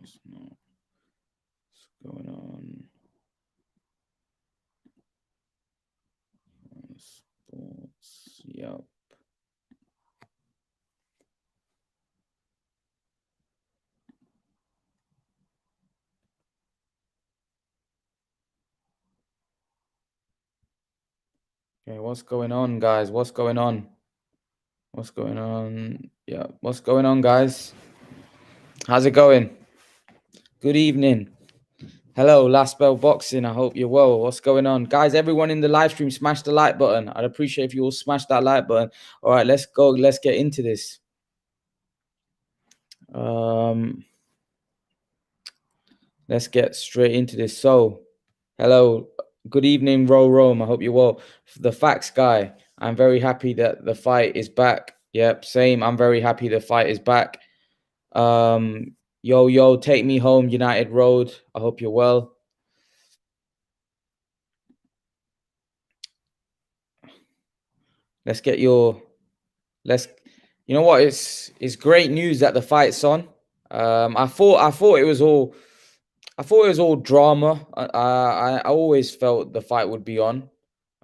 What's going on? Sports. Yep. Okay, what's going on, guys? What's going on? What's going on? Yeah, what's going on, guys? How's it going? Good evening. Hello, Last Bell Boxing. I hope you're well. What's going on? Guys, everyone in the live stream, smash the like button. I'd appreciate if you all smash that like button. All right, let's go. Let's get into this. Let's get straight into this. So, hello. Good evening, Rome. I hope you're well. The facts guy. I'm very happy that the fight is back. Yep, same. I'm very happy the fight is back. Yo, take me home, United Road. I hope you're well. Let's get your. You know what? It's great news that the fight's on. I thought it was all. I thought it was all drama. I always felt the fight would be on.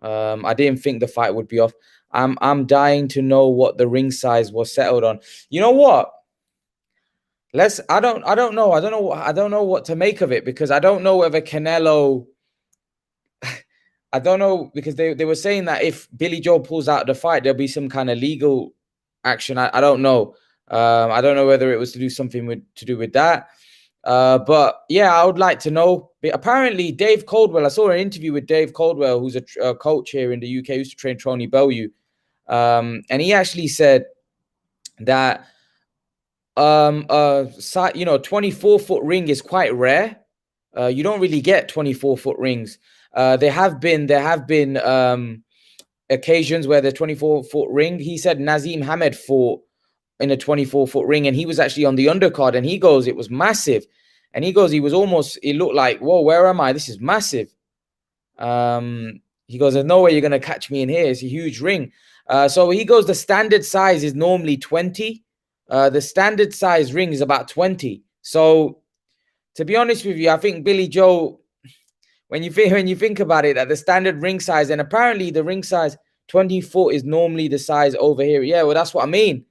I didn't think the fight would be off. I'm dying to know what the ring size was settled on. You know what? I don't know what to make of it, because I don't know whether Canelo. I don't know, because they were saying that if Billy Joe pulls out the fight, there'll be some kind of legal action. I don't know. I don't know whether it was to do with that. But yeah, I would like to know. But apparently, Dave Caldwell. I saw an interview with Dave Caldwell, who's a coach here in the UK, who used to train Tony Bellew, and he actually said that 24-foot ring is quite rare. You don't really get 24-foot rings. There have been occasions where the 24-foot ring. He said Nazim Hamed fought in a 24-foot ring, and he was actually on the undercard, and he goes, it was massive. And he goes, it looked like, whoa, where am I? This is massive. He goes, there's no way you're going to catch me in here. It's a huge ring. So he goes, the standard size is normally 20. The standard size ring is about 20. So to be honest with you, I think Billy Joe, when you think about it, that the standard ring size, and apparently the ring size 24 is normally the size over here. Yeah, well, that's what I mean.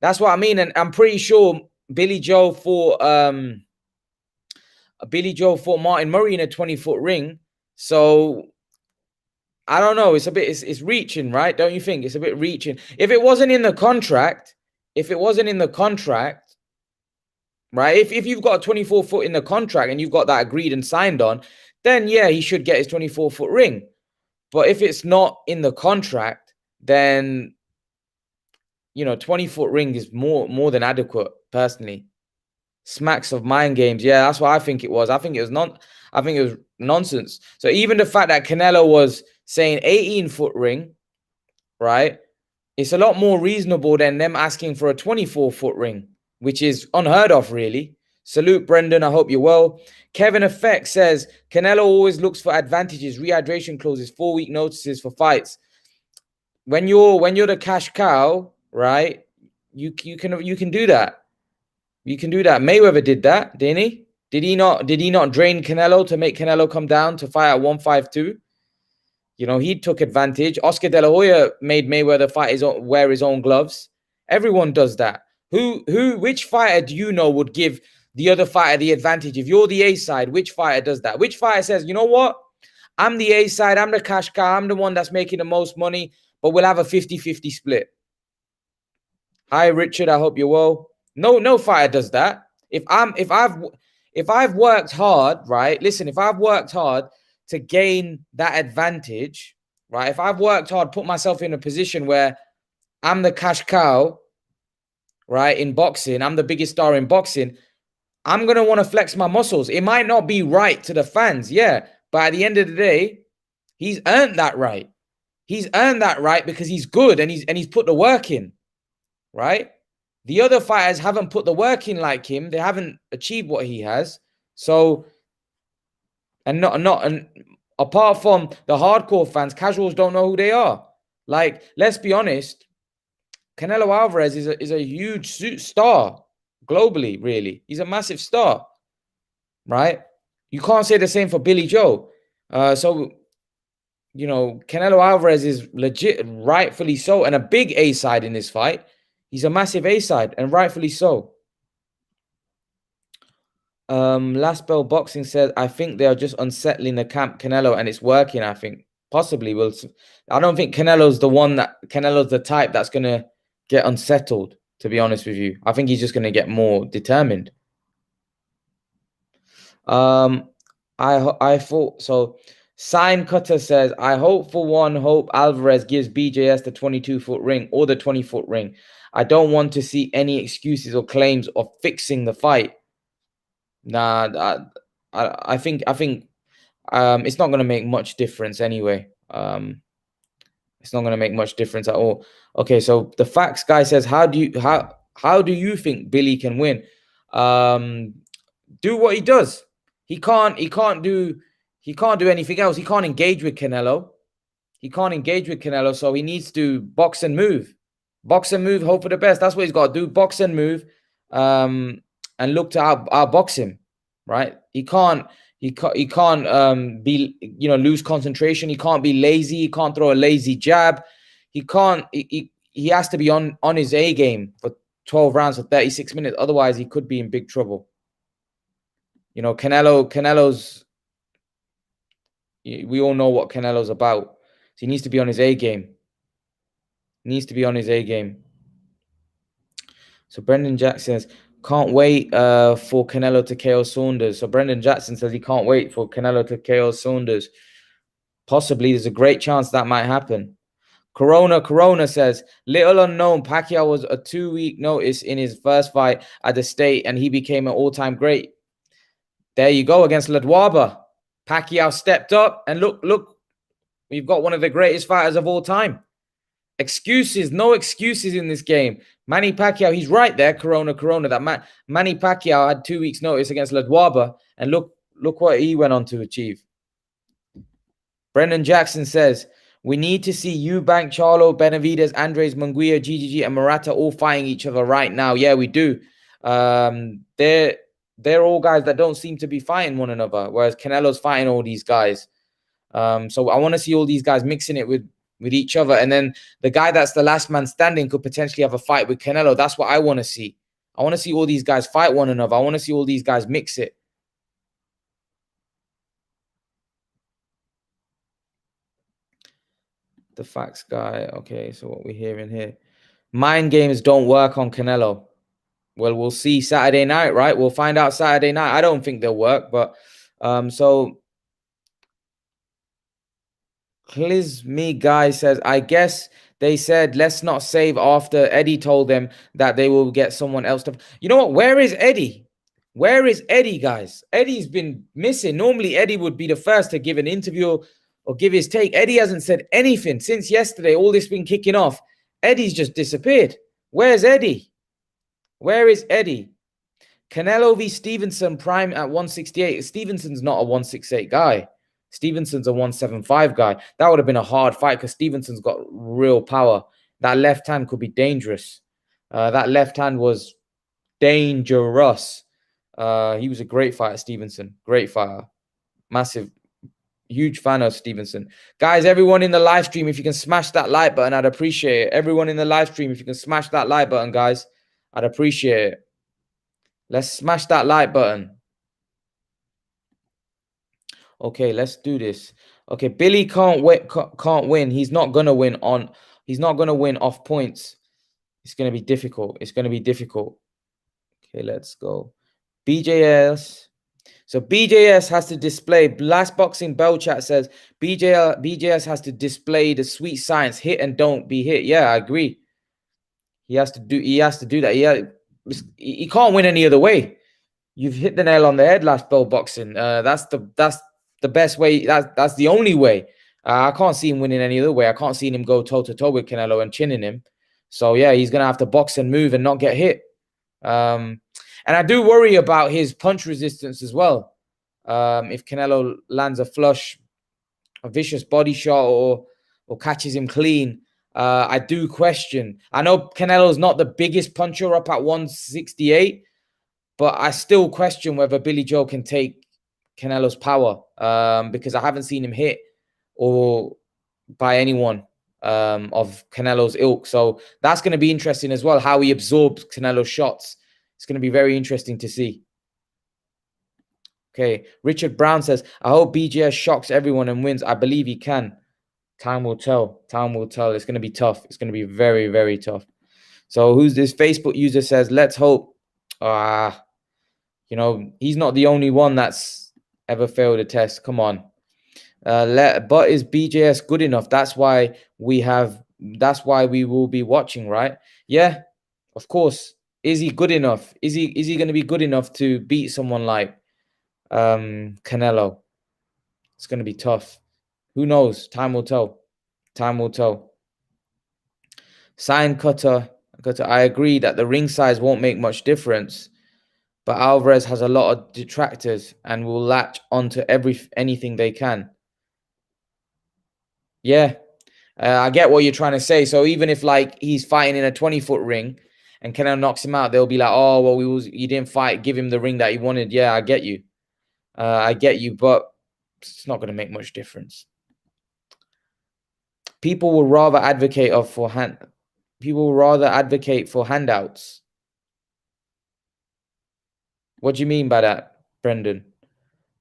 And I'm pretty sure Billy Joe fought Martin Murray in a 20-foot ring. So I don't know. It's reaching, right? Don't you think? It's a bit reaching. If it wasn't in the contract, right? If you've got a 24-foot in the contract and you've got that agreed and signed on, then yeah, he should get his 24-foot ring. But if it's not in the contract, then 20-foot ring is more than adequate, personally. Smacks of mind games. Yeah, that's what I think it was. I think it was nonsense. So even the fact that Canelo was saying 18-foot ring, right? It's a lot more reasonable than them asking for a 24-foot ring, which is unheard of, really. Salute, Brendan. I hope you're well. Kevin Effect says, Canelo always looks for advantages, rehydration clauses, 4-week notices for fights. When you're the cash cow, right? You can do that. You can do that. Mayweather did that, didn't he? Did he not drain Canelo to make Canelo come down to fight at 152? He took advantage. Oscar De La Hoya made Mayweather wear his own gloves. Everyone does that. Which fighter do you know would give the other fighter the advantage? If you're the A side, which fighter does that? Which fighter says, you know what? I'm the A side. I'm the cash cow. I'm the one that's making the most money, but we'll have a 50-50 split. Hi, Richard. I hope you're well. No fighter does that. If I've worked hard, right? Listen, if I've worked hard to gain that advantage, right? If I've worked hard, put myself in a position where I'm the cash cow, right? In boxing, I'm the biggest star in boxing. I'm going to want to flex my muscles. It might not be right to the fans, yeah. But at the end of the day, he's earned that right. He's earned that right because he's good and he's put the work in, right? The other fighters haven't put the work in like him. They haven't achieved what he has. So, and apart from the hardcore fans, casuals don't know who they are. Like, let's be honest, Canelo Alvarez is a huge star globally, really. He's a massive star. right? You can't say the same for Billy Joe. So, you know, Canelo Alvarez is legit, rightfully so, and a big A side in this fight. He's a massive A side, and rightfully so. Last Bell Boxing says, I think they are just unsettling the camp Canelo, and it's working. I think possibly will. I don't think Canelo's the type that's gonna get unsettled. To be honest with you, I think he's just gonna get more determined. I thought so. Sign Cutter says, I hope Alvarez gives BJS the 22-foot ring or the 20-foot ring. I don't want to see any excuses or claims of fixing the fight. Nah, I think it's not gonna make much difference anyway. It's not gonna make much difference at all. Okay, so the facts guy says, how do you think Billy can win? Do what he does. He can't do anything else. He can't engage with Canelo. So he needs to box and move. Box and move, hope for the best. That's what he's got to do. Box and move. And look to outbox him. Right? He can't be, you know, lose concentration. He can't be lazy. He can't throw a lazy jab. He has to be on his A game for 12 rounds for 36 minutes. Otherwise, he could be in big trouble. You know, Canelo's, we all know what Canelo's about. So he needs to be on his A game. So Brendan Jackson says, can't wait for Canelo to KO Saunders. So Brendan Jackson says he can't wait for Canelo to KO Saunders. Possibly, there's a great chance that might happen. Corona says, little unknown, Pacquiao was a 2-week notice in his first fight at the state, and he became an all-time great. There you go, against Ledwaba. Pacquiao stepped up, and look, we've got one of the greatest fighters of all time. Excuses, no excuses in this game. Manny Pacquiao, he's right there, Corona, that Manny Pacquiao had 2 weeks notice against Ledwaba, and look what he went on to achieve. Brendan Jackson says, we need to see Eubank, Charlo, Benavidez, Andres, Munguia, GGG, and Murata all fighting each other right now. Yeah, we do. They're all guys that don't seem to be fighting one another, whereas Canelo's fighting all these guys. So I want to see all these guys mixing it with each other. And then the guy that's the last man standing could potentially have a fight with Canelo. That's what I want to see. I want to see all these guys fight one another. I want to see all these guys mix it. The facts guy. Okay, so what we're hearing here. Mind games don't work on Canelo. Well, we'll see Saturday night, right? We'll find out Saturday night. I don't think they'll work, but so Klizme guy says, I guess they said let's not save after Eddie told them that they will get someone else to. You know what? Where is Eddie? Where is Eddie, guys? Eddie's been missing. Normally, Eddie would be the first to give an interview or give his take. Eddie hasn't said anything since yesterday. All this been kicking off. Eddie's just disappeared. Where's Eddie? Where is Eddie? Canelo v. Stevenson prime at 168. Stevenson's not a 168 guy. Stevenson's a 175 guy. That would have been a hard fight because Stevenson's got real power. That left hand could be dangerous. That left hand was dangerous. He was a great fighter, Stevenson. Great fighter. Massive, huge fan of Stevenson. Guys, everyone in the live stream, if you can smash that like button, I'd appreciate it. Everyone in the live stream, if you can smash that like button, guys, I'd appreciate it. Let's smash that like button. Okay, let's do this. Okay, Billy can't win. He's not gonna win off points. It's gonna be difficult. Okay, let's go. BJS. So BJS has to display. Last Boxing Bell Chat says BJS has to display the sweet science. Hit and don't be hit. Yeah, I agree. He has to do that. He can't win any other way. You've hit the nail on the head, Last Bell Boxing. That's the best way. That's the only way. I can't see him winning any other way. I can't see him go toe to toe with Canelo and chinning him. So yeah, he's gonna have to box and move and not get hit. And I do worry about his punch resistance as well. If Canelo lands a flush, a vicious body shot, or catches him clean, I do question. I know Canelo's not the biggest puncher up at 168, but I still question whether Billy Joe can take Canelo's power, because I haven't seen him hit or by anyone of Canelo's ilk. So that's going to be interesting as well, how he absorbs Canelo's shots. It's going to be very interesting to see. Okay, Richard Brown says, I hope BJS shocks everyone and wins. I believe he can. Time will tell. Time will tell. It's going to be tough. It's going to be very, very tough. So who's this Facebook user says, let's hope. You know, he's not the only one that's ever failed a test. Come on. But is BJS good enough? That's why we will be watching, right? Yeah, of course. Is he good enough? Is he going to be good enough to beat someone like Canelo? It's going to be tough. Who knows? Time will tell. Time will tell. Sign Cutter, I agree that the ring size won't make much difference, but Alvarez has a lot of detractors and will latch onto anything they can. Yeah, I get what you're trying to say. So even if like he's fighting in a 20-foot ring and Canelo knocks him out, they'll be like, oh, well, you didn't fight, give him the ring that he wanted. Yeah, I get you. But it's not going to make much difference. People will rather advocate for handouts. What do you mean by that, Brendan?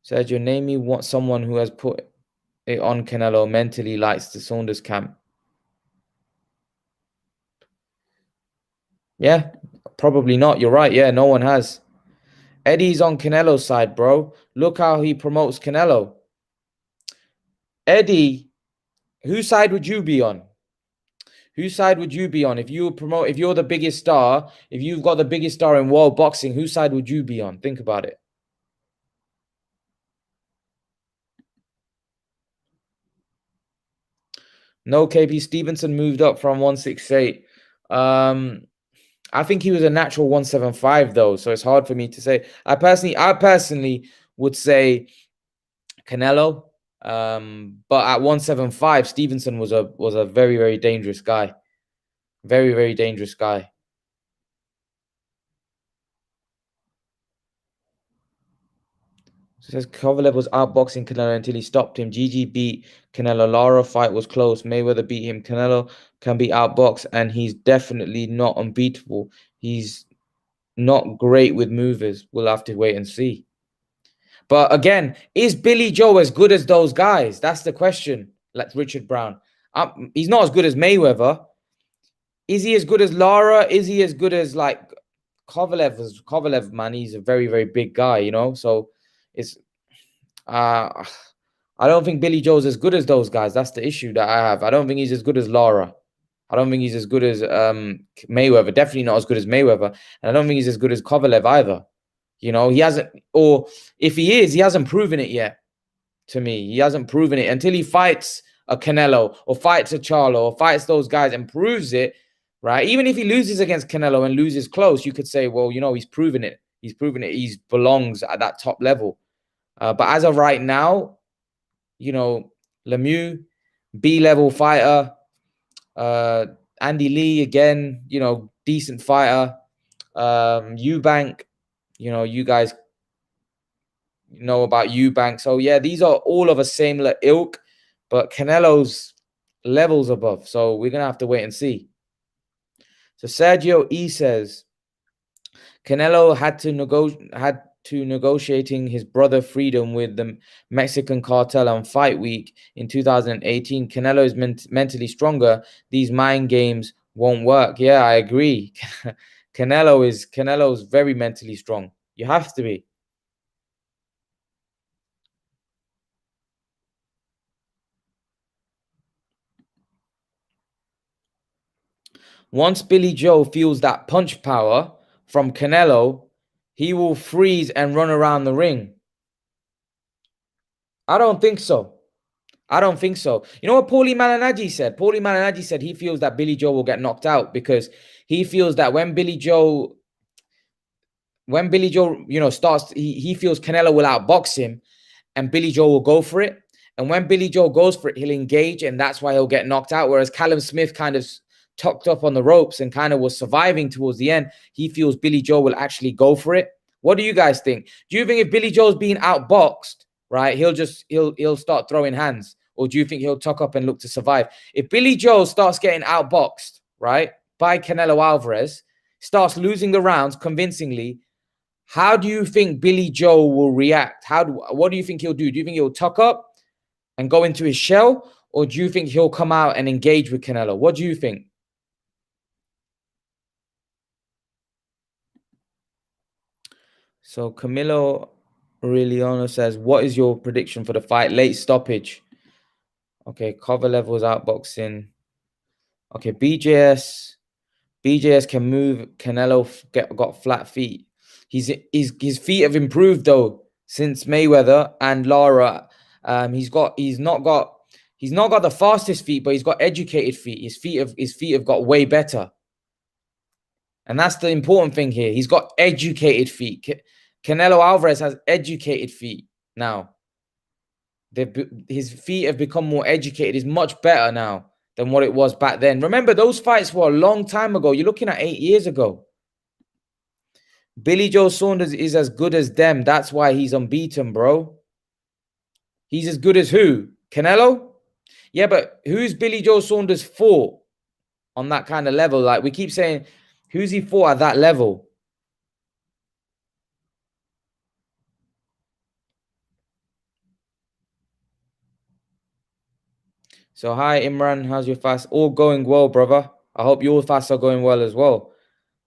Sergio, name me someone who has put it on Canelo mentally likes the Saunders camp. Yeah, probably not. You're right. Yeah, no one has. Eddie's on Canelo's side, bro. Look how he promotes Canelo. Eddie, whose side would you be on? Whose side would you be on? If you're the biggest star, if you've got the biggest star in world boxing, whose side would you be on? Think about it. No, KP Stevenson moved up from 168. I think he was a natural 175 though, so it's hard for me to say. I personally would say Canelo. But at 175, Stevenson was a very, very dangerous guy. Very, very dangerous guy. So it says Kovalev was outboxing Canelo until he stopped him. Gigi beat Canelo. Lara fight was close. Mayweather beat him. Canelo can be outboxed, and he's definitely not unbeatable. He's not great with movers. We'll have to wait and see. But again, is Billy Joe as good as those guys? That's the question. Like Richard Brown. He's not as good as Mayweather. Is he as good as Lara? Is he as good as like Kovalev? Kovalev, man, he's a very, very big guy, you know? So it's I don't think Billy Joe's as good as those guys. That's the issue that I have. I don't think he's as good as Lara. I don't think he's as good as Mayweather. Definitely not as good as Mayweather. And I don't think he's as good as Kovalev either. You know, he hasn't, or if he is, he hasn't proven it yet. To me, he hasn't proven it until he fights a Canelo or fights a Charlo or fights those guys and proves it, right? Even if he loses against Canelo and loses close, you could say, well, you know, he's proven it. He's proven it. He belongs at that top level. But as of right now, you know, Lemieux, B-level fighter, Andy Lee, again, you know, decent fighter. Eubank, you know, you guys know about Eubank. So, yeah, these are all of a similar ilk, but Canelo's levels above. So, we're going to have to wait and see. So, Sergio E says, Canelo had to negotiating his brother freedom with the Mexican cartel on fight week in 2018. Canelo is mentally stronger. These mind games won't work. Yeah, I agree. Canelo's very mentally strong. You have to be. Once Billy Joe feels that punch power from Canelo, he will freeze and run around the ring. I don't think so. I don't think so. You know what Paulie Malignaggi said? Paulie Malignaggi said he feels that Billy Joe will get knocked out because he feels that when Billy Joe, you know, starts, he feels Canelo will outbox him and Billy Joe will go for it. And when Billy Joe goes for it, he'll engage and that's why he'll get knocked out. Whereas Callum Smith kind of tucked up on the ropes and kind of was surviving towards the end. He feels Billy Joe will actually go for it. What do you guys think? Do you think if Billy Joe's being outboxed right, he'll start throwing hands? Or do you think he'll tuck up and look to survive? If Billy Joe starts getting outboxed, right, by Canelo Alvarez, starts losing the rounds convincingly, how do you think Billy Joe will react? What do you think he'll do? Do you think he'll tuck up and go into his shell? Or do you think he'll come out and engage with Canelo? What do you think? So Camilo Aureliano says, what is your prediction for the fight? Late stoppage. Okay, Kovalev was outboxing. Okay, BJS can move. Canelo got flat feet. His feet have improved though since Mayweather and Lara. He's not got the fastest feet, but he's got educated feet. His feet have got way better. And that's the important thing here. He's got educated feet. Canelo Alvarez has educated feet now. His feet have become more educated. He's much better now than what it was back then. Remember, those fights were a long time ago. You're looking at 8 years ago. Billy Joe Saunders is as good as them. That's why he's unbeaten, bro. He's as good as who? Canelo? Yeah, but who's Billy Joe Saunders for on that kind of level? Like, we keep saying, who's he for at that level? So, hi, Imran. How's your fast? All going well, brother. I hope your fasts are going well as well.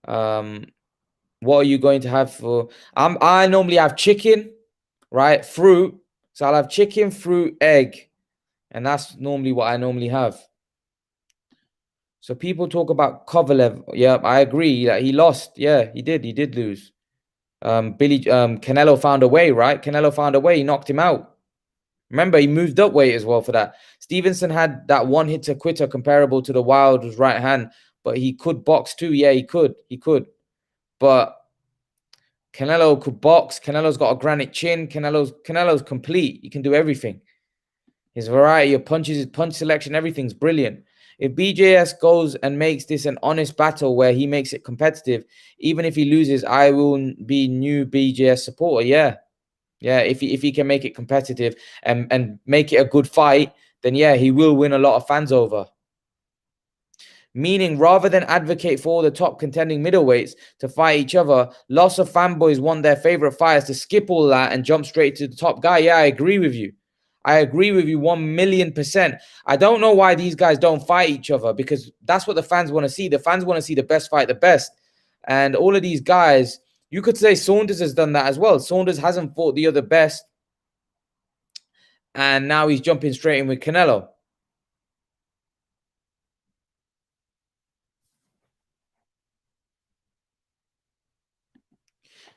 What are you going to have for... I normally have chicken, right? Fruit. So I'll have chicken, fruit, egg. And that's normally what I normally have. So people talk about Kovalev. Yeah, I agree that he lost. Yeah, he did. He did lose. Canelo found a way, right? Canelo found a way. He knocked him out. Remember, he moved up weight as well for that. Stevenson had that one hit to quitter comparable to the Wild's right hand, but he could box too. Yeah, he could. He could. But Canelo could box. Canelo's got a granite chin. Canelo's complete. He can do everything. His variety of punches, his punch selection, everything's brilliant. If BJS goes and makes this an honest battle where he makes it competitive, even if he loses, I will be new BJS supporter. Yeah. Yeah, if he can make it competitive and make it a good fight, then yeah, he will win a lot of fans over. Meaning, rather than advocate for all the top contending middleweights to fight each other, lots of fanboys want their favorite fighters to skip all that and jump straight to the top guy. Yeah, I agree with you. I agree with you 1,000,000%. I don't know why these guys don't fight each other, because that's what the fans want to see. The fans want to see the best fight the best. And all of these guys, you could say Saunders has done that as well. Saunders hasn't fought the other best. And now he's jumping straight in with Canelo.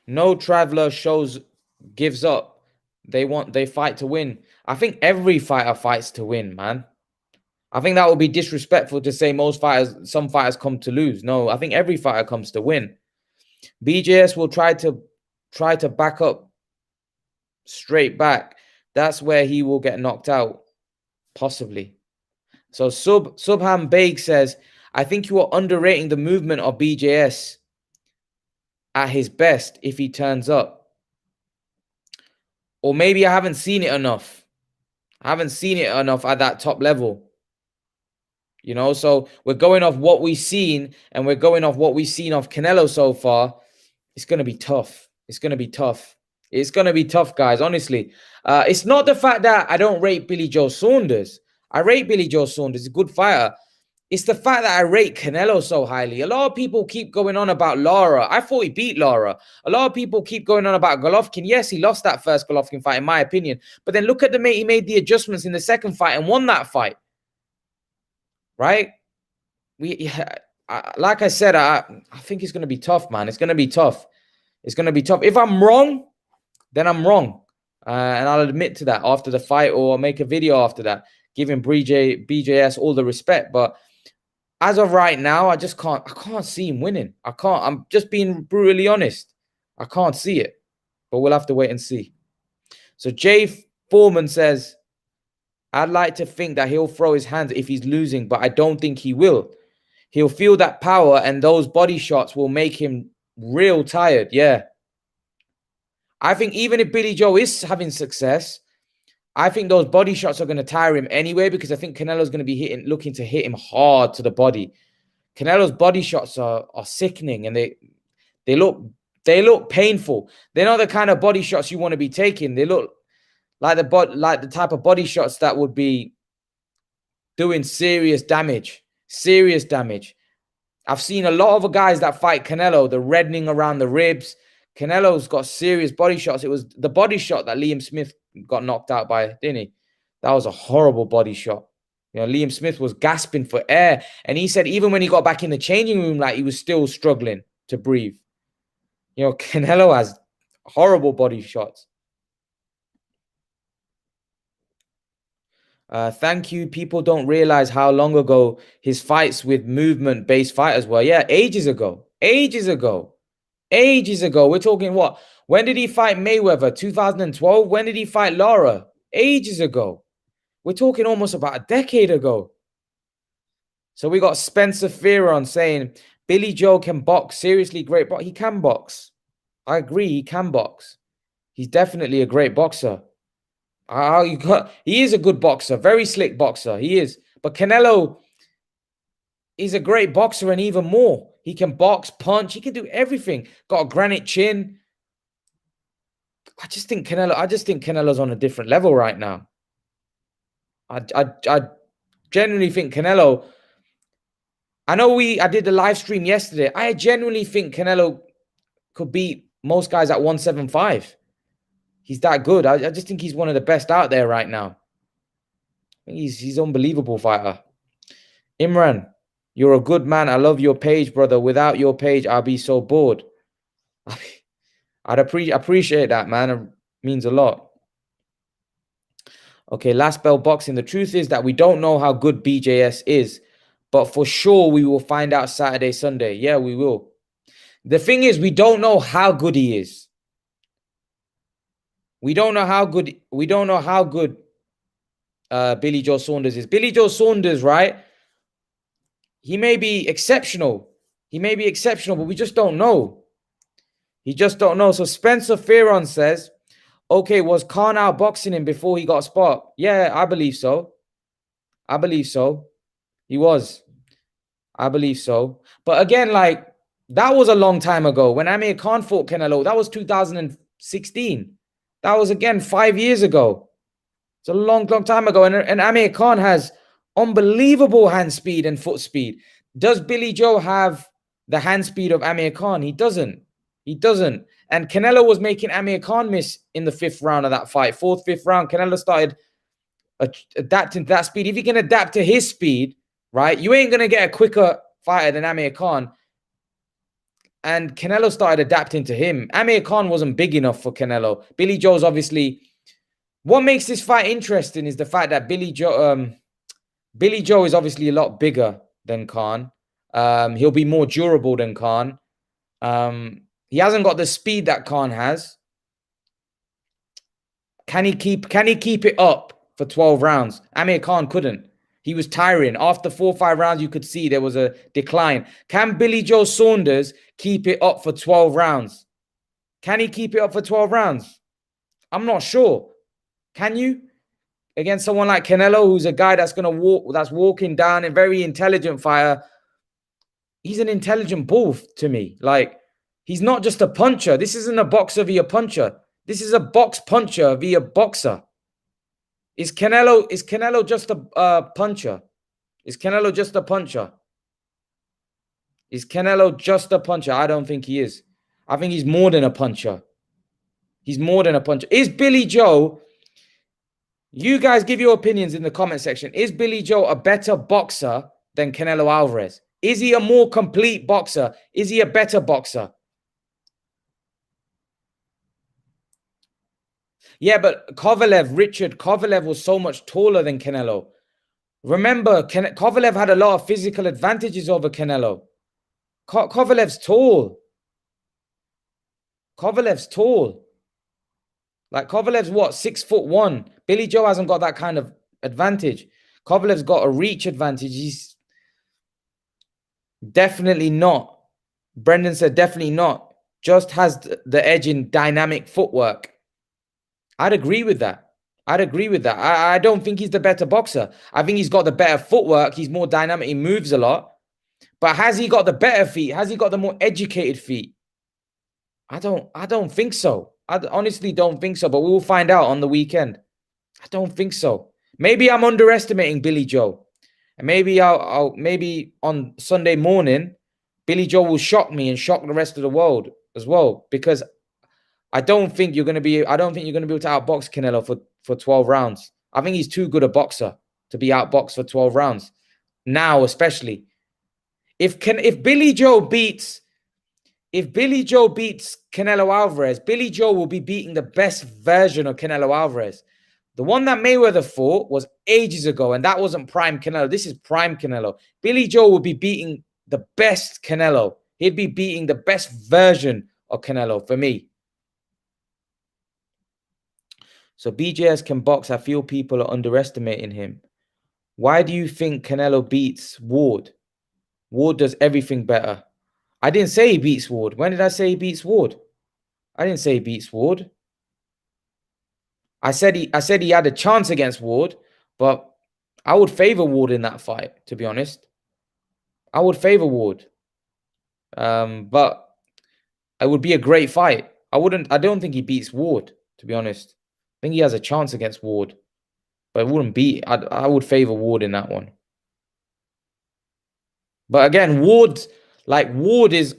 No traveler gives up. They fight to win. I think every fighter fights to win, man. I think that would be disrespectful to say some fighters come to lose. No, I think every fighter comes to win. BJS will try to back up straight back. That's where he will get knocked out, possibly. So Subham Baig says, I think you are underrating the movement of BJS at his best if he turns up. Or maybe I haven't seen it enough. I haven't seen it enough at that top level. You know, so we're going off what we've seen, and we're going off what we've seen of Canelo so far. It's going to be tough. It's going to be tough. It's going to be tough, guys, honestly. It's not the fact that I don't rate Billy Joe Saunders. I rate Billy Joe Saunders. He's a good fighter. It's the fact that I rate Canelo so highly. A lot of people keep going on about Lara. I thought he beat Lara. A lot of people keep going on about Golovkin. Yes, he lost that first Golovkin fight, in my opinion. But then look at he made the adjustments in the second fight and won that fight. Right? Like I said, I think it's going to be tough, man. It's going to be tough. It's going to be tough. If I'm wrong, then I'm wrong. And I'll admit to that after the fight, or I'll make a video after that, giving BJS all the respect. But as of right now, I can't see him winning. I'm just being brutally honest. I can't see it. But we'll have to wait and see. So Jay Foreman says, I'd like to think that he'll throw his hands if he's losing, but I don't think he will. He'll feel that power, and those body shots will make him real tired. Yeah. I think even if Billy Joe is having success, I think those body shots are going to tire him anyway, because I think Canelo's going to be looking to hit him hard to the body. Canelo's body shots are sickening, and they look painful. They're not the kind of body shots you want to be taking. They look like the type of body shots that would be doing serious damage. Serious damage. I've seen a lot of guys that fight Canelo, the reddening around the ribs. Canelo's got serious body shots. It was the body shot that Liam Smith got knocked out by, didn't he? That was a horrible body shot. You know, Liam Smith was gasping for air. And he said even when he got back in the changing room, like, he was still struggling to breathe. You know, Canelo has horrible body shots. Thank you. People don't realize how long ago his fights with movement-based fighters were. Yeah, ages ago. Ages ago. Ages ago. We're talking what? When did he fight Mayweather? 2012? When did he fight Lara? Ages ago. We're talking almost about a decade ago. So we got Spencer Fearon saying, Billy Joe can box. Seriously, great box. He can box. I agree, he can box. He's definitely a great boxer. He is a good boxer, very slick boxer. He is. But Canelo is a great boxer, and even more. He can box, punch. He can do everything. Got a granite chin. I just think Canelo's on a different level right now. I genuinely think Canelo. I know I did the live stream yesterday. I genuinely think Canelo could beat most guys at 175. He's that good. I just think he's one of the best out there right now. He's unbelievable fighter. Imran, you're a good man. I love your page, brother. Without your page, I'll be so bored. I'd appreciate that, man. It means a lot. Okay, Last Bell Boxing. The truth is that we don't know how good BJS is, but for sure we will find out Saturday, Sunday. Yeah, we will. The thing is, we don't know how good he is. We don't know how good Billy Joe Saunders is. Billy Joe Saunders, right? He may be exceptional. But we just don't know. So Spencer Fearon says, okay, was Khan outboxing him before he got sparked? Yeah, I believe so. He was. I believe so. But again, like, that was a long time ago. When Amir Khan fought Canelo, that was 2016. That was, again, 5 years ago. It's a long, long time ago. And Amir Khan has unbelievable hand speed and foot speed. Does Billy Joe have the hand speed of Amir Khan? He doesn't. And Canelo was making Amir Khan miss in the 5th round of that fight. 4th, 5th round, Canelo started adapting to that speed. If you can adapt to his speed, right, you ain't going to get a quicker fighter than Amir Khan. And Canelo started adapting to him. Amir Khan wasn't big enough for Canelo. Billy Joe's obviously... What makes this fight interesting is the fact that Billy Joe is obviously a lot bigger than Khan. He'll be more durable than Khan. He hasn't got the speed that Khan has. Can he keep it up for 12 rounds? Amir Khan couldn't. He was tiring. After 4 or 5 rounds, you could see there was a decline. Can Billy Joe Saunders keep it up for 12 rounds? Can he keep it up for 12 rounds? I'm not sure. Can you? Against someone like Canelo, who's a guy that's walking down, a very intelligent fighter. He's an intelligent bull to me. Like, he's not just a puncher. This isn't a boxer via puncher. This is a box puncher via boxer. Is Canelo just a puncher? Is Canelo just a puncher? Is Canelo just a puncher? I don't think he is. I think he's more than a puncher. He's more than a puncher. Is Billy Joe... You guys give your opinions in the comment section. Is Billy Joe a better boxer than Canelo Alvarez? Is he a more complete boxer? Is he a better boxer? Yeah, but Richard Kovalev was so much taller than Canelo. Remember, Kovalev had a lot of physical advantages over Canelo. Kovalev's tall. Like, Kovalev's what? 6'1". Billy Joe hasn't got that kind of advantage. Kovalev's got a reach advantage. He's definitely not. Brendan said definitely not. Just has the edge in dynamic footwork. I'd agree with that. I'd agree with that. I don't think he's the better boxer. I think he's got the better footwork. He's more dynamic. He moves a lot. But has he got the better feet? Has he got the more educated feet? I don't think so. I honestly don't think so. But we will find out on the weekend. I don't think so. Maybe I'm underestimating Billy Joe. And maybe maybe on Sunday morning, Billy Joe will shock me and shock the rest of the world as well. Because I don't think you're gonna be able to outbox Canelo for 12 rounds. I think he's too good a boxer to be outboxed for 12 rounds. Now, especially. If Billy Joe beats Canelo Alvarez, Billy Joe will be beating the best version of Canelo Alvarez. The one that Mayweather fought was ages ago, and that wasn't prime Canelo. This is prime Canelo. Billy Joe will be beating the best Canelo. He'd be beating the best version of Canelo for me. So BJS can box. I feel people are underestimating him. Why do you think Canelo beats Ward? Ward does everything better. I didn't say he beats Ward. When did I say he beats Ward? I didn't say he beats Ward. I said he had a chance against Ward, but I would favor Ward in that fight, to be honest. I would favor Ward. But it would be a great fight. I don't think he beats Ward, to be honest. I think he has a chance against Ward. But it wouldn't beat. I would favor Ward in that one. But again, Ward is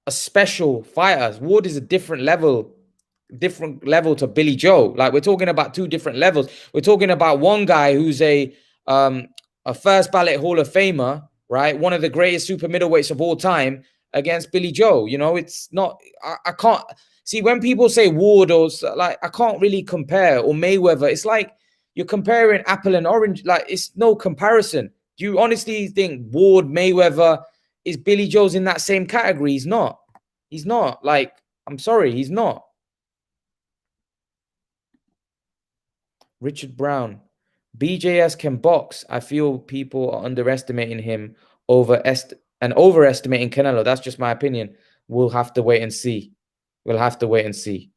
a special fighter. Ward is a different level to Billy Joe. Like, we're talking about two different levels. We're talking about one guy who's a first ballot Hall of Famer, right? One of the greatest super middleweights of all time against Billy Joe. You know, it's not, I can't see when people say Ward or like, I can't really compare, or Mayweather. It's like you're comparing apple and orange. Like, it's no comparison. Do you honestly think Ward, Mayweather, is Billy Joe's in that same category? He's not. He's not. Like, I'm sorry, he's not. Richard Brown. BJS can box. I feel people are underestimating him and overestimating Canelo. That's just my opinion. We'll have to wait and see. We'll have to wait and see.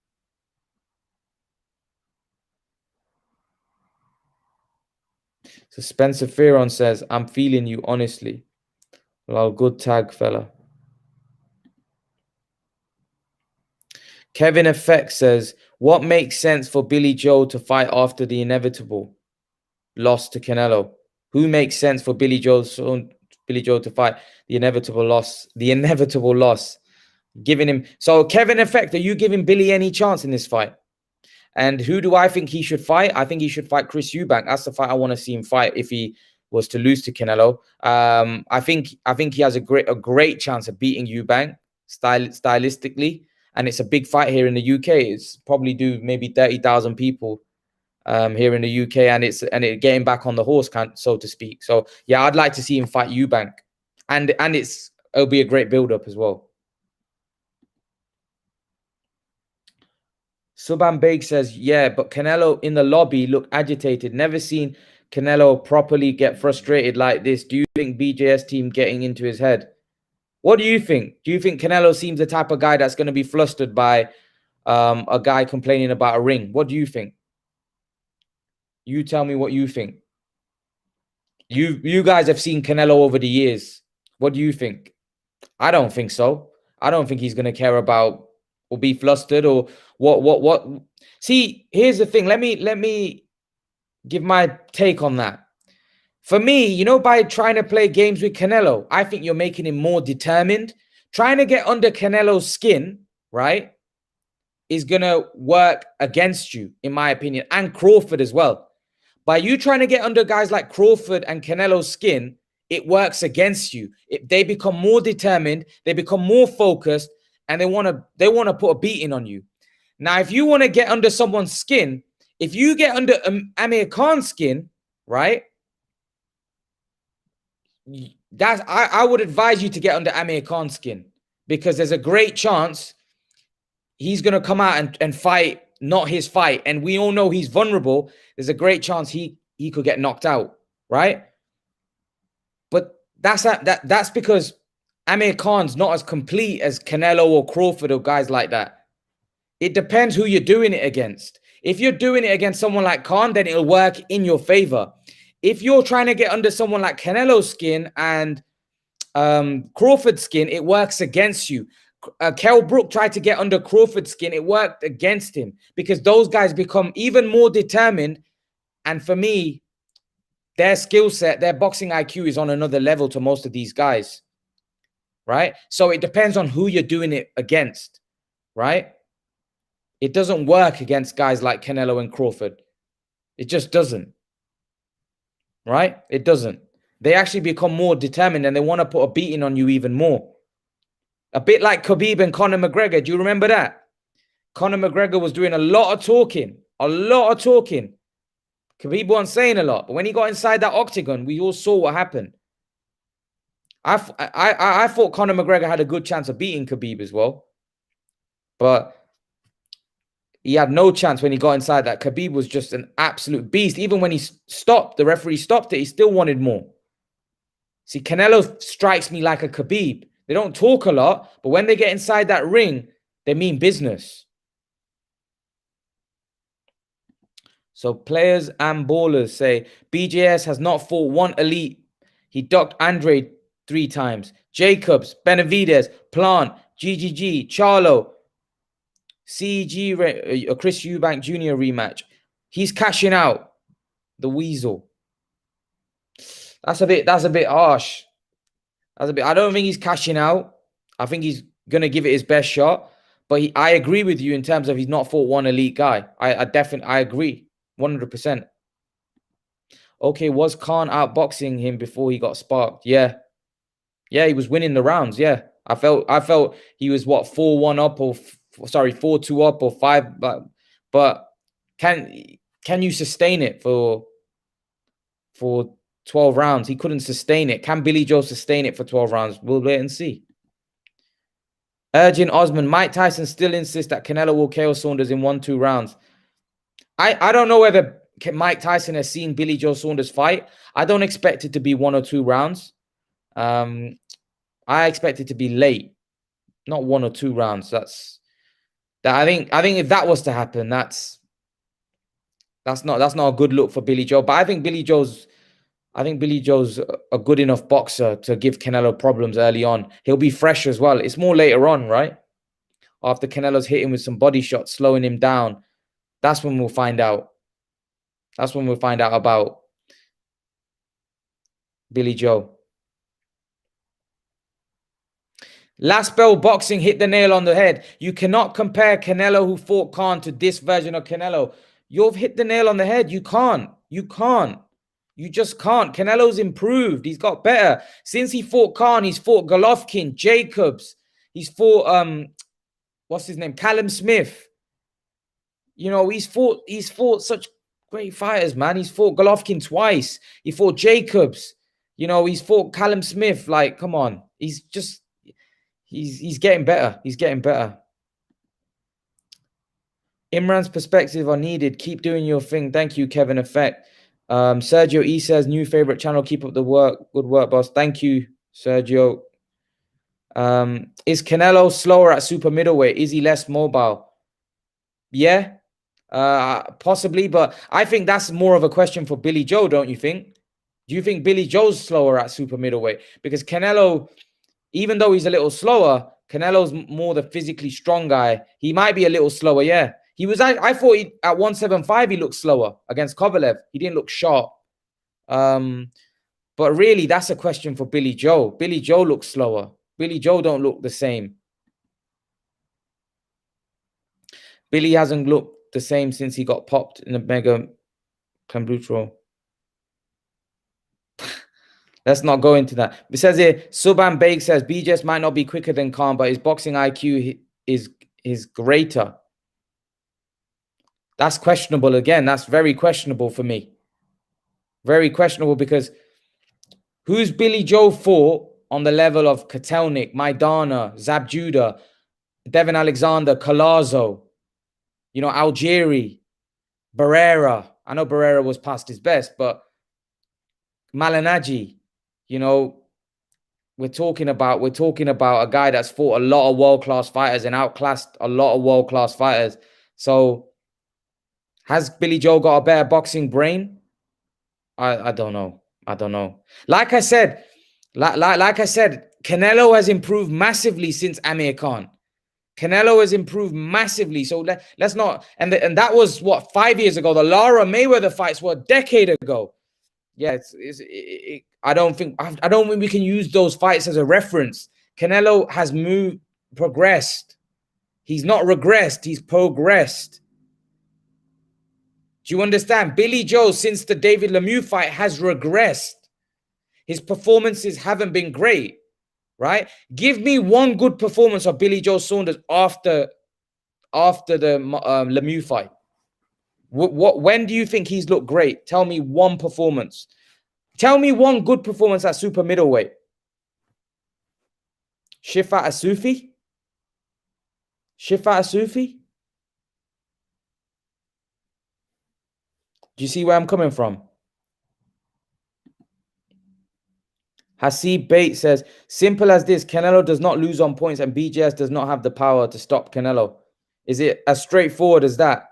So Spencer Fearon says, I'm feeling you, honestly. Well, good tag, fella. Kevin Effect says, what makes sense for Billy Joe to fight after the inevitable loss to Canelo? Who makes sense for Billy Joe to fight the inevitable loss? Giving him. So Kevin Effect, are you giving Billy any chance in this fight? And who do I think he should fight? I think he should fight Chris Eubank. That's the fight I want to see him fight if he was to lose to Canelo. I think he has a great chance of beating Eubank stylistically, and it's a big fight here in the UK. It's probably do maybe 30,000 people here in the UK, and it's getting back on the horse, so to speak. So yeah, I'd like to see him fight Eubank, and it'll be a great build-up as well. Subhan Beg says, yeah, but Canelo in the lobby looked agitated. Never seen Canelo properly get frustrated like this. Do you think BJS team getting into his head? What do you think? Do you think Canelo seems the type of guy that's going to be flustered by a guy complaining about a ring? What do you think? You tell me what you think. You guys have seen Canelo over the years. What do you think? I don't think so. I don't think he's going to care about or be flustered or what. See, here's the thing. Let me give my take on that. For me, you know, by trying to play games with Canelo, I think you're making him more determined. Trying to get under Canelo's skin, right, is going to work against you, in my opinion, and Crawford as well. By you trying to get under guys like Crawford and Canelo's skin, it works against you. They become more determined, they become more focused, and they want to put a beating on you. Now, if you want to get under someone's skin, if you get under Amir Khan's skin, right, I would advise you to get under Amir Khan's skin, because there's a great chance he's going to come out and fight not his fight. And we all know he's vulnerable. There's a great chance he could get knocked out, right? But that's because Amir Khan's not as complete as Canelo or Crawford or guys like that. It depends who you're doing it against. If you're doing it against someone like Khan, then it'll work in your favor. If you're trying to get under someone like Canelo's skin and Crawford's skin, it works against you. Kell Brook tried to get under Crawford's skin. It worked against him because those guys become even more determined. And for me, their skill set, their boxing IQ is on another level to most of these guys, right? So it depends on who you're doing it against, right? It doesn't work against guys like Canelo and Crawford. It just doesn't, right? It doesn't. They actually become more determined and they want to put a beating on you even more. A bit like Khabib and Conor McGregor. Do you remember that? Conor McGregor was doing a lot of talking. A lot of talking. Khabib wasn't saying a lot. But when he got inside that octagon, we all saw what happened. I thought Conor McGregor had a good chance of beating Khabib as well. But he had no chance when he got inside that. Khabib was just an absolute beast. Even when he stopped, the referee stopped it, he still wanted more. See, Canelo strikes me like a Khabib. They don't talk a lot, but when they get inside that ring, they mean business. So players and ballers say, BJS has not fought one elite. He ducked Andre 3 times. Jacobs, Benavidez, Plant, GGG, Charlo, CG, Chris Eubank Jr. rematch. He's cashing out. The Weasel. That's a bit harsh. I don't think he's cashing out. I think he's gonna give it his best shot. But I agree with you in terms of he's not fought one elite guy. I definitely agree 100%. Okay, was Khan outboxing him before he got sparked? Yeah, he was winning the rounds. Yeah, I felt he was 4-1 up or 4-2 up or 5. But can you sustain it for 12 rounds? He couldn't sustain it. Can Billy Joe sustain it for 12 rounds? We'll wait and see. Urging Osman, Mike Tyson still insists that Canelo will KO Saunders in 1-2 rounds. I don't know whether Mike Tyson has seen Billy Joe Saunders fight. I don't expect it to be 1 or 2 rounds. I expect it to be late, not 1 or 2 rounds. I think if that was to happen, that's not a good look for Billy Joe. But I think Billy Joe's a good enough boxer to give Canelo problems early on. He'll be fresh as well. It's more later on, right? After Canelo's hit him with some body shots, slowing him down. That's when we'll find out. That's when we'll find out about Billy Joe. Last Bell Boxing hit the nail on the head. You cannot compare Canelo who fought Khan to this version of Canelo. You've hit the nail on the head. You can't. You just can't. Canelo's improved. He's got better. Since he fought Khan, he's fought Golovkin, Jacobs. He's fought, what's his name? Callum Smith. You know, he's fought such great fighters, man. He's fought Golovkin twice. He fought Jacobs. You know, he's fought Callum Smith. Like, come on. He's getting better. He's getting better. Imran's perspective are needed. Keep doing your thing. Thank you, Kevin Effect. Sergio E says, new favorite channel. Keep up the work. Good work, boss. Thank you, Sergio. Is Canelo slower at super middleweight? Is he less mobile? Yeah, possibly. But I think that's more of a question for Billy Joe, don't you think? Do you think Billy Joe's slower at super middleweight? Because Canelo, even though he's a little slower, Canelo's more the physically strong guy. He might be a little slower, yeah. I thought at 175 he looked slower against Kovalev. He didn't look sharp. But really, that's a question for Billy Joe. Billy Joe looks slower. Billy Joe don't look the same. Billy hasn't looked the same since he got popped in the Mega Cambrutro. Let's not go into that. It says here, Subhan Baig says, BJS might not be quicker than Khan, but his boxing IQ is greater. That's questionable again. That's very questionable for me. Very questionable because who's Billy Joe fought on the level of Kotelnik, Maidana, Zab Judah, Devin Alexander, Collazo, you know, Algieri, Barrera. I know Barrera was past his best, but Malignaggi, you know, we're talking about a guy that's fought a lot of world-class fighters and outclassed a lot of world-class fighters. So Has Billy Joe got a better boxing brain? I don't know. I don't know. Like I said, like I said, Canelo has improved massively since Amir Khan. Canelo has improved massively. So let's not. And that was what, 5 years ago. The Lara Mayweather fights were a decade ago. Yeah, I don't think we can use those fights as a reference. Canelo has progressed. He's not regressed. He's progressed. Do you understand? Billy Joe, since the David Lemieux fight, has regressed. His performances haven't been great, right? Give me one good performance of Billy Joe Saunders after the Lemieux fight. When do you think he's looked great? Tell me one performance. Tell me one good performance at super middleweight. Shifat Asufi? Shifat Asufi? Do you see where I'm coming from? Hasib Bate says, simple as this, Canelo does not lose on points and BJS does not have the power to stop Canelo. Is it as straightforward as that?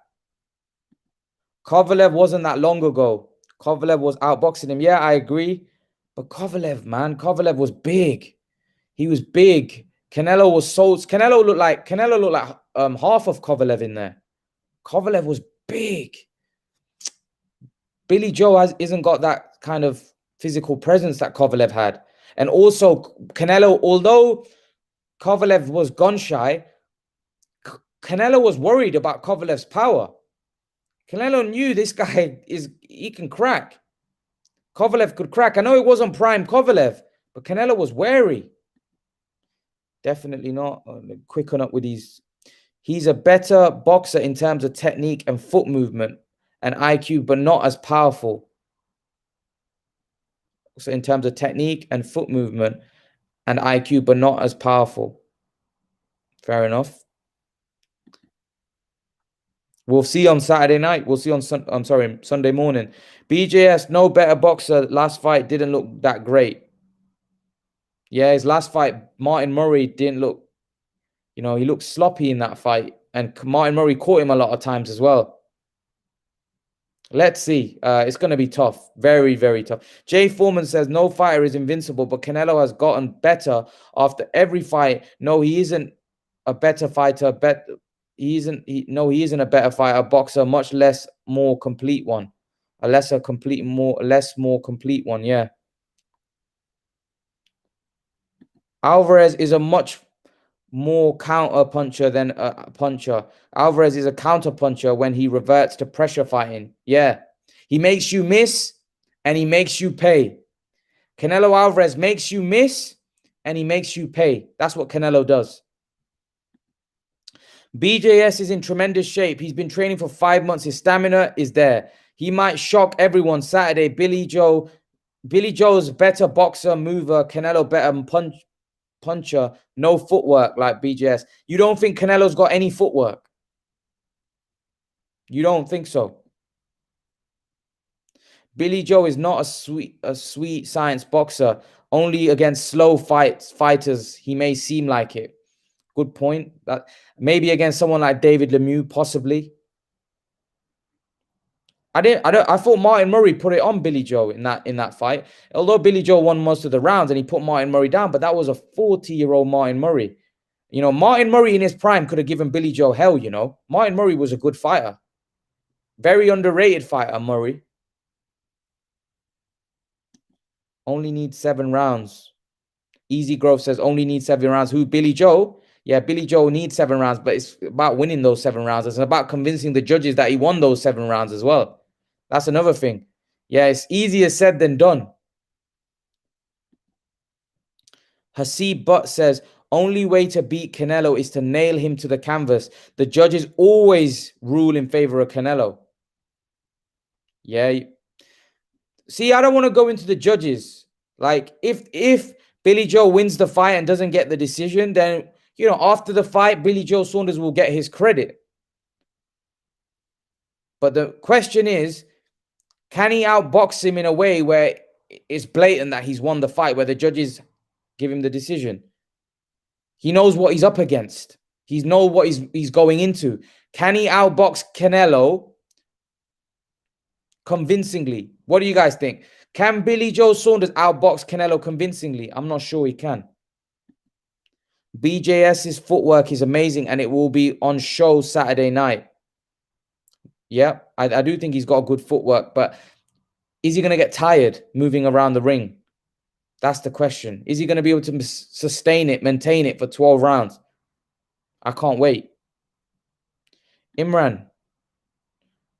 Kovalev wasn't that long ago. Kovalev was outboxing him. Yeah, I agree. But Kovalev, man, Kovalev was big. He was big. Canelo was so... Canelo looked like half of Kovalev in there. Kovalev was big. Billy Joe isn't got that kind of physical presence that Kovalev had. And also, Canelo, although Kovalev was gun shy, Canelo was worried about Kovalev's power. Canelo knew this guy he can crack. Kovalev could crack. I know it wasn't prime Kovalev, but Canelo was wary. Definitely not. Quick on up with these. He's a better boxer in terms of technique and foot movement and IQ, but not as powerful. So in terms of technique and foot movement and IQ, but not as powerful. Fair enough. We'll see on Saturday night. We'll see on Sunday morning. BJS, no better boxer. Last fight didn't look that great. Yeah, his last fight, Martin Murray didn't look, he looked sloppy in that fight. And Martin Murray caught him a lot of times as well. Let's see. It's going to be tough. Very, very tough. Jay Foreman says, no fighter is invincible, but Canelo has gotten better after every fight. No, he isn't a better fighter. He isn't a better fighter, boxer, much less more complete one. Less more complete one, yeah. Alvarez is a much more counter puncher than a puncher. Alvarez is a counter puncher when he reverts to pressure fighting. Yeah. He makes you miss and he makes you pay. Canelo Alvarez makes you miss and he makes you pay. That's what Canelo does. BJS is in tremendous shape. He's been training for 5 months. His stamina is there. He might shock everyone Saturday. Billy Joe's better boxer, mover. Canelo better puncher. No footwork like BJS. You don't think Canelo's got any footwork? You don't think so? Billy Joe is not a sweet science boxer. Only against slow fighters he may seem like it. Good point. That maybe against someone like David Lemieux, possibly. I thought Martin Murray put it on Billy Joe in that fight. Although Billy Joe won most of the rounds and he put Martin Murray down, but that was a 40-year-old Martin Murray. Martin Murray in his prime could have given Billy Joe hell, Martin Murray was a good fighter. Very underrated fighter, Murray. Only needs 7 rounds. Easy Growth says only needs 7 rounds. Who? Billy Joe? Yeah, Billy Joe needs 7 rounds, but it's about winning those 7 rounds. It's about convincing the judges that he won those 7 rounds as well. That's another thing. Yeah, it's easier said than done. Hasib Butt says, only way to beat Canelo is to nail him to the canvas. The judges always rule in favor of Canelo. Yeah. See, I don't want to go into the judges. Like, if Billy Joe wins the fight and doesn't get the decision, then, after the fight, Billy Joe Saunders will get his credit. But the question is, can he outbox him in a way where it's blatant that he's won the fight, where the judges give him the decision? He knows what he's up against. He knows what he's going into. Can he outbox Canelo convincingly. What do you guys think? Can Billy Joe Saunders outbox Canelo convincingly? I'm not sure he can. BJS's footwork is amazing and it will be on show Saturday night. Yeah, I do think he's got good footwork, but is he going to get tired moving around the ring? That's the question. Is he going to be able to sustain it, maintain it for 12 rounds? I can't wait. Imran,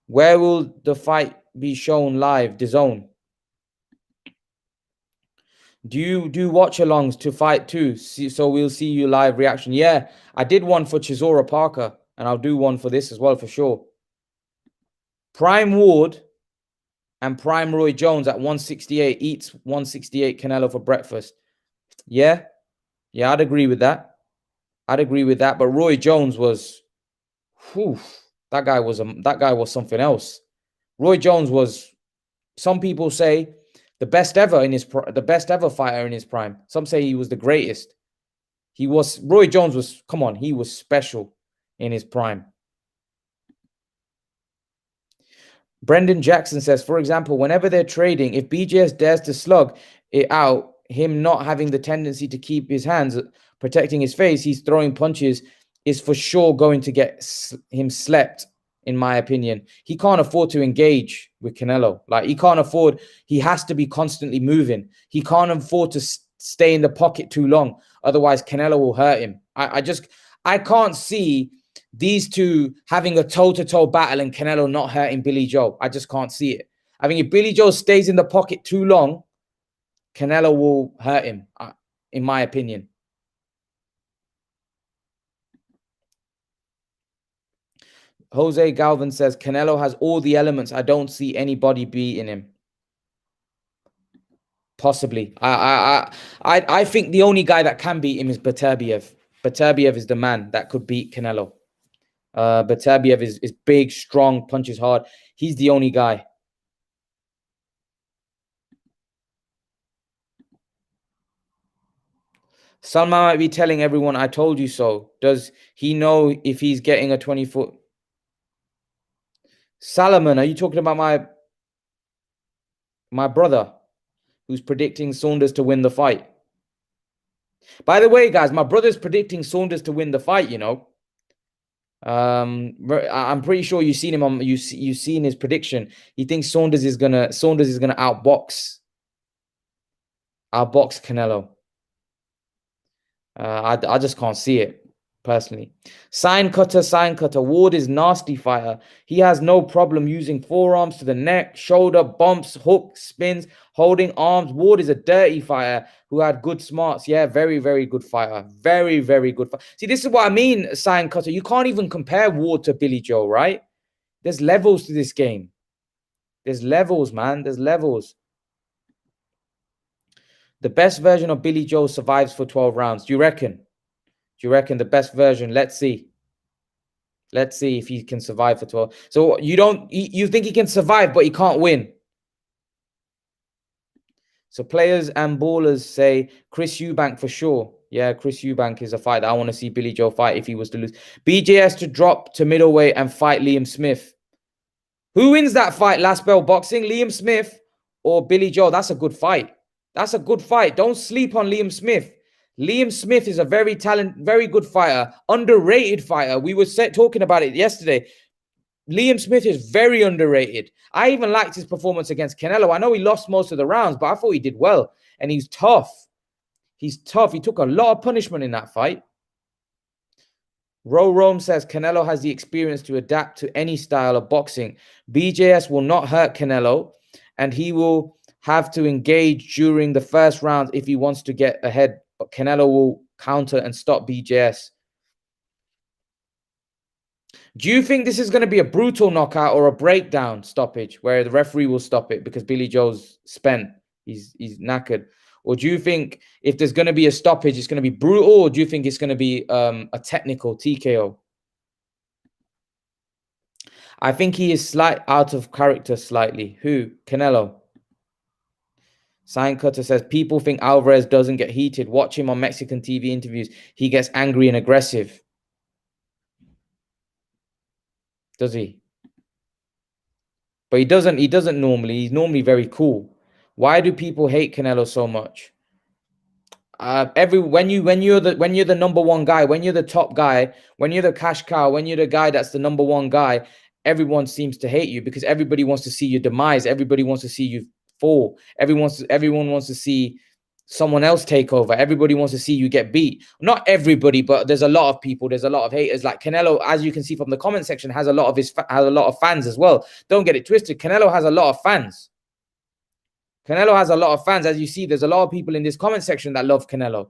where will the fight be shown live? DAZN. Do you do watch-alongs to fight too? So we'll see you live reaction. Yeah, I did one for Chisora Parker, and I'll do one for this as well for sure. Prime Ward and Prime Roy Jones at 168 eats 168 Canelo for breakfast. Yeah, I'd agree with that. But Roy Jones was, whew, that guy was something else. Roy Jones was, some people say, the best ever fighter in his prime. Some say he was the greatest. Roy Jones was, come on, he was special in his prime. Brendan Jackson says, for example, whenever they're trading, if BJS dares to slug it out, him not having the tendency to keep his hands, protecting his face, he's throwing punches, is for sure going to get him slept, in my opinion. He can't afford to engage with Canelo. Like, he has to be constantly moving. He can't afford to stay in the pocket too long. Otherwise, Canelo will hurt him. I can't see these two having a toe-to-toe battle and Canelo not hurting Billy Joe. I just can't see it. I think if Billy Joe stays in the pocket too long, Canelo will hurt him, in my opinion. Jose Galvin says, Canelo has all the elements. I don't see anybody beating him. Possibly. I think the only guy that can beat him is Beterbiev. Beterbiev is the man that could beat Canelo. Beterbiev is big, strong, punches hard. He's the only guy. Salman might be telling everyone, I told you so. Does he know if he's getting a 20-foot? Salomon, are you talking about my brother who's predicting Saunders to win the fight? By the way, guys, my brother's predicting Saunders to win the fight, you know. I'm pretty sure you've seen him on you've seen his prediction. He thinks Saunders is gonna outbox Canelo. I just can't see it personally. Sign cutter. Ward is nasty fighter. He has no problem using forearms to the neck, shoulder, bumps, hooks, spins, holding arms. Ward is a dirty fighter who had good smarts. Yeah, very, very good fighter. Very, very good fighter. See, this is what I mean, sign cutter. You can't even compare Ward to Billy Joe, right? There's levels to this game. There's levels, man. There's levels. The best version of Billy Joe survives for 12 rounds. Do you reckon? The best version? Let's see. Let's see if he can survive for 12. So you think he can survive, but he can't win. So players and ballers say Chris Eubank for sure. Yeah, Chris Eubank is a fight that I want to see Billy Joe fight if he was to lose. BJS to drop to middleweight and fight Liam Smith. Who wins that fight? Last Bell Boxing, Liam Smith or Billy Joe? That's a good fight. That's a good fight. Don't sleep on Liam Smith. Liam Smith is a very good fighter, underrated fighter. We were talking about it yesterday. Liam Smith is very underrated. I even liked his performance against Canelo. I know he lost most of the rounds, but I thought he did well. And he's tough. He's tough. He took a lot of punishment in that fight. Rome says Canelo has the experience to adapt to any style of boxing. BJS will not hurt Canelo, and he will have to engage during the first round if he wants to get ahead. But Canelo will counter and stop BJS. Do you think this is going to be a brutal knockout or a breakdown stoppage where the referee will stop it because Billy Joe's spent? He's knackered. Or do you think if there's going to be a stoppage, it's going to be brutal, or do you think it's going to be a technical TKO? I think he is out of character slightly. Who? Canelo. Sign Cutter says, people think Alvarez doesn't get heated. Watch him on Mexican TV interviews. He gets angry and aggressive. Does he? But he doesn't. He doesn't normally. He's normally very cool. Why do people hate Canelo so much? When you're the number one guy, when you're the top guy, when you're the cash cow, when you're the guy that's the number one guy, everyone seems to hate you because everybody wants to see your demise. Everybody wants to see you fall. Everyone wants to see someone else take over. Everybody wants to see you get beat. Not everybody, but there's a lot of people. There's a lot of haters. Like Canelo, as you can see from the comment section, has a lot of fans as well. Don't get it twisted. Canelo has a lot of fans. Canelo has a lot of fans. As you see, there's a lot of people in this comment section that love Canelo.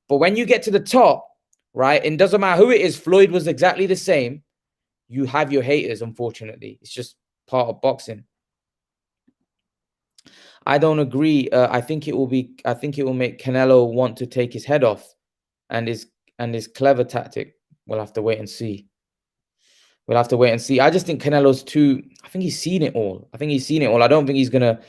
But when you get to the top, right, it doesn't matter who it is. Floyd was exactly the same. You have your haters, unfortunately. It's just part of boxing. I don't agree. I think it will make Canelo want to take his head off, and his clever tactic. We'll have to wait and see. We'll have to wait and see. I just think Canelo's too. I think he's seen it all. I don't think he's gonna.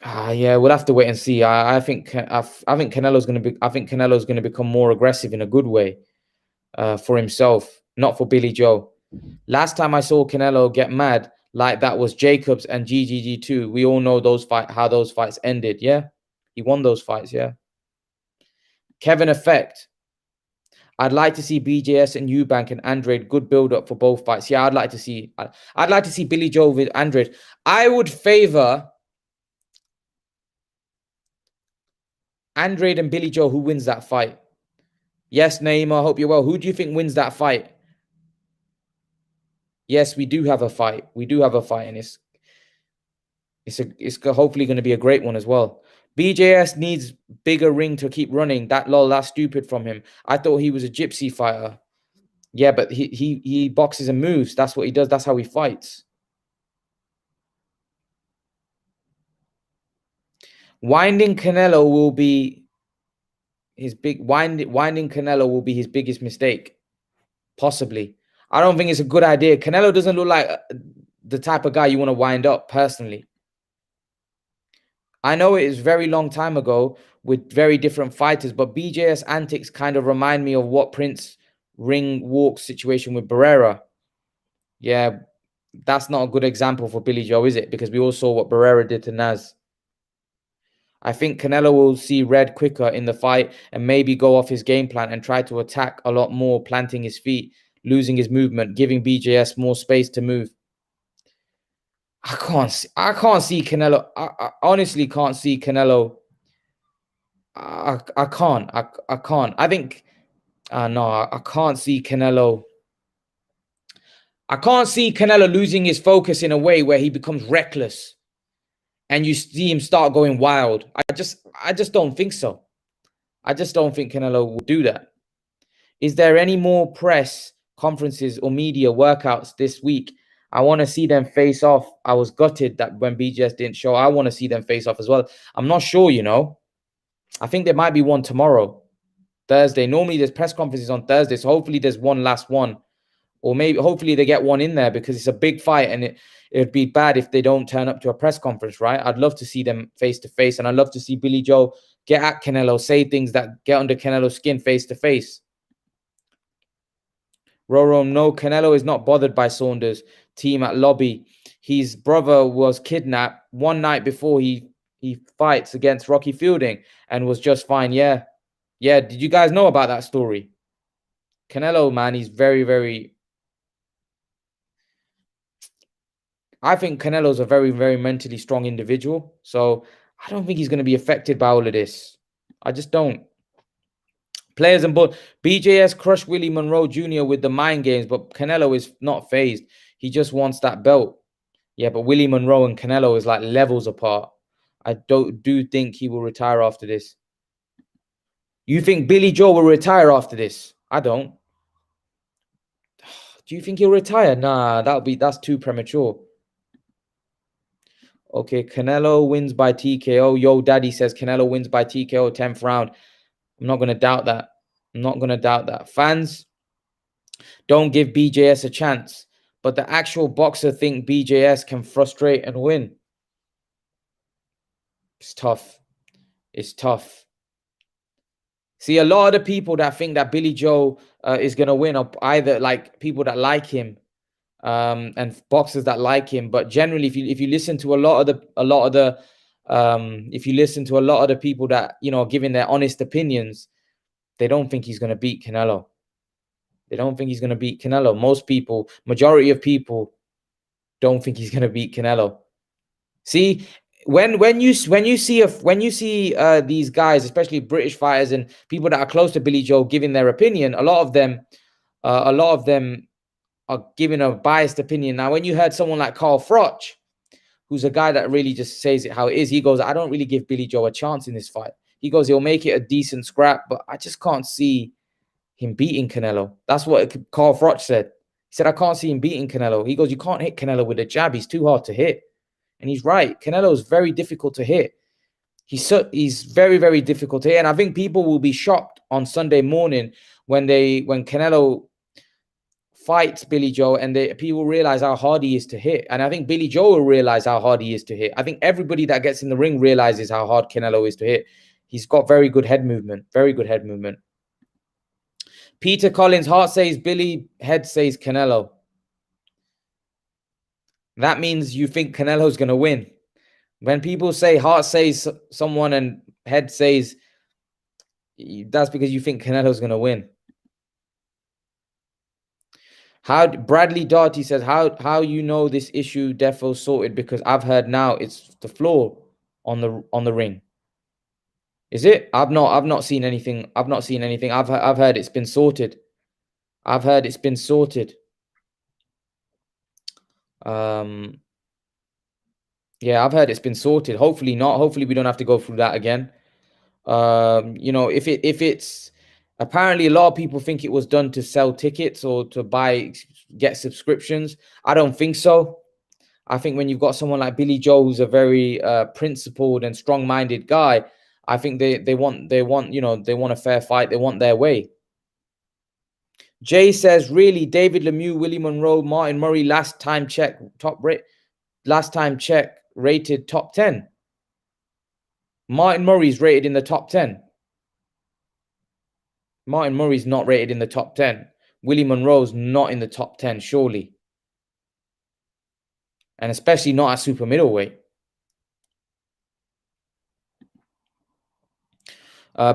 Yeah, we'll have to wait and see. I think Canelo's going to be. I think Canelo's going to become more aggressive in a good way, for himself, not for Billy Joe. Last time I saw Canelo get mad like that was Jacobs and GGG2. We all know how those fights ended. Yeah, he won those fights. Yeah. Kevin Effect. I'd like to see BJS and Eubank and Andrade good build up for both fights. Yeah, I'd like to see Billy Joe with Andrade. I would favor Andrade and Billy Joe. Who wins that fight? Yes, Naima, I hope you're well. Who do you think wins that fight? Yes, we do have a fight. We do have a fight, and it's hopefully going to be a great one as well. BJS needs bigger ring to keep running. That's stupid from him. I thought he was a gypsy fighter. Yeah, but he boxes and moves. That's what he does. That's how he fights. Winding Canelo will be his biggest mistake, possibly. I don't think it's a good idea. Canelo doesn't look like the type of guy you want to wind up, personally. I know it is very long time ago with very different fighters, but BJS antics kind of remind me of what Prince ring walk situation with Barrera. Yeah, that's not a good example for Billy Joe, is it? Because we all saw what Barrera did to Naz. I think Canelo will see red quicker in the fight and maybe go off his game plan and try to attack a lot more, planting his feet, losing his movement, giving BJS more space to move. I can't see Canelo. I honestly can't see Canelo. I can't. I think no, I can't see Canelo. I can't see Canelo losing his focus in a way where he becomes reckless and you see him start going wild. I just don't think so. I just don't think Canelo will do that. Is there any more press conferences or media workouts this week? I want to see them face off. I was gutted that when BJS didn't show. I want to see them face off as well. I'm not sure, I think there might be one tomorrow, Thursday. Normally there's press conferences on Thursday, so hopefully there's one last one. Or maybe hopefully they get one in there because it's a big fight and it'd be bad if they don't turn up to a press conference, right? I'd love to see them face to face, and I'd love to see Billy Joe get at Canelo, say things that get under Canelo's skin face to face. Roro, no, Canelo is not bothered by Saunders' team at lobby. His brother was kidnapped one night before he fights against Rocky Fielding and was just fine. Yeah. Did you guys know about that story? Canelo, man, he's very, very... I think Canelo's a very, very mentally strong individual. So I don't think he's going to be affected by all of this. I just don't. Players and both. BJS crushed Willie Monroe Jr. with the mind games, but Canelo is not phased. He just wants that belt. Yeah, but Willie Monroe and Canelo is like levels apart. I do think he will retire after this. You think Billy Joe will retire after this? I don't. Do you think he'll retire? Nah, that's too premature. Okay, Canelo wins by TKO. Yo, Daddy says Canelo wins by TKO 10th round. I'm not going to doubt that. I'm not going to doubt that. Fans, don't give BJS a chance. But the actual boxer think BJS can frustrate and win. It's tough. It's tough. See, a lot of the people that think that Billy Joe is going to win are either like people that like him. and boxers that like him. But generally, if you listen to a lot of the if you listen to a lot of the people that are giving their honest opinions, they don't think he's going to beat Canelo. They don't think he's going to beat Canelo. Most people, majority of people, don't think he's going to beat Canelo. See, when you see these guys, especially British fighters and people that are close to Billy Joe, giving their opinion, a lot of them are giving a biased opinion. Now, when you heard someone like Carl Froch, who's a guy that really just says it how it is, he goes, I don't really give Billy Joe a chance in this fight. He goes, he'll make it a decent scrap, but I just can't see him beating Canelo. That's what Carl Froch said. He said, I can't see him beating Canelo. He goes, you can't hit Canelo with a jab. He's too hard to hit. And he's right. Canelo is very difficult to hit. He's very, very difficult to hit. And I think people will be shocked on Sunday morning when Canelo fights Billy Joe and people realize how hard he is to hit. And I think Billy Joe will realize how hard he is to hit. I think everybody that gets in the ring realizes how hard Canelo is to hit. He's got very good head movement. Very good head movement. Peter Collins, heart says Billy, head says Canelo. That means you think Canelo's going to win. When people say heart says someone and head says, that's because you think Canelo's going to win. Bradley Darty says, how you know this issue defo sorted? Because I've heard now it's the floor on the ring. Is it? I've not seen anything. I've not seen anything. I've heard it's been sorted. I've heard it's been sorted. Yeah, I've heard it's been sorted. Hopefully not. Hopefully we don't have to go through that again. If it's apparently a lot of people think it was done to sell tickets or to get subscriptions. I don't think so. I think when you've got someone like Billy Joe, who's a very principled and strong-minded guy, I think they want a fair fight. They want their way. Jay says, really, David Lemieux, Willie Monroe, Martin Murray, last time check rated top 10. Martin Murray's rated in the top 10. Martin Murray's not rated in the top 10. Willie Monroe's not in the top 10, surely. And especially not at super middleweight.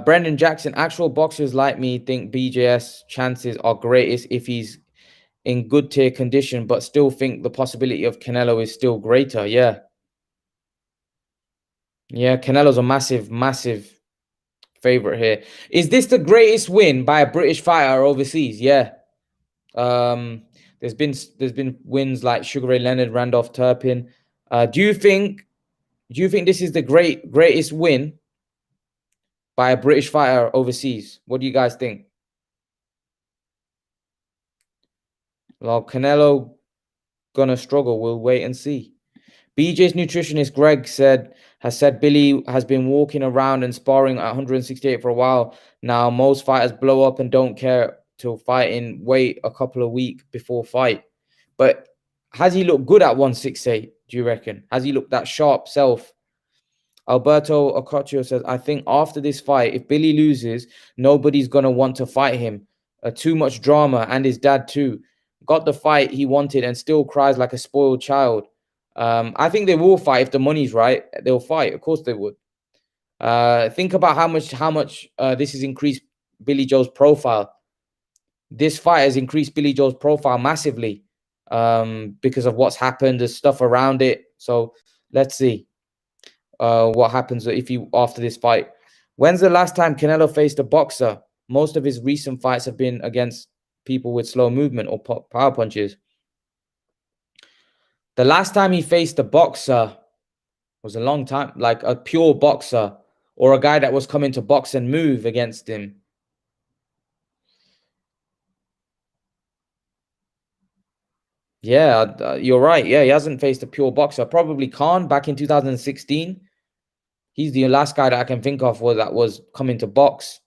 Brendan Jackson, actual boxers like me think BJS chances are greatest if he's in good tier condition, but still think the possibility of Canelo is still greater. Yeah. Yeah, Canelo's a massive, massive favorite here. Is this the greatest win by a British fighter overseas? Yeah. There's been wins like Sugar Ray Leonard, Randolph Turpin. Do you think this is the greatest win by a British fighter overseas? What do you guys think? Well, Canelo gonna struggle. We'll wait and see. BJ's nutritionist Greg has said Billy has been walking around and sparring at 168 for a while now. Most fighters blow up and don't care till fighting. Wait a couple of weeks before fight. But has he looked good at 168? Do you reckon? Has he looked that sharp self? Alberto Ocaccio says, I think after this fight, if Billy loses, nobody's gonna want to fight him. Too much drama, and his dad too. Got the fight he wanted and still cries like a spoiled child. I think they will fight if the money's right. They'll fight. Of course they would. Think about how much this has increased Billy Joe's profile. This fight has increased Billy Joe's profile massively because of what's happened. There's stuff around it. So let's see what happens after this fight. When's the last time Canelo faced a boxer? Most of his recent fights have been against people with slow movement or power punches. The last time he faced a boxer was a long time, like a pure boxer or a guy that was coming to box and move against him. Yeah, you're right. Yeah, he hasn't faced a pure boxer. Probably Khan back in 2016. He's the last guy that I can think of that was coming to box.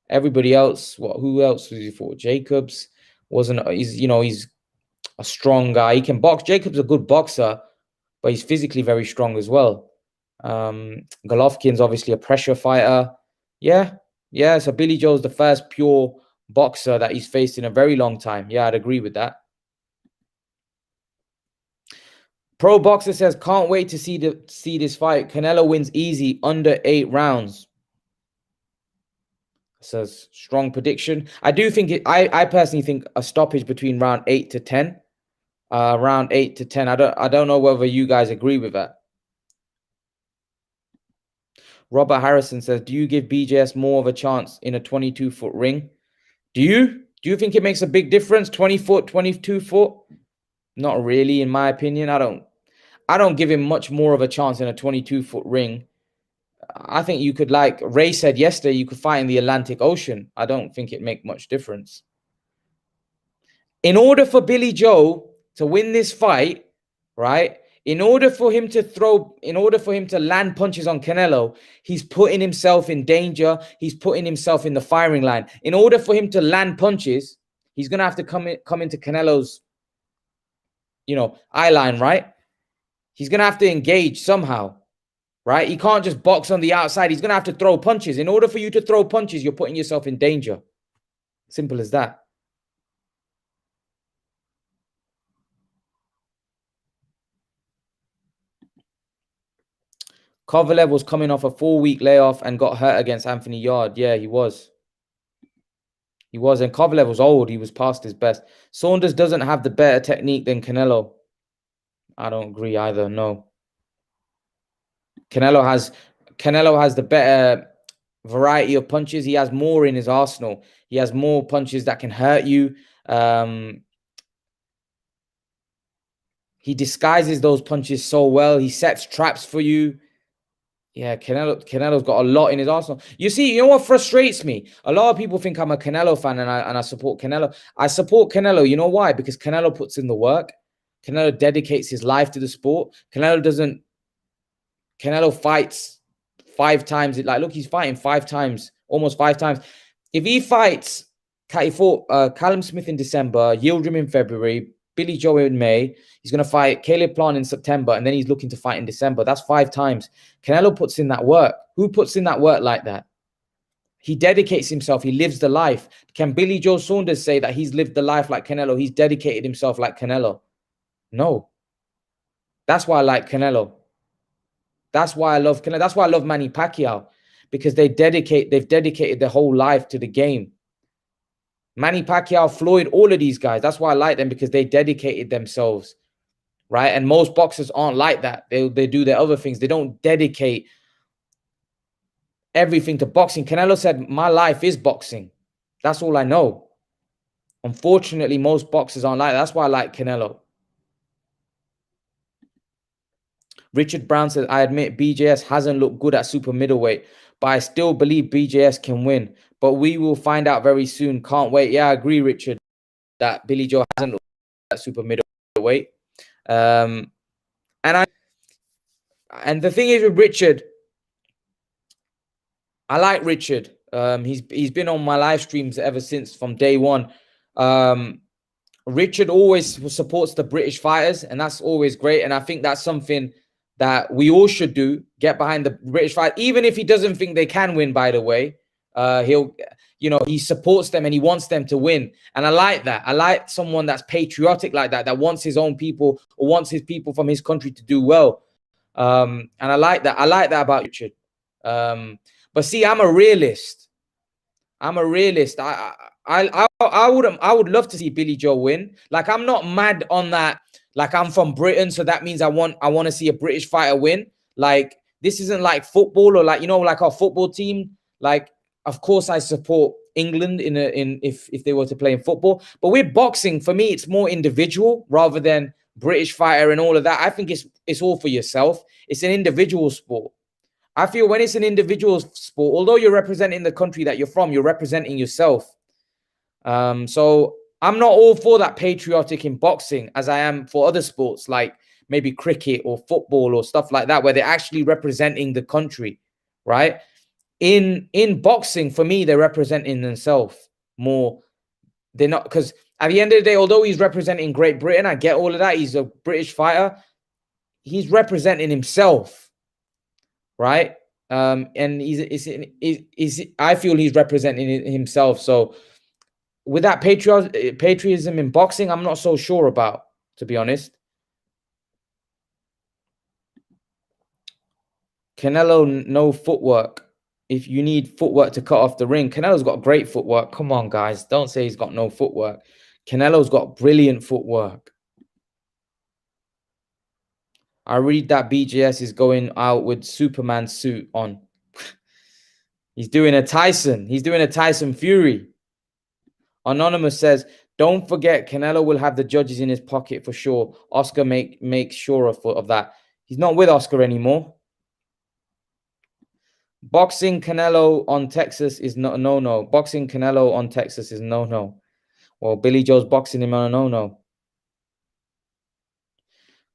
Everybody else, who else was he for? Jacobs wasn't. He's a strong guy. He can box. Jacobs a good boxer, but he's physically very strong as well. Golovkin's obviously a pressure fighter. Yeah. So Billy Joe's the first pure boxer that he's faced in a very long time. Yeah, I'd agree with that. Pro Boxer says, can't wait to see this fight. Canelo wins easy, under 8 rounds. Says strong prediction. I do think I personally think a stoppage between round 8 to 10. Round 8 to 10. I don't know whether you guys agree with that. Robert Harrison says, do you give BJS more of a chance in a 22-foot ring? Do you think it makes a big difference? 20 foot, 22 foot? Not really, in my opinion. I don't give him much more of a chance in a 22-foot ring. I think you could, like Ray said yesterday, you could fight in the Atlantic Ocean. I don't think it make much difference. In order for Billy Joe to win this fight, right? In order for him to land punches on Canelo, he's putting himself in danger. He's putting himself in the firing line. In order for him to land punches, he's gonna have to come into Canelo's, eye line, right? He's gonna have to engage somehow, right? He can't just box on the outside. He's gonna have to throw punches. In order for you to throw punches, you're putting yourself in danger. Simple as that. Kovalev was coming off a 4-week layoff and got hurt against Anthony Yarde. Yeah, he was. He was. And Kovalev was old. He was past his best. Saunders doesn't have the better technique than Canelo. I don't agree either. No. Canelo has the better variety of punches. He has more in his arsenal. He has more punches that can hurt you. He disguises those punches so well. He sets traps for you. Yeah, Canelo's got a lot in his arsenal. You see, you know what frustrates me? A lot of people think I'm a Canelo fan and I support Canelo. I support Canelo. You know why? Because Canelo puts in the work. Canelo dedicates his life to the sport. Canelo fights 5 times. Like, look, he's fighting 5 times, almost 5 times. If he fights, he fought Callum Smith in December, Yildirim in February, Billy Joe in May. He's going to fight Caleb Plant in September, and then he's looking to fight in December. That's 5 times. Canelo puts in that work. Who puts in that work like that? He dedicates himself. He lives the life. Can Billy Joe Saunders say that he's lived the life like Canelo? He's dedicated himself like Canelo? No. That's why I like Canelo. That's why I love Canelo. That's why I love Manny Pacquiao, because they've dedicated their whole life to the game. Manny Pacquiao, Floyd, all of these guys. That's why I like them, because they dedicated themselves, right? And most boxers aren't like that. They do their other things. They don't dedicate everything to boxing. Canelo said, my life is boxing. That's all I know. Unfortunately, most boxers aren't like that. That's why I like Canelo. Richard Brown says, I admit BJS hasn't looked good at super middleweight, but I still believe BJS can win. But we will find out very soon. Can't wait. Yeah, I agree, Richard, that Billy Joe hasn't looked good at super middleweight. And the thing is with Richard, I like Richard. He's been on my live streams ever since, from day one. Richard always supports the British fighters, and that's always great. And I think that's something that we all should do, get behind the British fight, even if he doesn't think they can win, by the way. He supports them and he wants them to win. And I like that. I like someone that's patriotic like that, that wants his own people, or wants his people from his country to do well. And I like that. I like that about Richard. But see, I'm a realist. I would love to see Billy Joe win. Like, I'm not mad on that. Like, I'm from Britain, so that means I want to see a British fighter win. Like, this isn't like football, or like, like our football team. Like, of course I support England if they were to play in football. But with boxing, for me, it's more individual rather than British fighter and all of that. I think it's all for yourself. It's an individual sport. I feel when it's an individual sport, although you're representing the country that you're from, you're representing yourself. So I'm not all for that patriotic in boxing as I am for other sports, like maybe cricket or football or stuff like that, where they're actually representing the country, right? In boxing, for me, they're representing themselves more. They're not, because at the end of the day, although he's representing Great Britain, I get all of that. He's a British fighter. He's representing himself, right? And I feel he's representing himself. So with that patriotism in boxing, I'm not so sure about, to be honest. Canelo, no footwork. If you need footwork to cut off the ring, Canelo's got great footwork. Come on, guys. Don't say he's got no footwork. Canelo's got brilliant footwork. I read that BJS is going out with Superman suit on. He's doing a Tyson. He's doing a Tyson Fury. Anonymous says, don't forget, Canelo will have the judges in his pocket for sure. Oscar makes sure of that. He's not with Oscar anymore. Boxing Canelo on Texas is no. Boxing Canelo on Texas is no. Well, Billy Joe's boxing him on a no.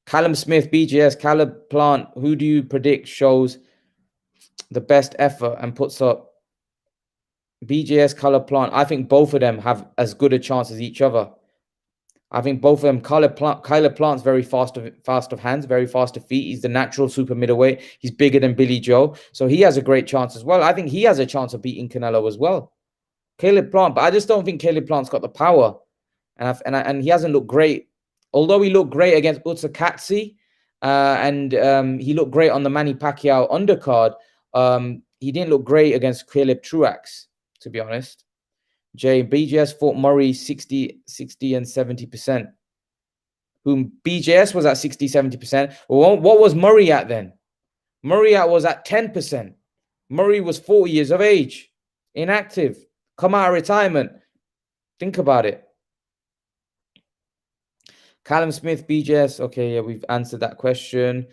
Callum Smith, BGS, Caleb Plant, who do you predict shows the best effort and puts up BGS, Caleb Plant? I think both of them have as good a chance as each other. I think both of them, Kyler Plant's very fast of hands, very fast of feet. He's the natural super middleweight. He's bigger than Billy Joe. So he has a great chance as well. I think he has a chance of beating Canelo as well. Caleb Plant, but I just don't think Caleb Plant's got the power. And he hasn't looked great. Although he looked great against Utsakatsi, and he looked great on the Manny Pacquiao undercard, he didn't look great against Caleb Truax, to be honest. BJS fought Murray 60 and 70%. Whom BJS was at 60, 70%. Well, what was Murray at then? Murray was at 10%. Murray was 40 years of age, inactive, come out of retirement. Think about it. Callum Smith, BJS. Okay, yeah, we've answered that question.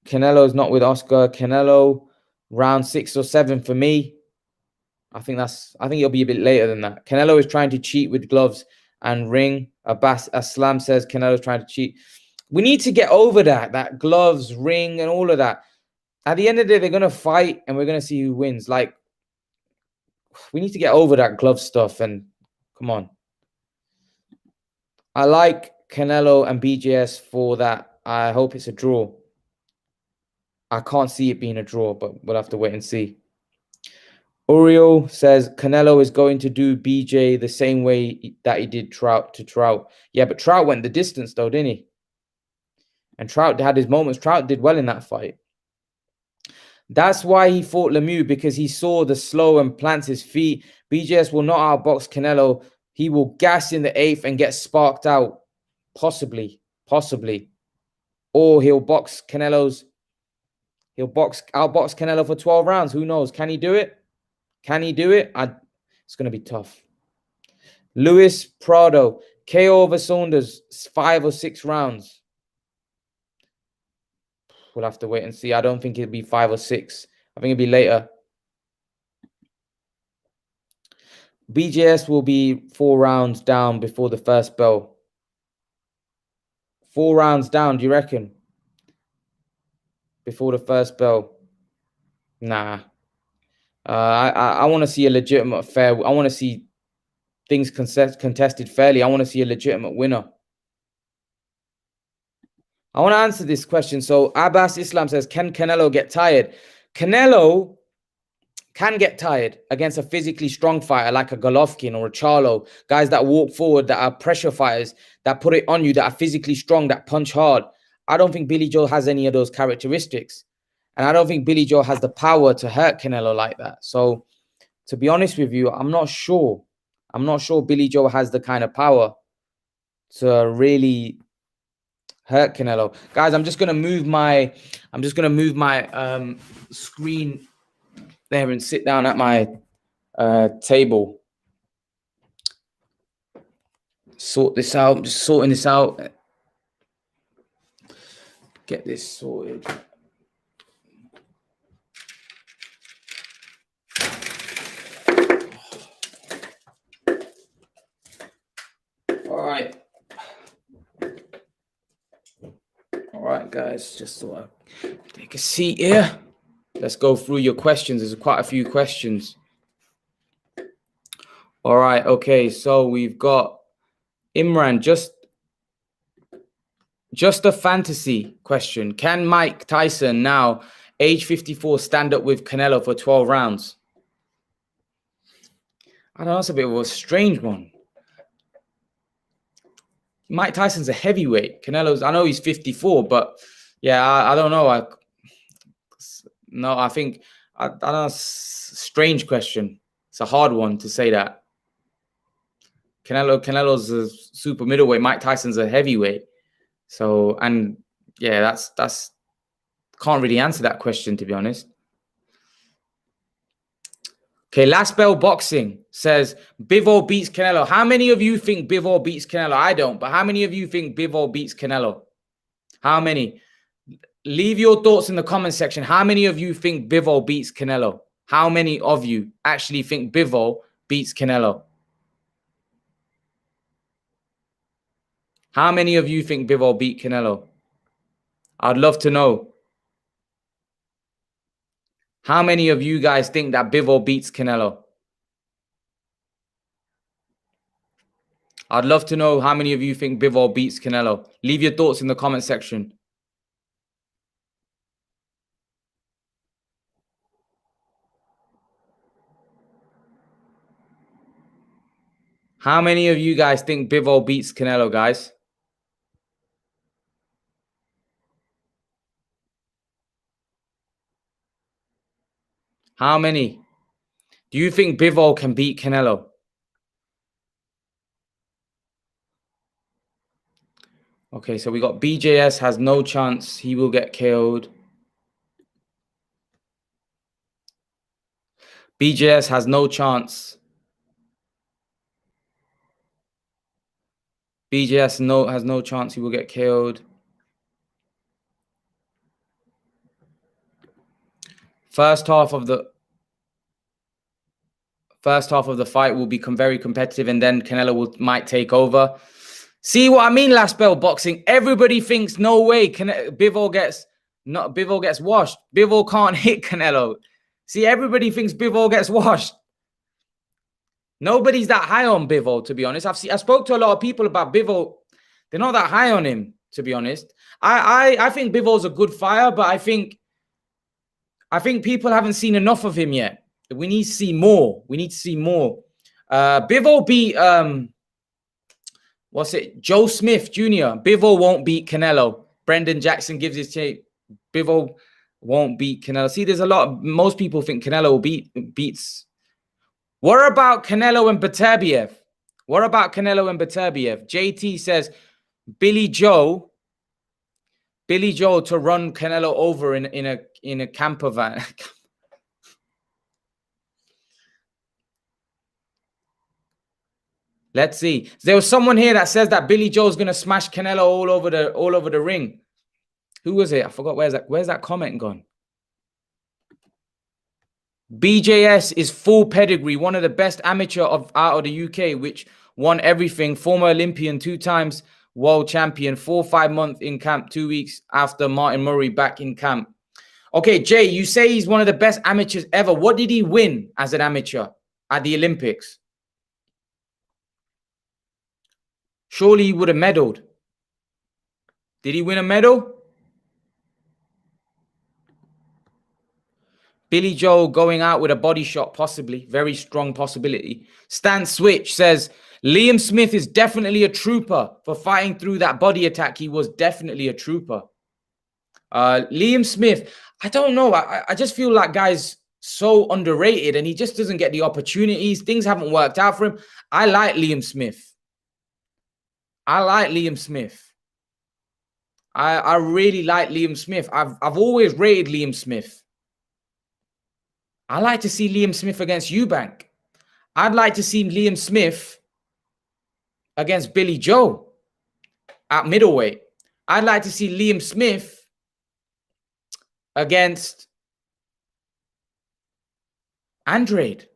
Canelo's not with Oscar. Canelo, round 6 or 7 for me. I think it'll be a bit later than that. Canelo is trying to cheat with gloves and ring. Abbas Aslam says Canelo's trying to cheat. We need to get over that gloves, ring, and all of that. At the end of the day, they're going to fight, and we're going to see who wins. Like, we need to get over that glove stuff, and come on. I like Canelo and BJS for that. I hope it's a draw. I can't see it being a draw, but we'll have to wait and see. Uriel says Canelo is going to do BJ the same way that he did Trout to Trout. Yeah, but Trout went the distance though, didn't he? And Trout had his moments. Trout did well in that fight. That's why he fought Lemieux, because he saw the slow and plants his feet. BJS will not outbox Canelo. He will gas in the 8th and get sparked out. Possibly. Or he'll outbox Canelo for 12 rounds. Who knows? Can he do it? It's going to be tough. Luis Prado, KO over Saunders, 5 or 6 rounds. We'll have to wait and see. I don't think it'll be 5 or 6. I think it'll be later. BJS will be 4 rounds down before the first bell. 4 rounds down, do you reckon? Before the first bell? Nah. I want to see a legitimate fair. I want to see things contested fairly. I want to see a legitimate winner. I want to answer this question. So Abbas Islam says, can Canelo get tired? Canelo can get tired against a physically strong fighter like a Golovkin or a Charlo, guys that walk forward, that are pressure fighters, that put it on you, that are physically strong, that punch hard. I don't think Billy Joe has any of those characteristics. And I don't think Billy Joe has the power to hurt Canelo like that. So, to be honest with you, I'm not sure. I'm not sure Billy Joe has the kind of power to really hurt Canelo. Guys, I'm just gonna move my screen there and sit down at my table. Sort this out. I'm just sorting this out. Get this sorted. All right, guys, just thought I'd take a seat here. Let's go through your questions. There's quite a few questions. All right, okay, so we've got Imran, just a fantasy question. Can Mike Tyson now, age 54, stand up with Canelo for 12 rounds? I don't know, that's a bit of a strange one. Mike Tyson's a heavyweight. Canelo's, I know he's 54, but yeah, I don't know. No, I think I don't know. Strange question. It's a hard one to say that. Canelo's a super middleweight. Mike Tyson's a heavyweight. So, and yeah, that's can't really answer that question, to be honest. Okay, Last Bell Boxing says Bivol beats Canelo. How many of you think Bivol beats Canelo? I don't, but how many of you think Bivol beats Canelo? How many? Leave your thoughts in the comment section. How many of you think Bivol beats Canelo? How many of you actually think Bivol beats Canelo? How many of you think Bivol beat Canelo? I'd love to know. How many of you guys think that Bivol beats Canelo? I'd love to know how many of you think Bivol beats Canelo. Leave your thoughts in the comment section. How many of you guys think Bivol beats Canelo, guys? How many? Do you think Bivol can beat Canelo? Okay, so we got BJS has no chance. He will get killed. BJS has no chance. BJS has no chance. He will get killed. First half of the fight will become very competitive, and then Canelo might take over. See what I mean? Last Bell Boxing. Everybody thinks no way. Bivol gets washed. Bivol can't hit Canelo. See, everybody thinks Bivol gets washed. Nobody's that high on Bivol, to be honest. I spoke to a lot of people about Bivol. They're not that high on him, to be honest. I think Bivol's a good fighter, but I think people haven't seen enough of him yet. We need to see more. Bivol beat Joe Smith Jr. Bivol won't beat Canelo. Brendan Jackson gives his tape. Bivol won't beat Canelo. See, there's most people think Canelo beats. What about Canelo and Beterbiev? JT says Billy Joe to run Canelo over in a camper van. Let's see. There was someone here that says that Billy Joe's gonna smash Canelo all over the ring. Who was it? I forgot. Where's that comment gone? BJS is full pedigree, one of the best amateur out of the UK, which won everything. Former Olympian, 2 times world champion, 4 or 5 months in camp, 2 weeks after Martin Murray back in camp. Okay, Jay, you say he's one of the best amateurs ever. What did he win as an amateur at the Olympics? Surely he would have medaled. Did he win a medal? Billy Joe going out with a body shot, possibly. Very strong possibility. Stan Switch says, Liam Smith is definitely a trooper for fighting through that body attack. He was definitely a trooper. Liam Smith, I don't know. I just feel like guy's so underrated and he just doesn't get the opportunities. Things haven't worked out for him. I like Liam Smith. I really like Liam Smith. I've always rated Liam Smith. I like to see Liam Smith against Eubank. I'd like to see Liam Smith against Billy Joe at middleweight. I'd like to see Liam Smith against Andrade.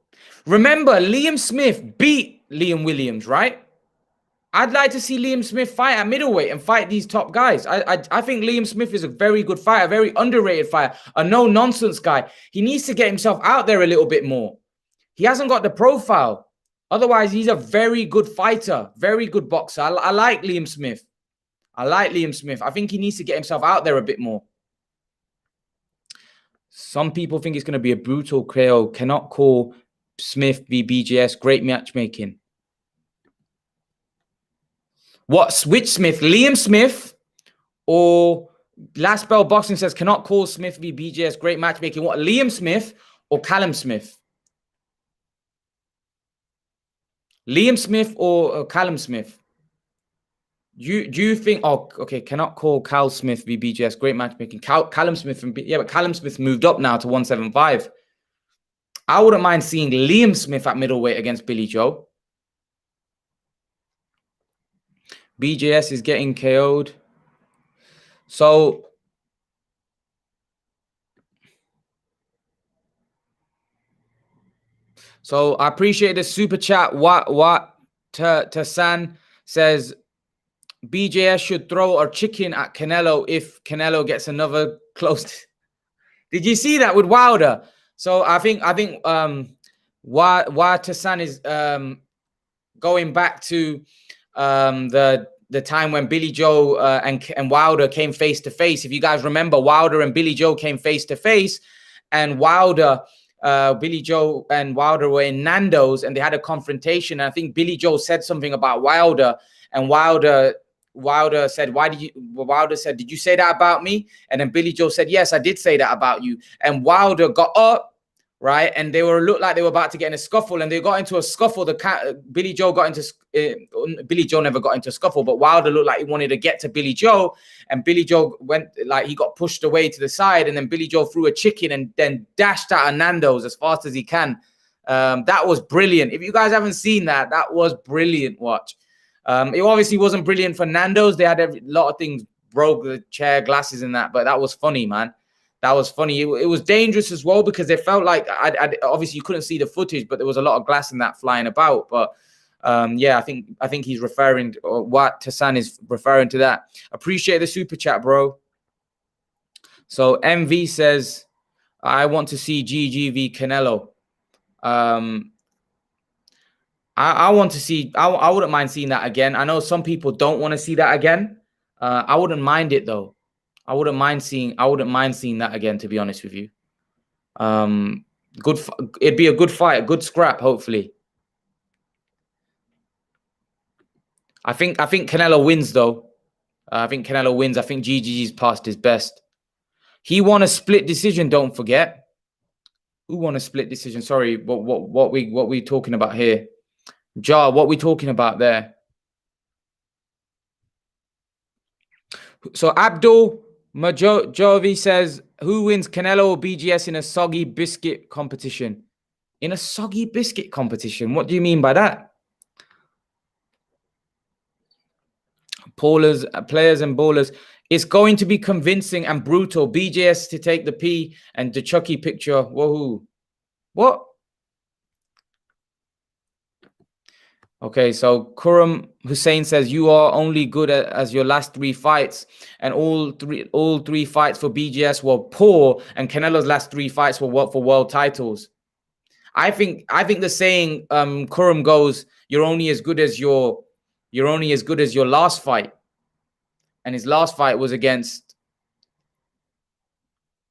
Remember, Liam Smith beat Liam Williams, right? I'd like to see Liam Smith fight at middleweight and fight these top guys. I think Liam Smith is a very good fighter, a very underrated fighter, a no-nonsense guy. He needs to get himself out there a little bit more. He hasn't got the profile. Otherwise, he's a very good fighter, very good boxer. I like Liam Smith. I think he needs to get himself out there a bit more. Some people think it's going to be a brutal KO. Cannot call Smith v BJS. Great matchmaking. Which Smith? Liam Smith or Last Bell Boxing says, cannot call Smith v BJS. Great matchmaking. What, Liam Smith or Callum Smith? Liam Smith or Callum Smith? Do you think? Oh, okay. Cannot call Cal Smith v BJS. Great matchmaking. Callum Smith and yeah, but Callum Smith moved up now to 175. I wouldn't mind seeing Liam Smith at middleweight against Billy Joe. BJS is getting KO'd. So I appreciate the super chat. What Tasan says, BJS should throw a chicken at Canelo if Canelo gets another close. Did you see that with Wilder? So I think why Tasan is going back to the time when Billy Joe and Wilder came face to face. If you guys remember, Wilder and Billy Joe came face to face, and Billy Joe and Wilder were in Nando's and they had a confrontation. And I think Billy Joe said something about Wilder, and Wilder said, Wilder said, did you say that about me? And then Billy Joe said, yes, I did say that about you. And Wilder got up, right? And they looked like they were about to get in a scuffle, and they got into a scuffle. Billy Joe never got into a scuffle, but Wilder looked like he wanted to get to Billy Joe, and Billy Joe he got pushed away to the side, and then Billy Joe threw a chicken and then dashed out of Nando's as fast as he can. That was brilliant. If you guys haven't seen that, that was brilliant. Watch. It obviously wasn't brilliant for Nando's. They had a lot of things broke, the chair, glasses and that, but that was funny, man. That was funny. It was dangerous as well because they felt like obviously you couldn't see the footage, but there was a lot of glass in that flying about. But yeah, I think he's referring to, or what Tasan is referring to that. Appreciate the super chat, bro. So MV says, I want to see GGV Canelo. I want to see. I wouldn't mind seeing that again. I know some people don't want to see that again. I wouldn't mind it though. I wouldn't mind seeing that again, to be honest with you. It'd be a good fight, a good scrap, hopefully. I think Canelo wins though. I think Canelo wins. I think GGG's past his best. He won a split decision, don't forget. Who won a split decision? Sorry, what we talking about here? Jar, what we talking about there? So Abdul Majovi says, who wins, Canelo or BGS in a soggy biscuit competition? In a soggy biscuit competition? What do you mean by that? Players and ballers. It's going to be convincing and brutal. BJS to take the P and the Chucky picture. Whoa. What? Okay, so Kuram Hussein says, you are only good as your last 3 fights, and all three fights for BGS were poor, and Canelo's last 3 fights were for world titles. I think the saying Kuram goes, you're only as good as your last fight, and his last fight was against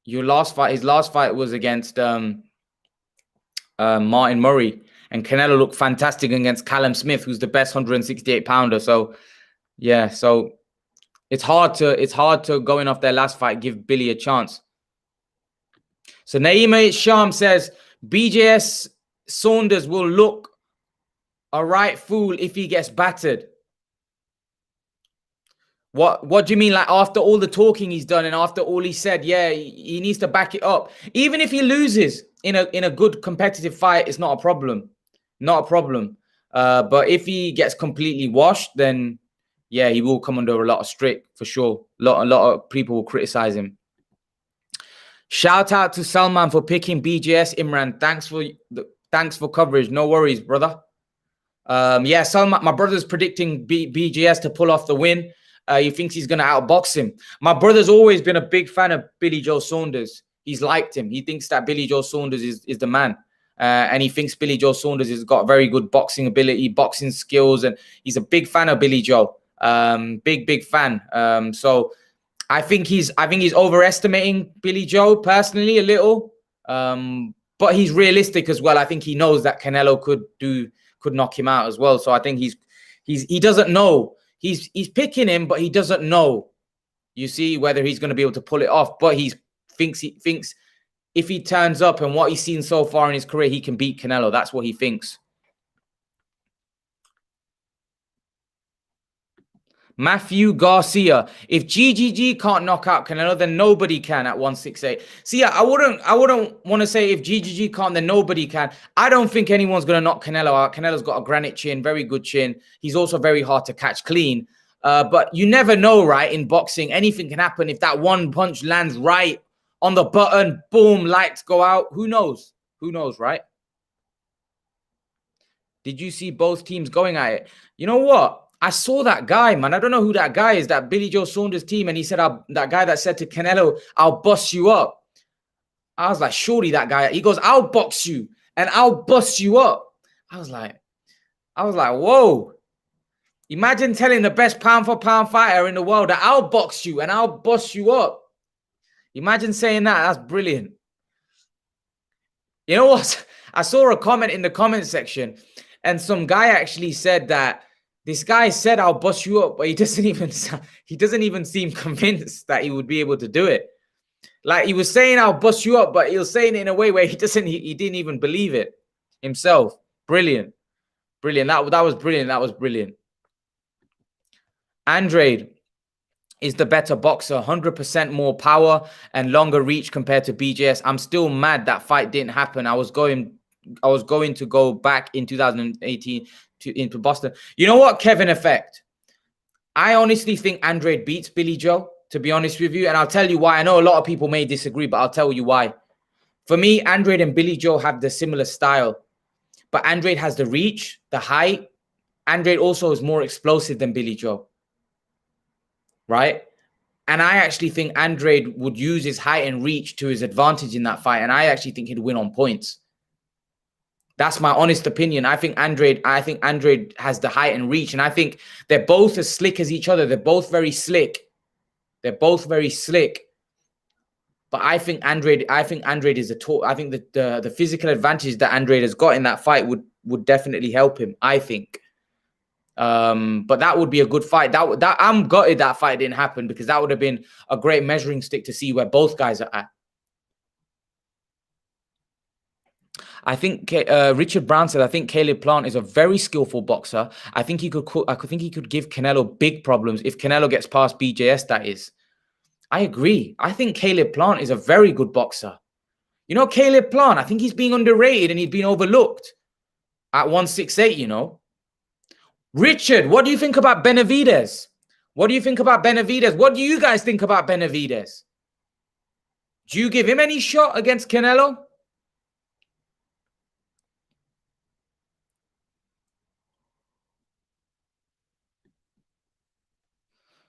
his last fight was against Martin Murray. And Canelo looked fantastic against Callum Smith, who's the best 168 pounder. So, yeah, so it's hard to going off their last fight, give Billy a chance. So Naima Sham says BJS Saunders will look a right fool if he gets battered. What do you mean? Like after all the talking he's done and after all he said, yeah, he needs to back it up. Even if he loses in a good competitive fight, it's not a problem. Not a problem. But if he gets completely washed, then yeah, he will come under a lot of strict for sure. A lot of people will criticize him. Shout out to Salman for picking BJS. Imran, thanks for coverage. No worries, brother. Yeah, Salman, my brother's predicting BJS to pull off the win. He thinks he's going to outbox him. My brother's always been a big fan of Billy Joe Saunders. He's liked him. He thinks that Billy Joe Saunders is the man. And he thinks Billy Joe Saunders has got very good boxing ability, boxing skills, and he's a big fan of Billy Joe. Big fan. So I think he's overestimating Billy Joe personally a little. But he's realistic as well. I think he knows that Canelo could knock him out as well. So I think he doesn't know. He's picking him, but he doesn't know. You see whether he's going to be able to pull it off. But he thinks if he turns up and what he's seen so far in his career, he can beat Canelo. That's what he thinks. Matthew Garcia. If GGG can't knock out Canelo, then nobody can at 168. See, I wouldn't want to say if GGG can't, then nobody can. I don't think anyone's going to knock Canelo out. Canelo's got a granite chin, very good chin. He's also very hard to catch clean. But you never know, right? In boxing, anything can happen. If that one punch lands right on the button, boom, lights go out. Who knows? Who knows, right? Did you see both teams going at it? You know what? I saw that guy, man. I don't know who that guy is, that Billy Joe Saunders team. And he said, that guy that said to Canelo, I'll bust you up. I was like, surely that guy. He goes, I'll box you and I'll bust you up. I was like, whoa. Imagine telling the best pound for pound fighter in the world that I'll box you and I'll bust you up. Imagine saying that. That's brilliant. You know what? I saw a comment in the comment section and some guy actually said that this guy said, I'll bust you up, but he doesn't even seem convinced that he would be able to do it. Like he was saying, I'll bust you up, but he was saying it in a way where he didn't even believe it himself. Brilliant. Brilliant. That was brilliant. That was brilliant. Andrade is the better boxer, 100% more power and longer reach compared to BJS. I'm still mad that fight didn't happen. I was going to go back in 2018 into Boston. You know what, Kevin Effect? I honestly think Andrade beats Billy Joe, to be honest with you. And I'll tell you why. I know a lot of people may disagree, but I'll tell you why. For me, Andrade and Billy Joe have the similar style. But Andrade has the reach, the height. Andrade also is more explosive than Billy Joe. Right? And I actually think Andrade would use his height and reach to his advantage in that fight. And I actually think he'd win on points. That's my honest opinion. I think Andrade has the height and reach. And I think they're both as slick as each other. They're both very slick. They're both very slick. But I think Andrade is I think that the physical advantage that Andrade has got in that fight would definitely help him, I think. But that would be a good fight. That I'm gutted that fight didn't happen because that would have been a great measuring stick to see where both guys are at. I think Richard Brown said, I think Caleb Plant is a very skillful boxer. I think he could give Canelo big problems if Canelo gets past BJS, that is. I agree. I think Caleb Plant is a very good boxer. You know, Caleb Plant, I think he's being underrated and he's been overlooked at 168, you know. Richard, what do you think about Benavidez? What do you think about Benavidez? What do you guys think about Benavidez? Do you give him any shot against Canelo?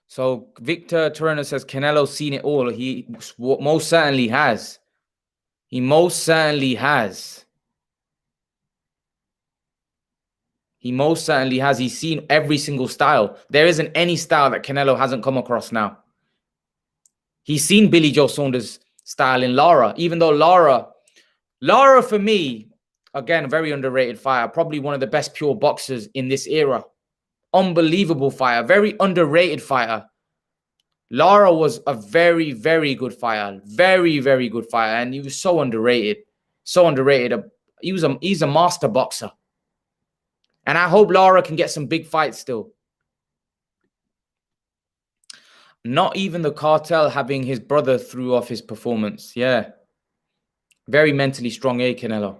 So Victor Torreno says Canelo's seen it all. He most certainly has. He most certainly has. He most certainly has. He's seen every single style. There isn't any style that Canelo hasn't come across now. He's seen Billy Joe Saunders' style in Lara, even though Lara for me, again, very underrated fighter. Probably one of the best pure boxers in this era. Unbelievable fighter, very underrated fighter. Lara was a very, very good fighter. Very, very good fighter. And he was so underrated. So underrated. He's a master boxer. And I hope Lara can get some big fights still. Not even the cartel having his brother threw off his performance. Yeah. Very mentally strong, Canelo.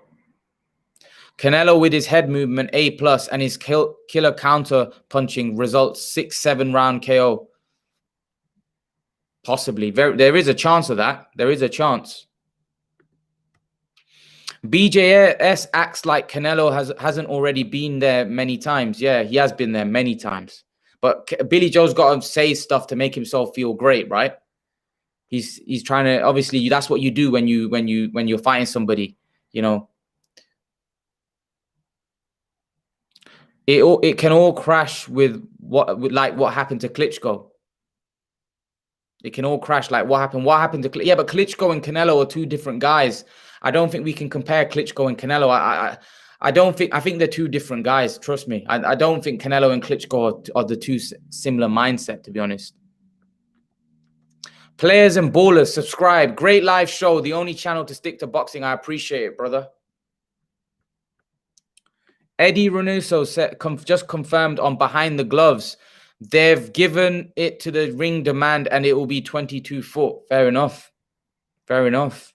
Canelo with his head movement, A+, and his killer counter punching results 6-7 round KO. Possibly. There is a chance of that. There is a chance. BJS acts like Canelo hasn't already been there many times. Yeah, he has been there many times. But Billy Joe's got to say stuff to make himself feel great, right? He's trying to, obviously that's what you do when you're fighting somebody, you know. It can all crash with what happened to Klitschko. It can all crash like what happened to Klitschko. Yeah, but Klitschko and Canelo are two different guys. I don't think we can compare Klitschko and Canelo. I think they're two different guys. Trust me. I don't think Canelo and Klitschko are the two similar mindset, to be honest. Players and ballers, subscribe. Great live show. The only channel to stick to boxing. I appreciate it, brother. Eddie Renuso said, just confirmed on Behind the Gloves. They've given it to the ring demand and it will be 22 foot. Fair enough. Fair enough.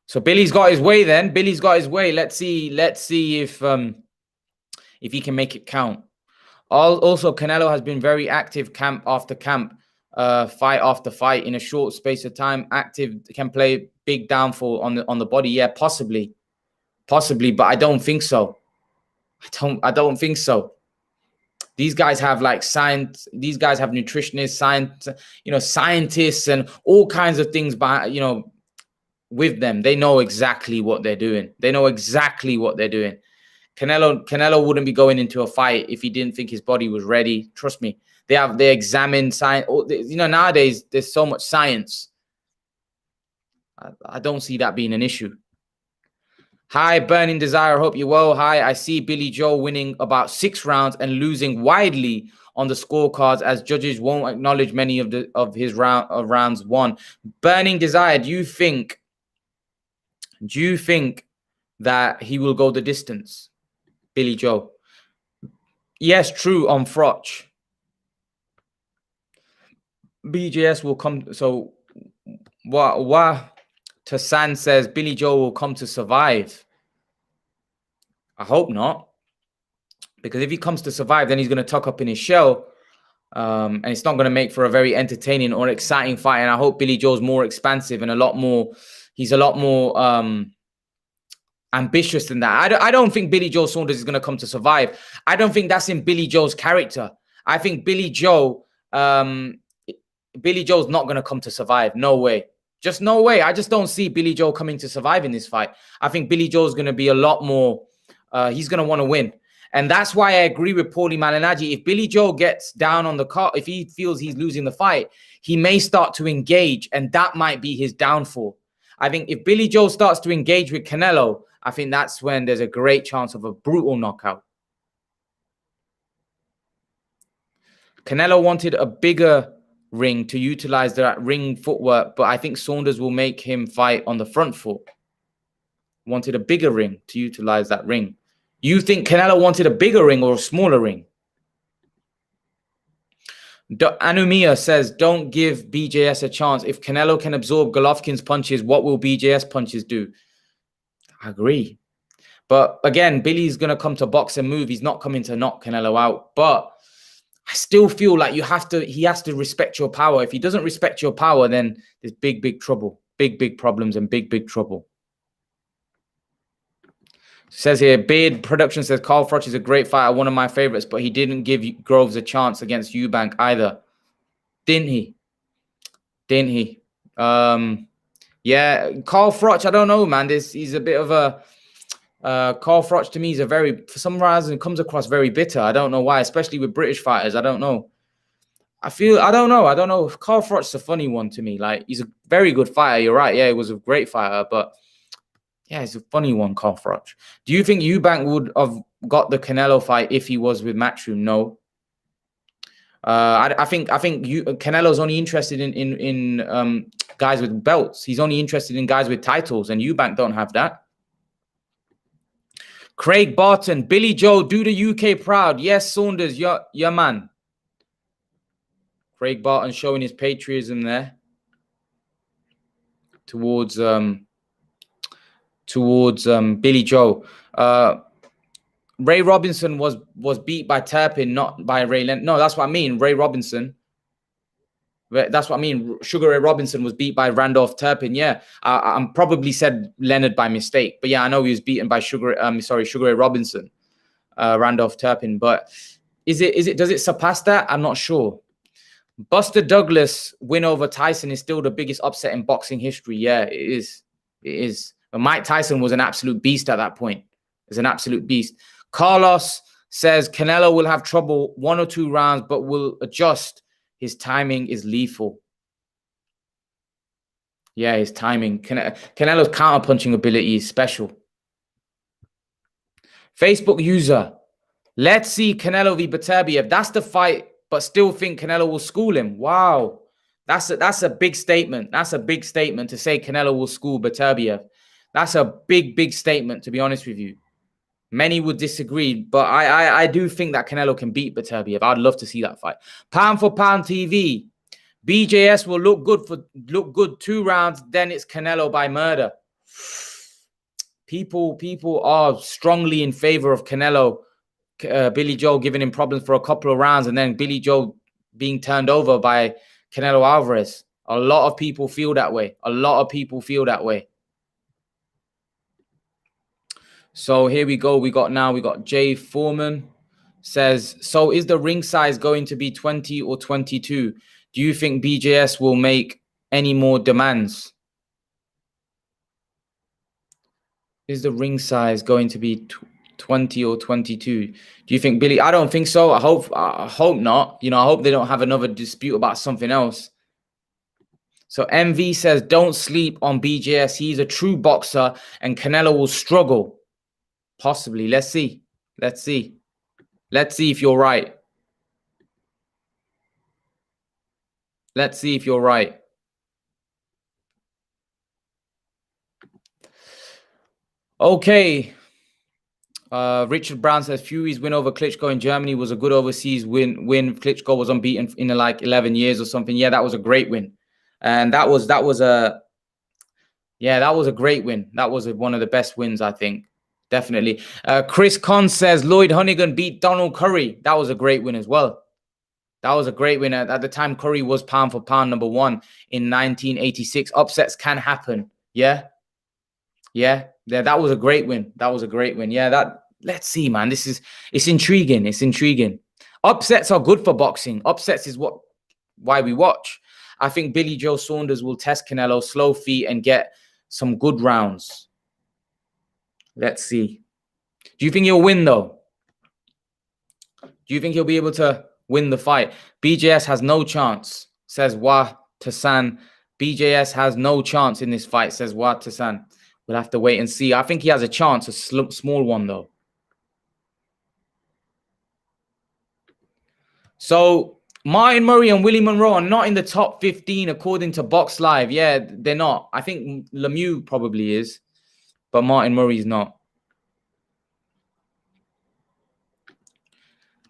So Billy's got his way then. Billy's got his way. Let's see if he can make it count. Also, Canelo has been very active camp after camp, fight after fight in a short space of time. Active, can play big downfall on the body. Yeah, possibly, but I don't think so. I don't think so. These guys have like science. These guys have nutritionists, scientists, and all kinds of things with them. They know exactly what they're doing. Canelo wouldn't be going into a fight if he didn't think his body was ready. Trust me. They examine science. Nowadays there's so much science. I don't see that being an issue. Hi, Burning Desire. Hope you're well. Hi, I see Billy Joe winning about 6 rounds and losing widely on the scorecards as judges won't acknowledge many of his rounds won. Burning Desire, do you think that he will go the distance, Billy Joe? Yes, true on Froch. BJS will come. So what Tassan says Billy Joe will come to survive. I hope not, because if he comes to survive, then he's going to tuck up in his shell, and it's not going to make for a very entertaining or exciting fight. And I hope Billy Joe's more expansive and he's a lot more ambitious than that. I don't think Billy Joe Saunders is going to come to survive. I don't think that's in Billy Joe's character. I think Billy Joe's not going to come to survive. No way. Just no way. I just don't see Billy Joe coming to survive in this fight. I think Billy Joe's going to be a lot more, he's going to want to win. And that's why I agree with Paulie Malignaggi. If Billy Joe gets down on the card, if he feels he's losing the fight, he may start to engage, and that might be his downfall. I think if Billy Joe starts to engage with Canelo, I think that's when there's a great chance of a brutal knockout. Canelo wanted a bigger ring to utilize that ring footwork, but I think Saunders will make him fight on the front foot. Wanted a bigger ring to utilize that ring. You think Canelo wanted a bigger ring or a smaller ring? Anumiya says, don't give BJS a chance. If Canelo can absorb Golovkin's punches, what will BJS punches do? I agree. But again, Billy's going to come to box and move. He's not coming to knock Canelo out. But I still feel like he has to respect your power. If he doesn't respect your power, then there's big trouble. Big problems and big trouble. Says here, Beard Production says, Carl Froch is a great fighter, one of my favorites, but he didn't give Groves a chance against Eubank either. Didn't he? Yeah, Carl Froch, I don't know, man. He's a bit of a... Carl Froch, to me, is for some reason, comes across very bitter. I don't know why, especially with British fighters. I don't know. I don't know. Carl Froch's a funny one to me. Like, he's a very good fighter. You're right. Yeah, he was a great fighter, but... yeah, it's a funny one, Carl Froch. Do you think Eubank would have got the Canelo fight if he was with Matchroom? No. I think Canelo's only interested in guys with belts. He's only interested in guys with titles, and Eubank don't have that. Craig Barton, Billy Joe, do the UK proud. Yes, Saunders, your man. Craig Barton showing his patriotism there towards Billy Joe. Ray Robinson was beat by Turpin, not by Ray Leonard. No, that's what I mean. Ray Robinson. That's what I mean. Sugar Ray Robinson was beat by Randolph Turpin. Yeah, I probably said Leonard by mistake, but yeah, I know he was beaten by Sugar Ray Robinson, Randolph Turpin. But does it surpass that? I'm not sure. Buster Douglas win over Tyson is still the biggest upset in boxing history. Yeah, it is. It is. But Mike Tyson was an absolute beast at that point. Is an absolute beast. Carlos says Canelo will have trouble 1 or 2 rounds, but will adjust. His timing is lethal. Yeah, his timing. Canelo's counter-punching ability is special. Facebook user. Let's see Canelo v. Beterbiev. That's the fight but still think Canelo will school him. Wow. That's a big statement. That's a big statement to say Canelo will school Beterbiev. That's a big statement, to be honest with you. Many would disagree, but I do think that Canelo can beat Beterbiev. I'd love to see that fight. Pound for pound TV. BJS will look good 2 rounds, then it's Canelo by murder. People are strongly in favor of Canelo. Billy Joe giving him problems for a couple of rounds, and then Billy Joe being turned over by Canelo Alvarez. A lot of people feel that way. A lot of people feel that way. So here we go. We got Jay Foreman says, so is the ring size going to be 20 or 22? Do you think BJS will make any more demands? Is the ring size going to be 20 or 22? Do you think Billy? I don't think so. I hope not. You know, I hope they don't have another dispute about something else. So MV says, don't sleep on BJS. He's a true boxer and Canelo will struggle. Possibly. Let's see. Let's see. Let's see if you're right. Let's see if you're right. Okay. Richard Brown says Fury's win over Klitschko in Germany was a good overseas win. Klitschko was unbeaten in like 11 years or something. Yeah, that was a great win. And that was a great win. That was one of the best wins, I think. Definitely. Chris Conn says Lloyd Honeyghan beat Donald Curry. That was a great win as well. That was a great win. At the time, Curry was pound for pound #1 in 1986. Upsets can happen. Yeah. That was a great win. That was a great win. Yeah, let's see, man. It's intriguing. It's intriguing. Upsets are good for boxing. Upsets is why we watch. I think Billy Joe Saunders will test Canelo, slow feet, and get some good rounds. Let's see. Do you think he'll win, though? Do you think he'll be able to win the fight? BJS has no chance, says Wah Tassan. BJS has no chance in this fight, says Wah Tassan. We'll have to wait and see. I think he has a chance, a small one, though. So Martin Murray and Willie Monroe are not in the top 15 according to Box Live. Yeah, they're not. I think Lemieux probably is, but Martin Murray's not.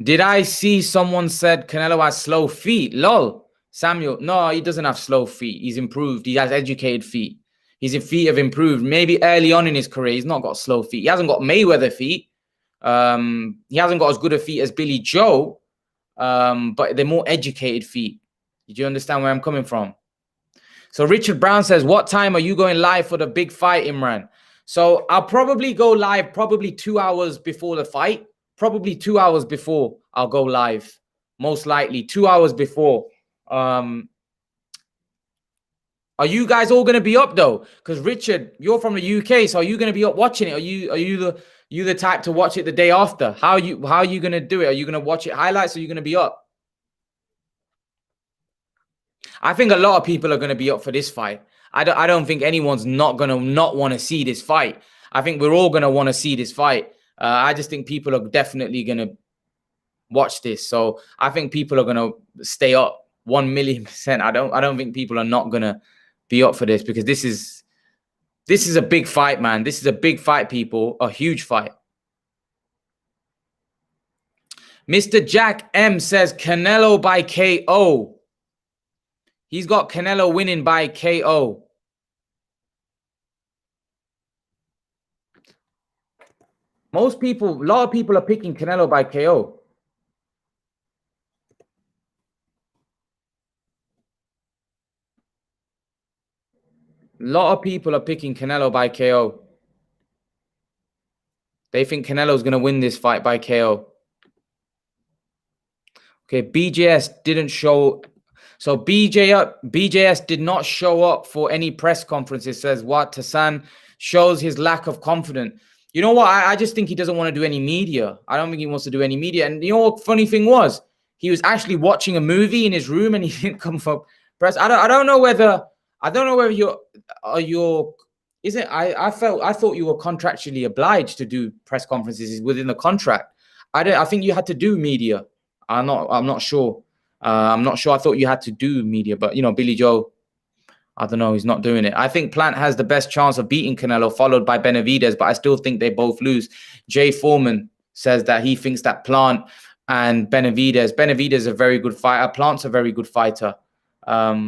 Did I see someone said Canelo has slow feet? Lol. Samuel, no, he doesn't have slow feet. He's improved. He has educated feet. His feet have improved. Maybe early on in his career, he's not got slow feet. He hasn't got Mayweather feet. He hasn't got as good a feet as Billy Joe, but they're more educated feet. Did you understand where I'm coming from? So Richard Brown says, what time are you going live for the big fight, Imran? So I'll probably go live 2 hours before the fight. Probably 2 hours before I'll go live. Most likely 2 hours before. Are you guys all going to be up though? Because Richard, you're from the UK, so are you going to be up watching it? Are you the type to watch it the day after? How are you going to do it? Are you going to watch it highlights? Or are you going to be up? I think a lot of people are going to be up for this fight. I don't think anyone's not going to not want to see this fight. I think we're all going to want to see this fight. I just think people are definitely going to watch this. So I think people are going to stay up 1,000,000%. I don't think people are not going to be up for this, because this is a big fight, man. This is a big fight, people. A huge fight. Mr. Jack M says Canelo by KO. He's got Canelo winning by KO. A lot of people are picking Canelo by KO. A lot of people are picking Canelo by KO. They think Canelo's going to win this fight by KO. Okay, BJS didn't show. So BJS did not show up for any press conferences, says Wat Tassan. Shows his lack of confidence. You know what? I just think he doesn't want to do any media. I don't think he wants to do any media. And you know what funny thing was? He was actually watching a movie in his room and he didn't come for press. I don't know whether you're is it I thought you were contractually obliged to do press conferences within the contract. I think you had to do media. I'm not sure. I'm not sure. I thought you had to do media, but Billy Joe, I don't know. He's not doing it. I think Plant has the best chance of beating Canelo, followed by Benavidez, but I still think they both lose. Jay Foreman says that he thinks that Plant and Benavidez is a very good fighter. Plant's a very good fighter. But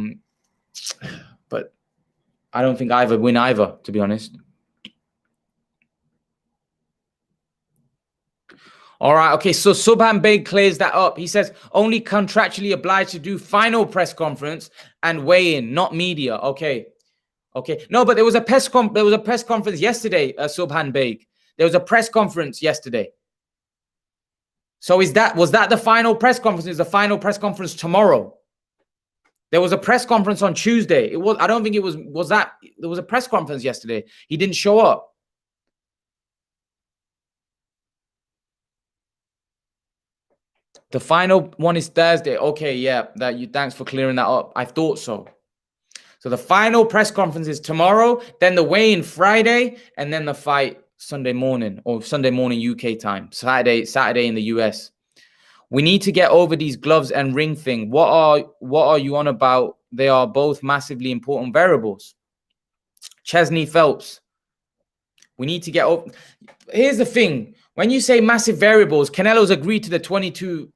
I don't think either win either, to be honest. All right. Okay. So Subhan Beg clears that up. He says only contractually obliged to do final press conference and weigh in, not media. Okay. Okay. No, but there was a press conference yesterday, Subhan Beg. There was a press conference yesterday. So was that the final press conference? Is the final press conference tomorrow? There was a press conference on Tuesday. I don't think it was that. There was a press conference yesterday. He didn't show up. The final one is Thursday. Okay, yeah. Thanks for clearing that up. I thought so. So the final press conference is tomorrow, then the weigh-in Friday, and then the fight Sunday morning or Sunday morning UK time. Saturday in the US. We need to get over these gloves and ring thing. What are you on about? They are both massively important variables. Chesney Phelps. We need to get over. Here's the thing. When you say massive variables, Canelo's agreed to the 22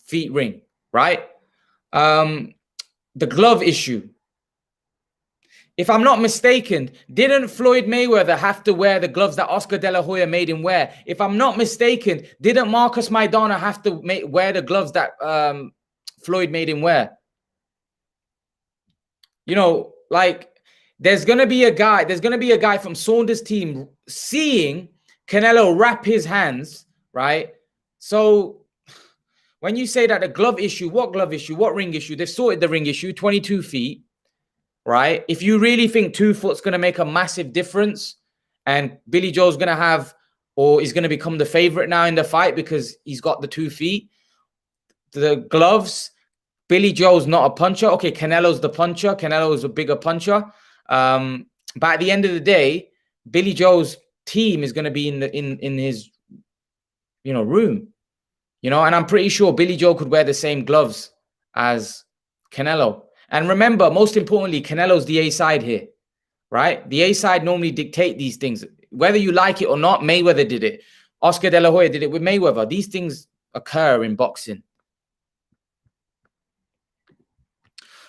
feet ring, right? The glove issue. If I'm not mistaken, didn't Floyd Mayweather have to wear the gloves that Oscar De La Hoya made him wear? If I'm not mistaken, didn't Marcus Maidana have to wear the gloves that Floyd made him wear? There's going to be a guy from Saunders' team seeing Canelo wrap his hands, right? So when you say that the glove issue, what glove issue, what ring issue? They've sorted the ring issue, 22 feet, right? If you really think 2 foot's going to make a massive difference and Billy Joe's going to have, or is going to become the favorite now in the fight because he's got the 2 feet, the gloves, Billy Joe's not a puncher. Okay, Canelo's the puncher. Canelo's a bigger puncher. But at the end of the day, Billy Joe's team is going to be in his room, and I'm pretty sure Billy Joe could wear the same gloves as Canelo. And remember, most importantly, Canelo's the A side here, right? The A side normally dictate these things, whether you like it or not. Mayweather did it. Oscar De La Hoya did it with Mayweather. These things occur in boxing.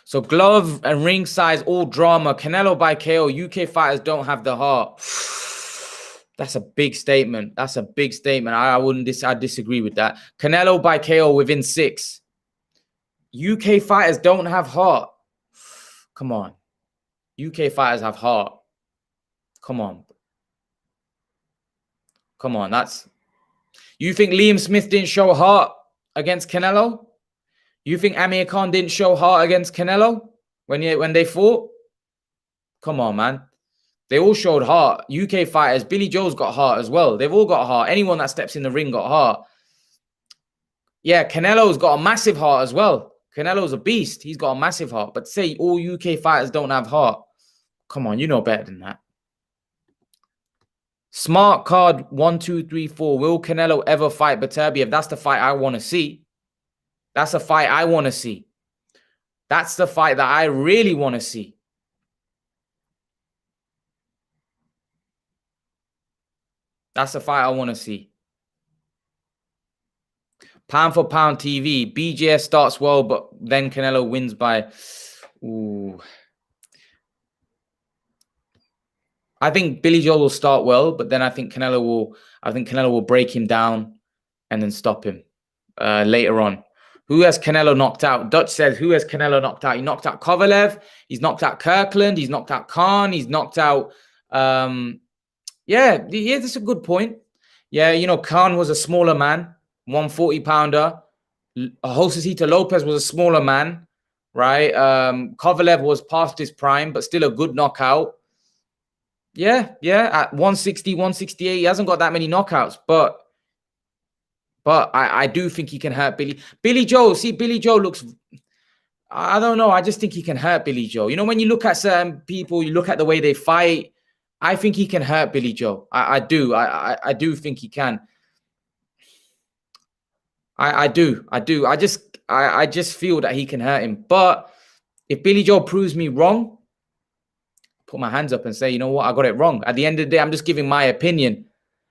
So glove and ring size, all drama. Canelo by KO. UK fighters don't have the heart. That's a big statement. I disagree with that. Canelo by KO within 6. UK fighters don't have heart. Come on. UK fighters have heart. Come on. You think Liam Smith didn't show heart against Canelo? You think Amir Khan didn't show heart against Canelo when they fought? Come on, man. They all showed heart. UK fighters, Billy Joe's got heart as well. They've all got heart. Anyone that steps in the ring got heart. Yeah, Canelo's got a massive heart as well. Canelo's a beast. He's got a massive heart. But say all UK fighters don't have heart. Come on, you know better than that. Smart card 1, 2, 3, 4. Will Canelo ever fight Beterbiev? That's the fight I want to see. That's a fight I want to see. That's the fight that I really want to see. That's the fight I want to see. Pound for pound TV. BJS starts well, but then Canelo wins by... Ooh. I think Billy Joe will start well, but then I think Canelo will break him down and then stop him later on. Who has Canelo knocked out? Dutch says, who has Canelo knocked out? He knocked out Kovalev. He's knocked out Kirkland. He's knocked out Khan. He's knocked out... Yeah, that's a good point. Yeah, Khan was a smaller man, 140-pounder. Josecito Lopez was a smaller man, right? Kovalev was past his prime, but still a good knockout. Yeah, at 160, 168, he hasn't got that many knockouts, but I do think he can hurt Billy Joe. See, Billy Joe looks... I don't know. I just think he can hurt Billy Joe. When you look at certain people, you look at the way they fight, I think he can hurt Billy Joe. I do. I do think he can. I do. I just feel that he can hurt him. But if Billy Joe proves me wrong, put my hands up and say, you know what, I got it wrong. At the end of the day, I'm just giving my opinion.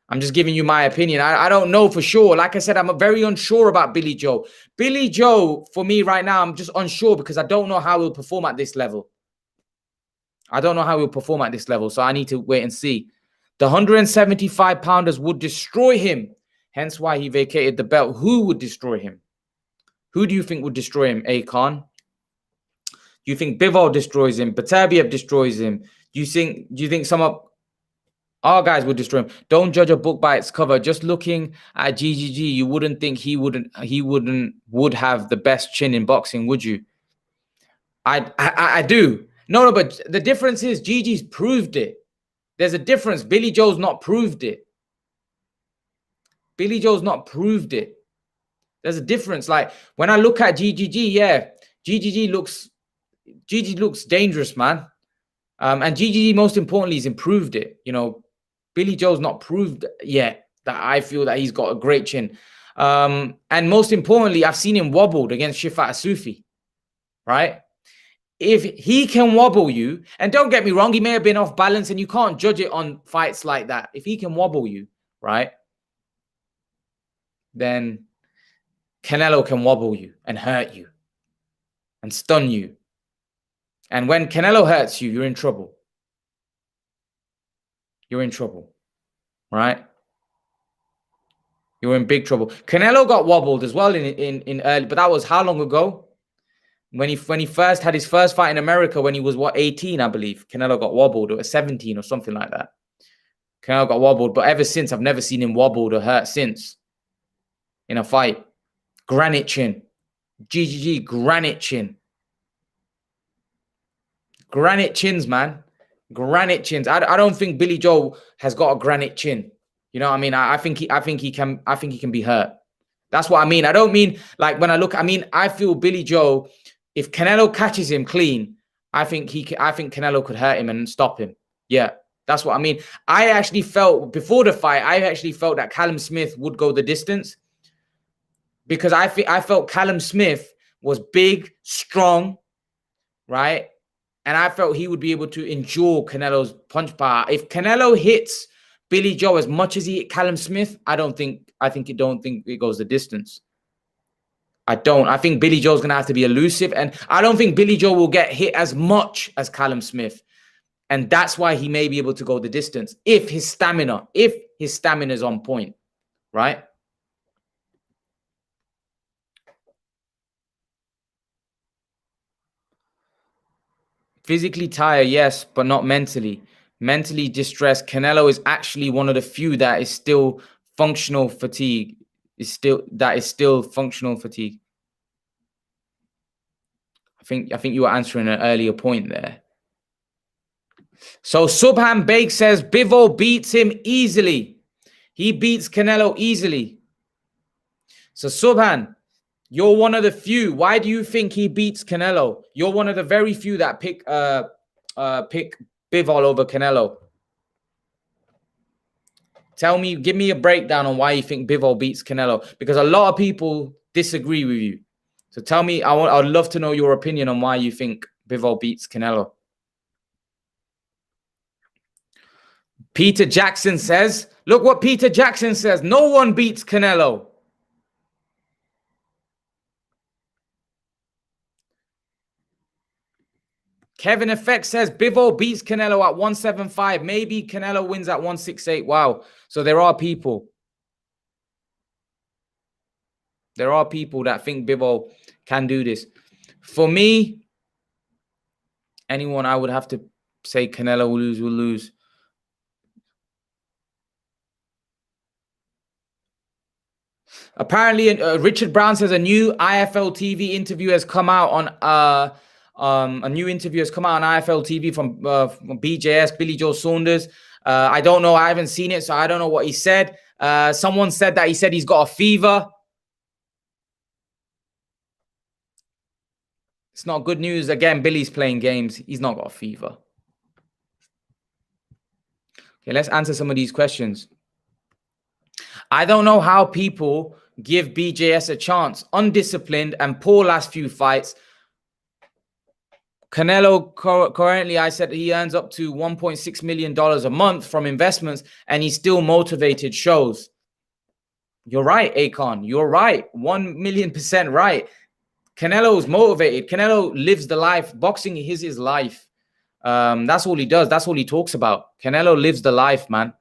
I'm just giving you my opinion. I don't know for sure. Like I said, I'm very unsure about Billy Joe. Billy Joe, for me right now, I'm just unsure because I don't know how he'll perform at this level. I don't know how he'll perform at this level. So I need to wait and see. The 175-pounders would destroy him. Hence why he vacated the belt. Who would destroy him? Who do you think would destroy him? Khan? Do you think Bivol destroys him? Batabayev destroys him? Do you think some of our guys would destroy him? Don't judge a book by its cover. Just looking at GGG, you wouldn't think he would have the best chin in boxing, would you? I do. No, but the difference is GG's proved it. There's a difference. Billy Joe's not proved it. Billy Joe's not proved it. There's a difference. Like when I look at GGG, yeah, GG looks dangerous, man. And GGG, most importantly, has improved it. You know, Billy Joe's not proved yet that I feel that he's got a great chin. And most importantly, I've seen him wobbled against Shifat Asufi, right? If he can wobble you, and don't get me wrong, he may have been off balance and you can't judge it on fights like that. If he can wobble you, right, then Canelo can wobble you and hurt you and stun you. And when Canelo hurts you, you're in trouble. You're in trouble, right? You're in big trouble. Canelo got wobbled as well in early, but that was how long ago? When he first had his first fight in America, when he was 18, I believe. Canelo got wobbled, or 17 or something like that. Canelo got wobbled, but ever since, I've never seen him wobbled or hurt since in a fight. Granite chin. GGG, granite chin. Granite chins, man. Granite chins. I don't think Billy Joe has got a granite chin. You know what I mean? I think he can be hurt. That's what I mean. I don't mean like when I look. I mean, I feel Billy Joe, if Canelo catches him clean, I think Canelo could hurt him and stop him. Yeah, that's what I mean. I actually felt before the fight, that Callum Smith would go the distance because I felt Callum Smith was big, strong, right? And I felt he would be able to endure Canelo's punch power. If Canelo hits Billy Joe as much as he hit Callum Smith, I don't think it goes the distance. I don't. I think Billy Joe's going to have to be elusive. And I don't think Billy Joe will get hit as much as Callum Smith. And that's why he may be able to go the distance if his stamina is on point, right? Physically tired, yes, but not mentally. Mentally distressed. Canelo is actually one of the few that is still functional fatigue. Is still functional fatigue. I think you were answering an earlier point there. So Subhan Beg says Bivol beats him easily. He beats Canelo easily. So Subhan, you're one of the few. Why do you think he beats Canelo? You're one of the very few that pick Bivol over Canelo. Give me a breakdown on why you think Bivol beats Canelo, because a lot of people disagree with you. So tell me, I'd love to know your opinion on why you think Bivol beats Canelo. Peter Jackson says, look what Peter Jackson says. No one beats Canelo. Kevin Effect says Bivol beats Canelo at 175. Maybe Canelo wins at 168. Wow. So there are people. There are people that think Bivol can do this. For me, anyone I would have to say Canelo will lose. Apparently, Richard Brown says a new IFL TV interview has come out on a new interview has come out on IFL TV from BJS, Billy Joe Saunders. I don't know. I haven't seen it, so I don't know what he said. Someone said that he said he's got a fever. It's not good news. Again, Billy's playing games. He's not got a fever. Okay, let's answer some of these questions. I don't know how people give BJS a chance. Undisciplined and poor last few fights. Canelo currently, I said he earns up to $1.6 million a month from investments, and he's still motivated. Shows. You're right, Akon. You're right. 1,000,000% right. Canelo's motivated. Canelo lives the life. Boxing is his life. That's all he does. That's all he talks about. Canelo lives the life, man.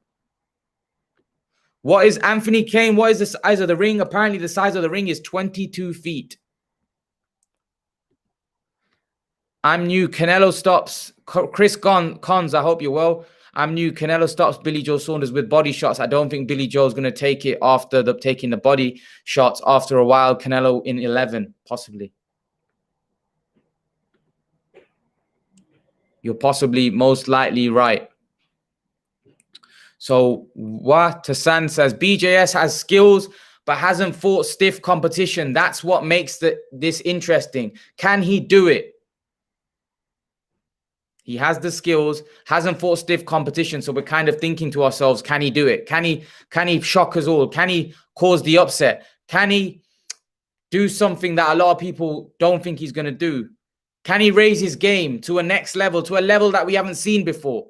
What is Anthony Kane? What is the size of the ring? Apparently, the size of the ring is 22 feet. I'm new. Canelo stops. Chris Cons, I hope you're well. I'm new. Canelo stops Billy Joe Saunders with body shots. I don't think Billy Joe's going to take it after taking the body shots after a while. Canelo in 11, possibly. You're possibly most likely right. So what Tassan says, BJS has skills but hasn't fought stiff competition. That's what makes this interesting. Can he do it? He has the skills, hasn't fought stiff competition. So we're kind of thinking to ourselves, can he do it? Can he shock us all? Can he cause the upset? Can he do something that a lot of people don't think he's going to do? Can he raise his game to a next level, to a level that we haven't seen before?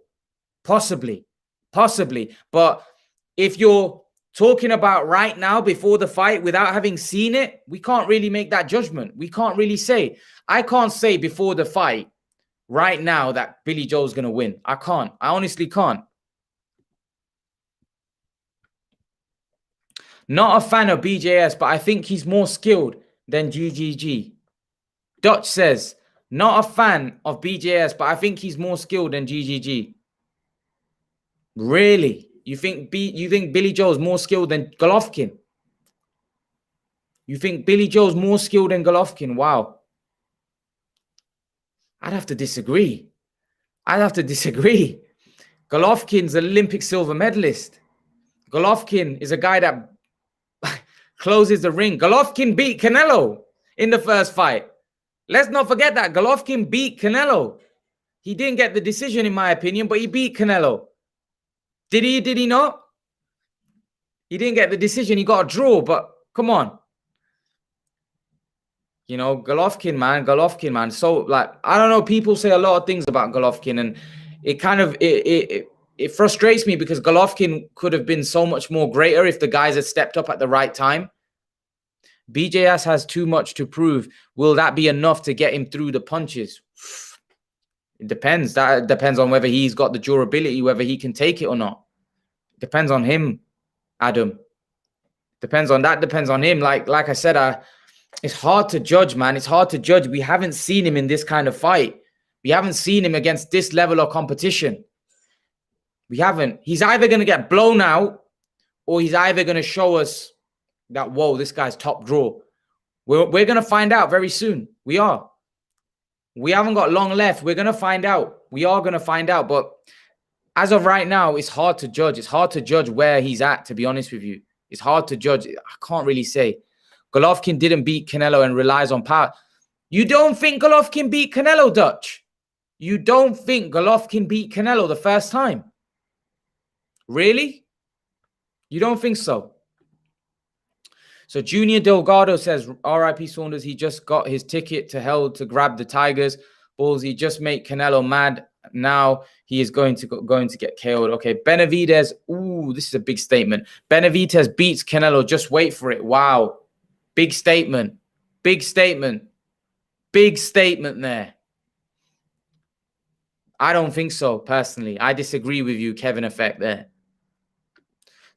Possibly. But if you're talking about right now before the fight without having seen it, we can't really make that judgment. We can't really say. I can't say before the fight right now that Billy Joe's going to win. I can't. I honestly can't. Not a fan of BJS, but I think he's more skilled than GGG. Dutch says, not a fan of BJS, but I think he's more skilled than GGG. Really? You think Billy Joe's more skilled than Golovkin? You think Billy Joe's more skilled than Golovkin? Wow. I'd have to disagree. Golovkin's an Olympic silver medalist. Golovkin is a guy that closes the ring. Golovkin beat Canelo in the first fight. Let's not forget that. Golovkin beat Canelo. He didn't get the decision, in my opinion, but he beat Canelo. Did he? Did he not? He didn't get the decision. He got a draw, but come on. You know, Golovkin, man. So, like, I don't know. People say a lot of things about Golovkin, and it kind of it frustrates me because Golovkin could have been so much more greater if the guys had stepped up at the right time. BJS has too much to prove. Will that be enough to get him through the punches? It depends. That depends on whether he's got the durability, whether he can take it or not. Depends on him, Adam. Depends on him. Like I said, it's hard to judge, man. It's hard to judge. We haven't seen him in this kind of fight. We haven't seen him against this level of competition. We haven't. He's either going to get blown out or he's either going to show us that, whoa, this guy's top draw. We're going to find out very soon. We are. We haven't got long left. We're going to find out. We are going to find out. But as of right now, it's hard to judge. It's hard to judge where he's at, to be honest with you. It's hard to judge. I can't really say. Golovkin didn't beat Canelo and relies on power. You don't think Golovkin beat Canelo, Dutch? You don't think Golovkin beat Canelo the first time? Really? You don't think so? So Junior Delgado says, R.I.P. Saunders, he just got his ticket to hell to grab the Tigers. Balls, he just made Canelo mad. Now he is going to get KO'd. Okay, Benavidez. Ooh, this is a big statement. Benavidez beats Canelo. Just wait for it. Wow. Big statement. Big statement. Big statement there. I don't think so, personally. I disagree with you, Kevin Effect, there.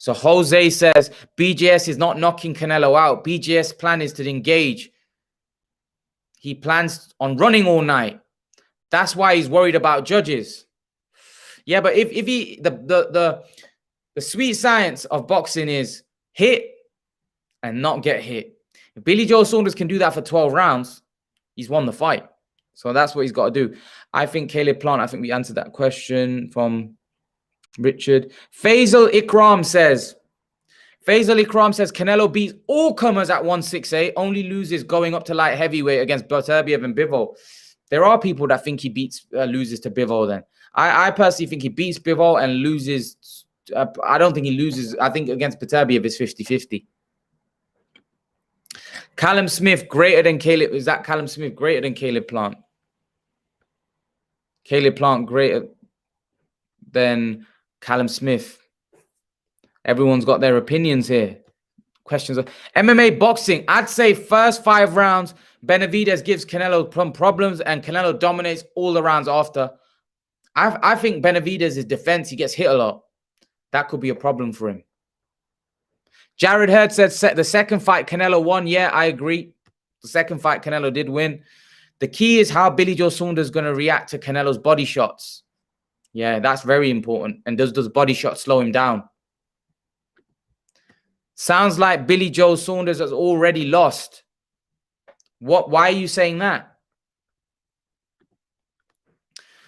So Jose says, BJS is not knocking Canelo out. BJS' plan is to engage. He plans on running all night. That's why he's worried about judges. Yeah, but if he the sweet science of boxing is hit and not get hit. If Billy Joe Saunders can do that for 12 rounds, he's won the fight. So that's what he's got to do. I think Caleb Plant, I think we answered that question from Richard. Faisal Ikram says, Canelo beats all comers at 168, only loses going up to light heavyweight against Beterbiev and Bivol. There are people that think he loses to Bivol then. I personally think he beats Bivol and loses. I don't think he loses. I think against Beterbiev it's 50-50. Callum Smith greater than Caleb. Is that Callum Smith greater than Caleb Plant? Caleb Plant greater than Callum Smith. Everyone's got their opinions here. Questions of MMA boxing. I'd say first 5 rounds, Benavidez gives Canelo some problems and Canelo dominates all the rounds after. I think Benavidez's defense, he gets hit a lot. That could be a problem for him. Jared Hurd said the second fight Canelo won. Yeah, I agree. The second fight Canelo did win. The key is how Billy Joe Saunders is going to react to Canelo's body shots. Yeah, that's very important. And does body shots slow him down? Sounds like Billy Joe Saunders has already lost. Why are you saying that?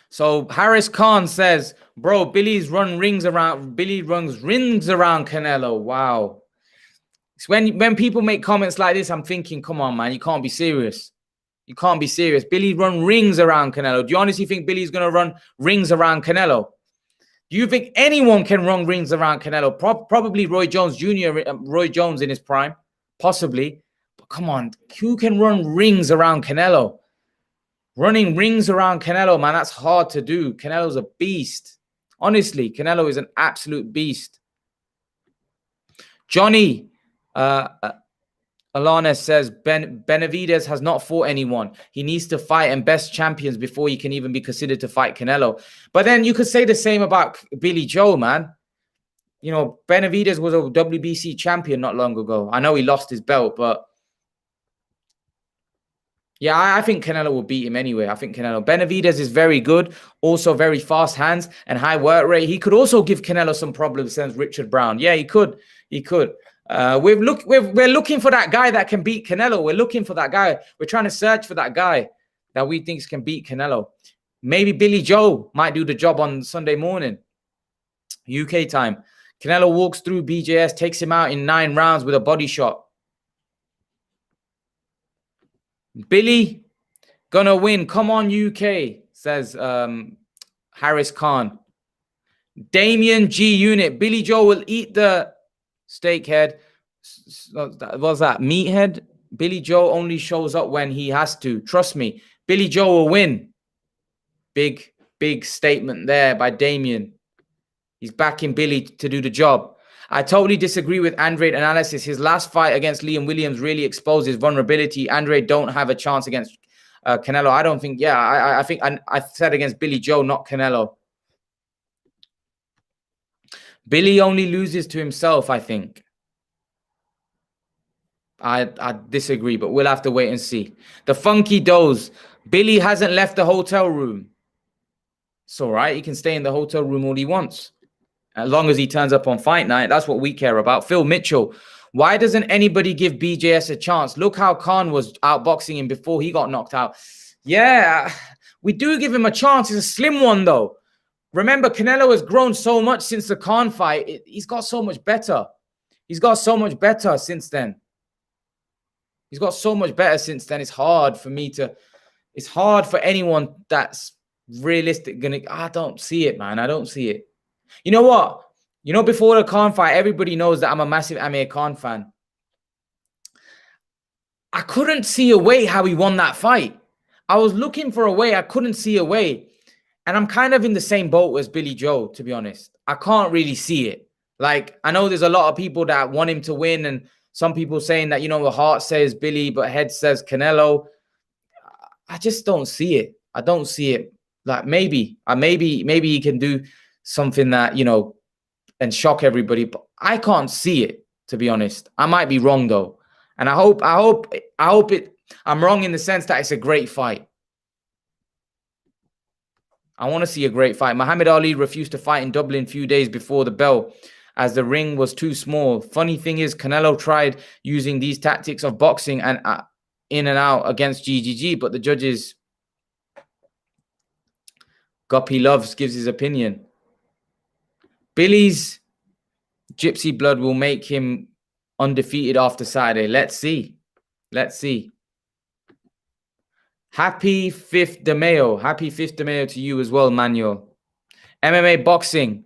So Harris Khan says, bro, Billy runs rings around Canelo. Wow. It's when people make comments like this, I'm thinking, come on, man, you can't be serious. You can't be serious. Billy run rings around Canelo. Do you honestly think Billy's going to run rings around Canelo? Do you think anyone can run rings around Canelo? Probably Roy Jones Jr., Roy Jones in his prime. Possibly. But come on, who can run rings around Canelo? Running rings around Canelo, man, that's hard to do. Canelo's a beast. Honestly, Canelo is an absolute beast. Johnny Alana says, Benavidez has not fought anyone. He needs to fight and best champions before he can even be considered to fight Canelo. But then you could say the same about Billy Joe, man. You know, Benavidez was a WBC champion not long ago. I know he lost his belt, but yeah, I think Canelo will beat him anyway. I think Benavidez is very good, also very fast hands and high work rate. He could also give Canelo some problems, says Richard Brown. Yeah, he could. He could. We're looking for that guy that can beat Canelo. We're looking for that guy. We're trying to search for that guy that we think can beat Canelo. Maybe Billy Joe might do the job on Sunday morning, UK time. Canelo walks through BJS, takes him out in 9 rounds with a body shot. Billy gonna win. Come on, UK, says Harris Khan. Damien G Unit. Billy Joe will eat the steak head. What's that? Meathead? Billy Joe only shows up when he has to. Trust me. Billy Joe will win. Big statement there by Damien. He's backing Billy to do the job. I totally disagree with Andre's analysis. His last fight against Liam Williams really exposed his vulnerability. Andre don't have a chance against Canelo. I don't think. Yeah, I think I said against Billy Joe, not Canelo. Billy only loses to himself, I think. I disagree, but we'll have to wait and see. The Funky Doze. Billy hasn't left the hotel room. It's all right. He can stay in the hotel room all he wants. As long as he turns up on fight night, that's what we care about. Phil Mitchell, why doesn't anybody give BJS a chance? Look how Khan was outboxing him before he got knocked out. Yeah, we do give him a chance. It's a slim one, though. Remember, Canelo has grown so much since the Khan fight. He's got so much better. He's got so much better since then. He's got so much better since then. It's hard for me to... It's hard for anyone that's realistic. I don't see it, man. I don't see it. You know what? You know, before the Khan fight, everybody knows that I'm a massive Amir Khan fan. I couldn't see a way how he won that fight. I was looking for a way. I couldn't see a way. And I'm kind of in the same boat as Billy Joe, to be honest. I can't really see it. Like, I know there's a lot of people that want him to win, and some people saying that, you know, the heart says Billy, but head says Canelo. I just don't see it. I don't see it. Like, maybe he can do something that, you know, and shock everybody, but I can't see it, to be honest. I might be wrong though, and I hope I'm wrong in the sense that it's a great fight. I want to see a great fight. Muhammad Ali refused to fight in Dublin a few days before the bell as the ring was too small. Funny thing is, Canelo tried using these tactics of boxing and in and out against GGG, but the judges. Guppy Loves gives his opinion. Billy's gypsy blood will make him undefeated after Saturday. Let's see. Let's see. Happy 5th de Mayo. Happy 5th de Mayo to you as well, Manuel. MMA boxing.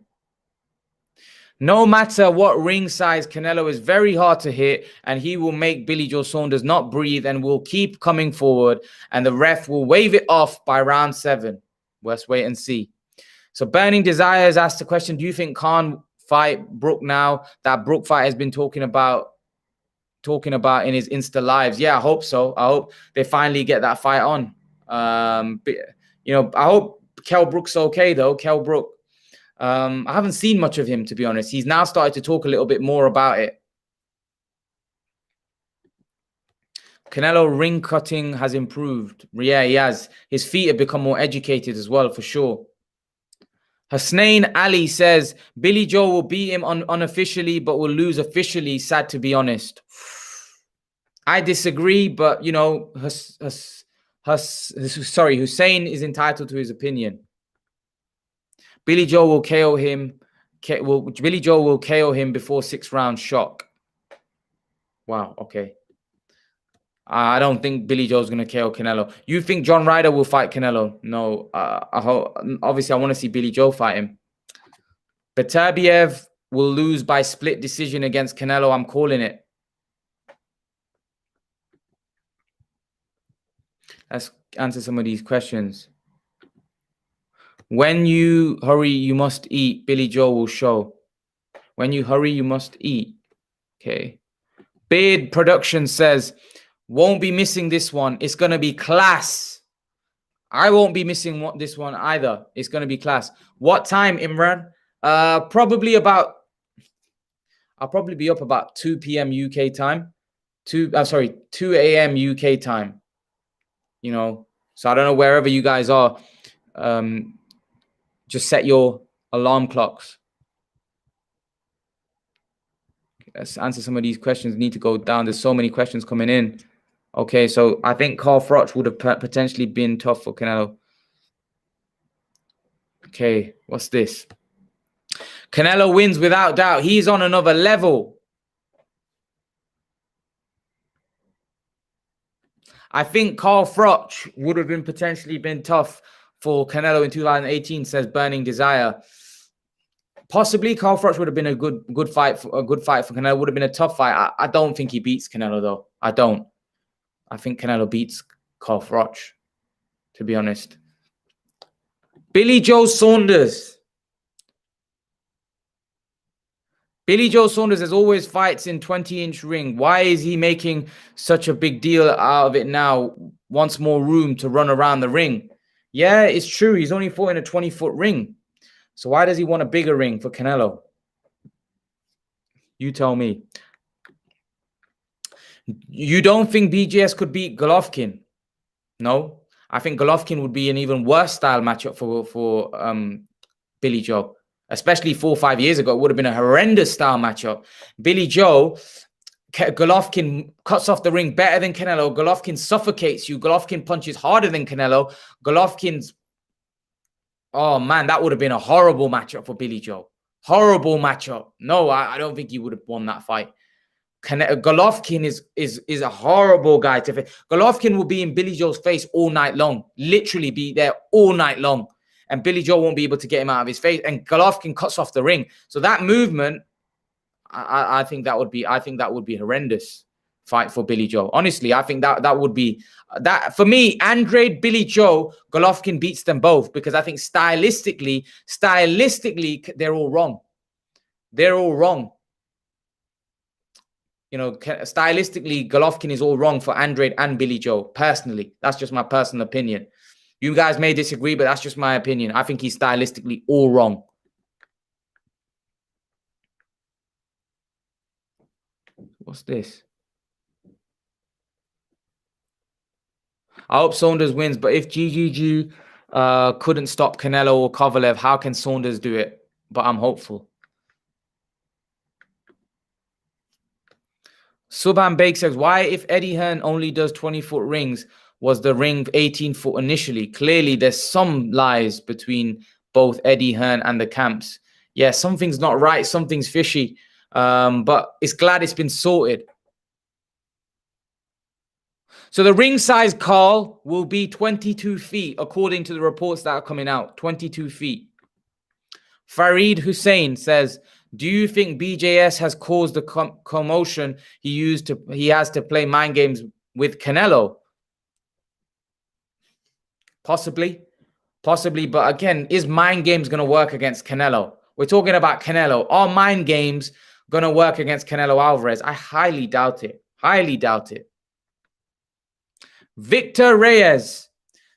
No matter what ring size, Canelo is very hard to hit, and he will make Billy Joe Saunders not breathe and will keep coming forward, and the ref will wave it off by round 7. Let's wait and see. So Burning Desires asked the question, do you think Khan fight Brook now? That Brook fight has been talking about in his Insta lives. Yeah, I hope so. I hope they finally get that fight on. But, I hope Kell Brook's okay, though. Kell Brook. I haven't seen much of him, to be honest. He's now started to talk a little bit more about it. Canelo ring cutting has improved. Yeah, he has. His feet have become more educated as well, for sure. Hasnain Ali says, Billy Joe will beat him unofficially, but will lose officially. Sad to be honest. I disagree, but, Hussein is entitled to his opinion. Billy Joe will KO him. Billy Joe will KO him before 6-round shock. Wow, okay. I don't think Billy Joe's going to KO Canelo. You think John Ryder will fight Canelo? No. Obviously, I want to see Billy Joe fight him. Beterbiev will lose by split decision against Canelo. I'm calling it. Let's answer some of these questions. When you hurry, you must eat. Billy Joe will show. When you hurry, you must eat. Okay. Beard Production says, won't be missing this one. It's going to be class. I won't be missing this one either. It's going to be class. What time, Imran? I'll probably be up about 2 p.m. UK time. 2 a.m. UK time. So I don't know wherever you guys are. Just set your alarm clocks. Let's answer some of these questions. Need to go down. There's so many questions coming in. Okay, so I think Carl Froch would have potentially been tough for Canelo. Okay, what's this? Canelo wins without doubt. He's on another level. I think Carl Froch would have potentially been tough for Canelo in 2018, says Burning Desire. Possibly Carl Froch would have been a good fight for Canelo. Would have been a tough fight. I don't think he beats Canelo, though. I don't. I think Canelo beats Carl Froch, to be honest. Billy Joe Saunders. Billy Joe Saunders has always fights in 20-inch ring. Why is he making such a big deal out of it now? Wants more room to run around the ring. Yeah, it's true. He's only fought in a 20-foot ring. So why does he want a bigger ring for Canelo? You tell me. You don't think BJS could beat Golovkin? No. I think Golovkin would be an even worse style matchup for Billy Joe. Especially 4 or 5 years ago, it would have been a horrendous style matchup. Billy Joe, Golovkin cuts off the ring better than Canelo. Golovkin suffocates you. Golovkin punches harder than Canelo. Golovkin's... Oh, man, that would have been a horrible matchup for Billy Joe. Horrible matchup. No, I don't think he would have won that fight. Golovkin is a horrible guy to face. Golovkin will be in Billy Joe's face all night long. Literally be there all night long. And Billy Joe won't be able to get him out of his face. And Golovkin cuts off the ring. So that movement, I think that would be horrendous fight for Billy Joe. Honestly, I think that would be that for me. Andrade, Billy Joe, Golovkin beats them both because I think stylistically, they're all wrong. They're all wrong. Stylistically, Golovkin is all wrong for Andrade and Billy Joe. Personally, that's just my personal opinion. You guys may disagree, but that's just my opinion. I think he's stylistically all wrong. What's this? I hope Saunders wins, but if GGG couldn't stop Canelo or Kovalev, how can Saunders do it? But I'm hopeful. Subhan Bake says, why if Eddie Hearn only does 20-foot rings, was the ring 18-foot initially? Clearly, there's some lies between both Eddie Hearn and the camps. Yeah, something's not right. Something's fishy. But it's glad it's been sorted. So the ring size, Carl, will be 22 feet, according to the reports that are coming out. 22 feet. Farid Hussein says, Do you think BJS has caused the commotion he has to play mind games with Canelo? Possibly. But again, is mind games going to work against Canelo? We're talking about Canelo. Are mind games going to work against Canelo Alvarez? I highly doubt it. Highly doubt it. Victor Reyes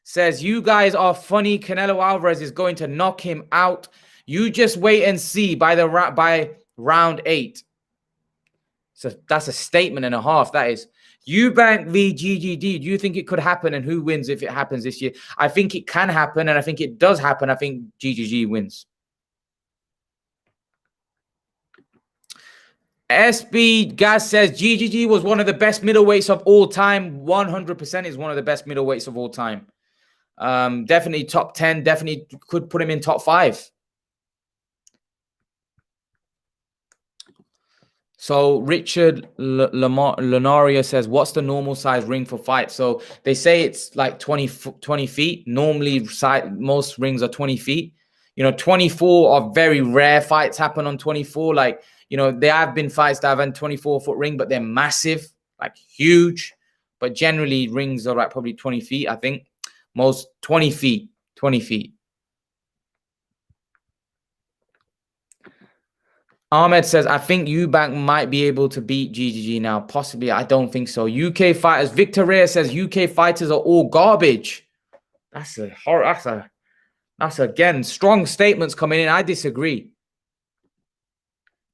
says, you guys are funny. Canelo Alvarez is going to knock him out. You just wait and see by round 8. So that's a statement and a half. That is. Eubank v GGD. Do you think it could happen, and who wins if it happens this year? I think it can happen, and I think it does happen. I think GGG wins. SB Gas says GGG was one of the best middleweights of all time. 100% is one of the best middleweights of all time. Definitely top 10. Definitely could put him in top 5. So Richard Lenaria says, what's the normal size ring for fights? So they say it's like 20 feet. Normally, most rings are 20 feet. 24 are very rare fights happen on 24. Like, there have been fights that have had 24-foot ring, but they're massive, like huge. But generally, rings are like probably 20 feet, I think. Most 20 feet. Ahmed says, I think Eubank might be able to beat GGG now. Possibly. I don't think so. UK fighters. Victor Reyes says UK fighters are all garbage. That's again, strong statements coming in. I disagree.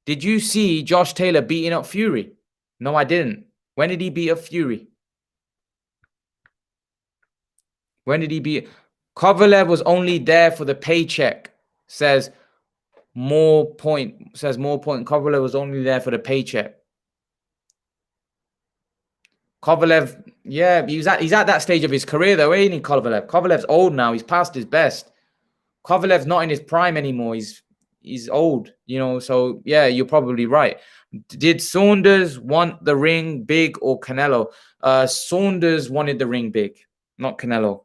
Did you see Josh Taylor beating up Fury? No, I didn't. When did he beat up Fury? When did he beat? Kovalev was only there for the paycheck, says more point. Kovalev was only there for the paycheck. Kovalev, yeah, he's at that stage of his career though, ain't he, Kovalev? Kovalev's old now. He's past his best. Kovalev's not in his prime anymore. He's old, so yeah, you're probably right. Did Saunders want the ring big or Canelo? Saunders wanted the ring big, not Canelo.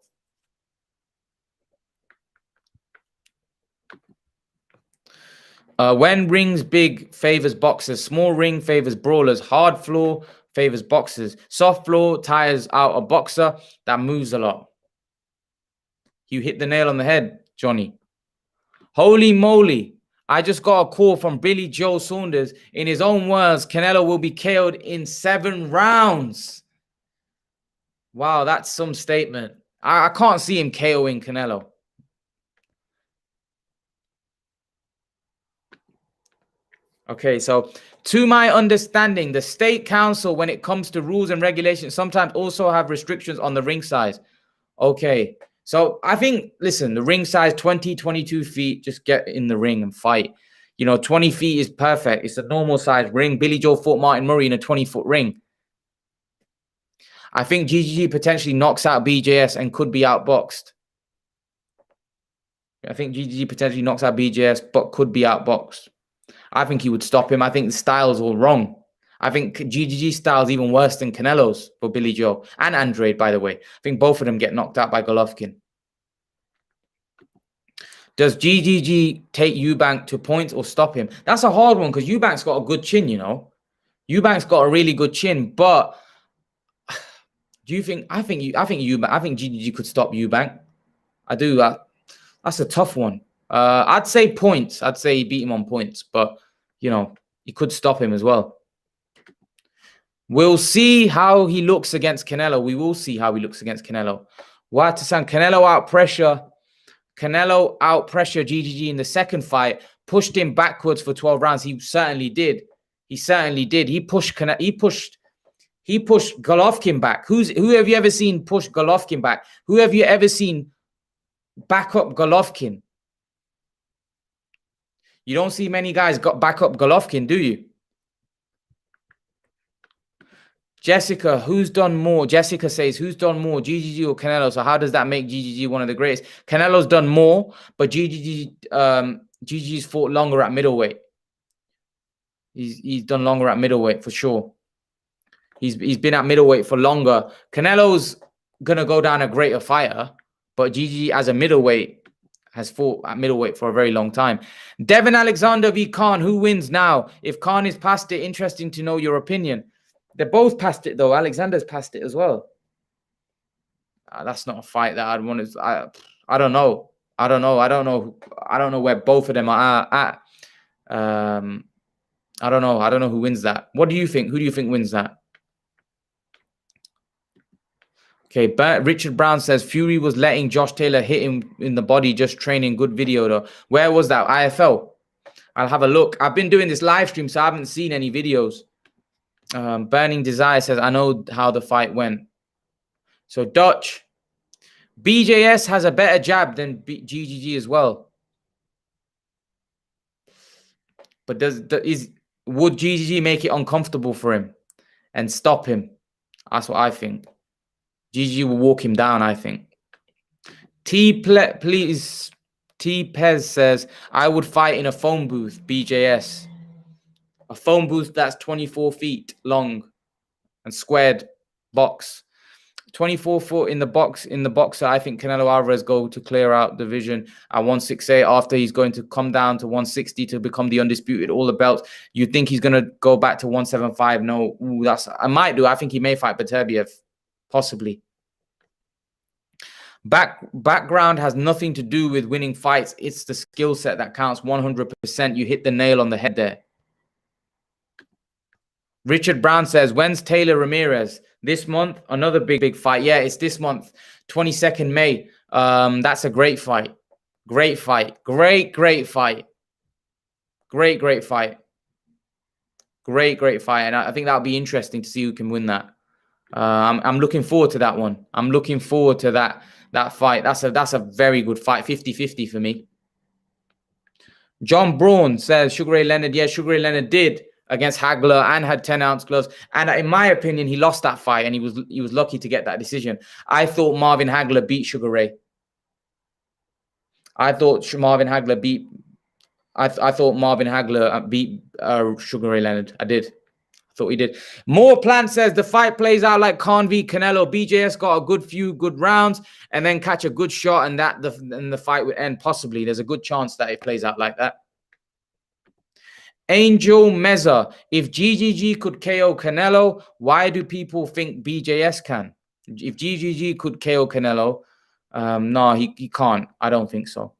When rings big favors boxers, small ring favors brawlers, hard floor favors boxers, soft floor tires out a boxer that moves a lot. You hit the nail on the head, Johnny. Holy moly. I just got a call from Billy Joe Saunders. In his own words, Canelo will be KO'd in 7 rounds. Wow, that's some statement. I can't see him KOing Canelo. Okay, so to my understanding, the state council, when it comes to rules and regulations, sometimes also have restrictions on the ring size. Okay, so I think, listen, the ring size, 20, 22 feet, just get in the ring and fight. 20 feet is perfect. It's a normal size ring. Billy Joe fought Martin Murray in a 20-foot ring. I think GGG potentially knocks out BJS and could be outboxed. I think GGG potentially knocks out BJS, but could be outboxed. I think he would stop him. I think the style's all wrong. I think GGG style is even worse than Canelo's for Billy Joe and Andrade, by the way. I think both of them get knocked out by Golovkin. Does GGG take Eubank to points or stop him? That's a hard one because Eubank's got a good chin, Eubank's got a really good chin, but do you think? I think GGG could stop Eubank. I do. That's a tough one. I'd say points. I'd say beat him on points, but he could stop him as well. We'll see how he looks against Canelo. We will see how he looks against Canelo. Canelo out pressure GGG in the second fight, pushed him backwards for 12 rounds. He certainly did. He pushed Golovkin back. Who have you ever seen push Golovkin back? Who have you ever seen back up Golovkin? You don't see many guys got back up Golovkin, do you? Jessica, who's done more? Jessica says, who's done more, GGG or Canelo? So how does that make GGG one of the greatest? Canelo's done more, but GGG's fought longer at middleweight. He's done longer at middleweight for sure. He's been at middleweight for longer. Canelo's gonna go down a greater fighter, but GGG as a middleweight has fought at middleweight for a very long time. Devin Alexander v. Khan. Who wins now? If Khan is past it, interesting to know your opinion. They're both past it, though. Alexander's past it as well. That's not a fight that I'd want to. I don't know. I don't know where both of them are at. I don't know. I don't know who wins that. What do you think? Who do you think wins that? Okay, Richard Brown says Fury was letting Josh Taylor hit him in the body, just training. Good video though. Where was that? IFL. I'll have a look. I've been doing this live stream, so I haven't seen any videos. Burning Desire says, I know how the fight went. So Dutch, BJS has a better jab than GGG as well. But would GGG make it uncomfortable for him and stop him? That's what I think. GG will walk him down, I think. Please. T Pez says, I would fight in a phone booth, BJS. A phone booth that's 24 feet long and squared box. 24 foot in the box. In the boxer, I think Canelo Alvarez go to clear out division at 168 after he's going to come down to 160 to become the undisputed all the belts. You think he's going to go back to 175? No, I might do. I think he may fight Beterbiev. Possibly. Background has nothing to do with winning fights. It's the skill set that counts 100%. You hit the nail on the head there. Richard Brown says, when's Taylor Ramirez? This month? Another big fight. Yeah, it's this month, 22nd May. That's a great fight. Great fight. Great fight. Great fight. Great fight. And I think that'll be interesting to see who can win that. I'm looking forward to that one. I'm looking forward to that fight. That's a very good fight. 50-50 for me. John Braun says Sugar Ray Leonard. Yeah, Sugar Ray Leonard did against Hagler and had 10-ounce gloves. And in my opinion, he lost that fight and he was lucky to get that decision. I thought Marvin Hagler beat Sugar Ray. I thought Marvin Hagler beat Sugar Ray Leonard. I did. I thought he did. More Plant says the fight plays out like Khan v Canelo. BJS got a few good rounds and then catch a good shot and the fight would end possibly. There's a good chance that it plays out like that. Angel Meza, if GGG could KO Canelo, why do people think BJS can? If GGG could KO Canelo, no, he can't. I don't think so.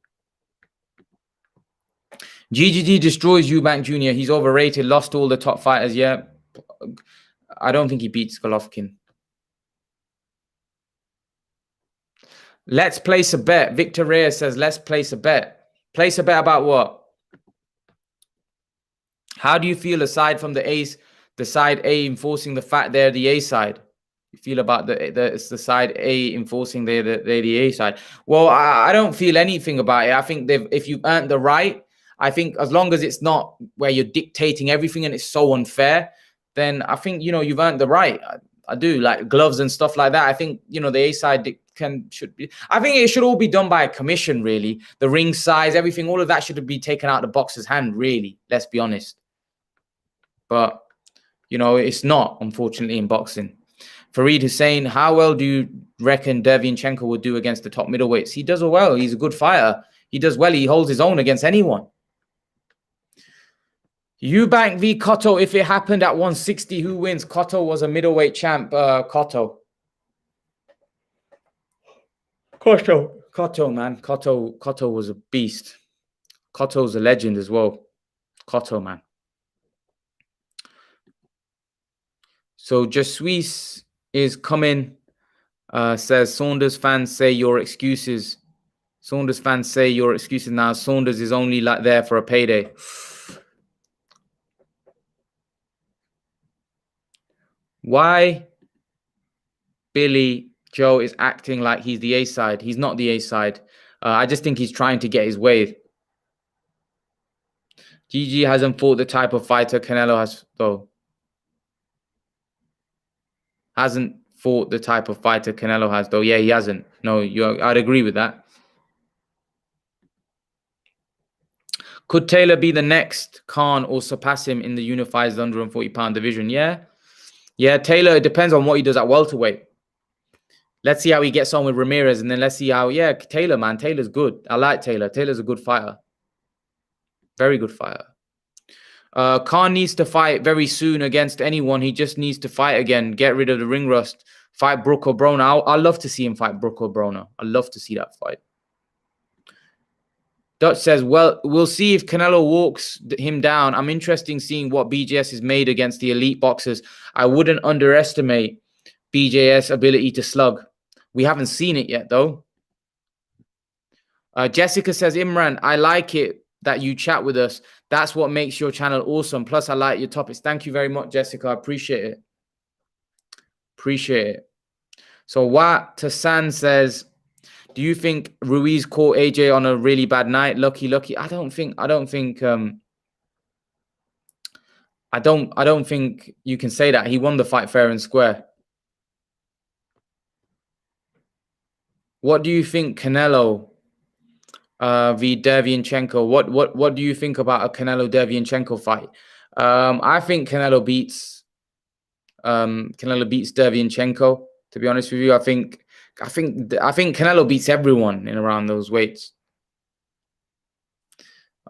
GGG destroys Eubank Jr. He's overrated, lost all the top fighters. Yeah, I don't think he beats Golovkin. Let's place a bet. Victor Reyes says, let's place a bet. Place a bet about what? How do you feel aside from the side A enforcing the fact they're the A side? You feel about it's the side A enforcing they're the A side? Well, I don't feel anything about it. I think if you've earned the right, I think as long as it's not where you're dictating everything and it's so unfair, then I think, you've earned the right. I do, like gloves and stuff like that. I think, the A side should be. I think it should all be done by a commission, really. The ring size, everything, all of that should be taken out of the boxer's hand, really. Let's be honest. But, it's not, unfortunately, in boxing. Fareed Hussein, how well do you reckon Derevyanchenko would do against the top middleweights? He does well. He's a good fighter. He does well. He holds his own against anyone. Eubank v. Cotto, if it happened at 160, who wins? Cotto was a middleweight champ. Cotto, man. Cotto was a beast. Cotto's a legend as well. Cotto, man. So Jesuis is coming, says Saunders fans say your excuses. Saunders fans say your excuses now. Saunders is only there for a payday. Why Billy Joe is acting like he's the A side? He's not the A side. I just think he's trying to get his way. GG hasn't fought the type of fighter Canelo has, though. Hasn't fought the type of fighter Canelo has, though. Yeah, he hasn't. No, I'd agree with that. Could Taylor be the next Khan or surpass him in the unified 140-pound division? Yeah. Yeah, Taylor, it depends on what he does at welterweight. Let's see how he gets on with Ramirez, and then let's see how. Yeah, Taylor, man, Taylor's good. I like Taylor. Taylor's a good fighter. Very good fighter. Khan needs to fight very soon against anyone. He just needs to fight again. Get rid of the ring rust. Fight Brook or Broner. I'd love to see him fight Brook or Broner. I'd love to see that fight. Dutch says, well, we'll see if Canelo walks him down. I'm interested in seeing what BJS is made against the elite boxers. I wouldn't underestimate BJS' ability to slug. We haven't seen it yet, though. Jessica says, Imran, I like it that you chat with us. That's what makes your channel awesome. Plus, I like your topics. Thank you very much, Jessica. I appreciate it. Appreciate it. So Wat Tassan says, do you think Ruiz caught AJ on a really bad night? Lucky. I don't think you can say that. He won the fight fair and square. What do you think Canelo v Derevyanchenko? What do you think about a Canelo Derevyanchenko fight? I think Canelo beats Derevyanchenko. To be honest with you, I think Canelo beats everyone in around those weights.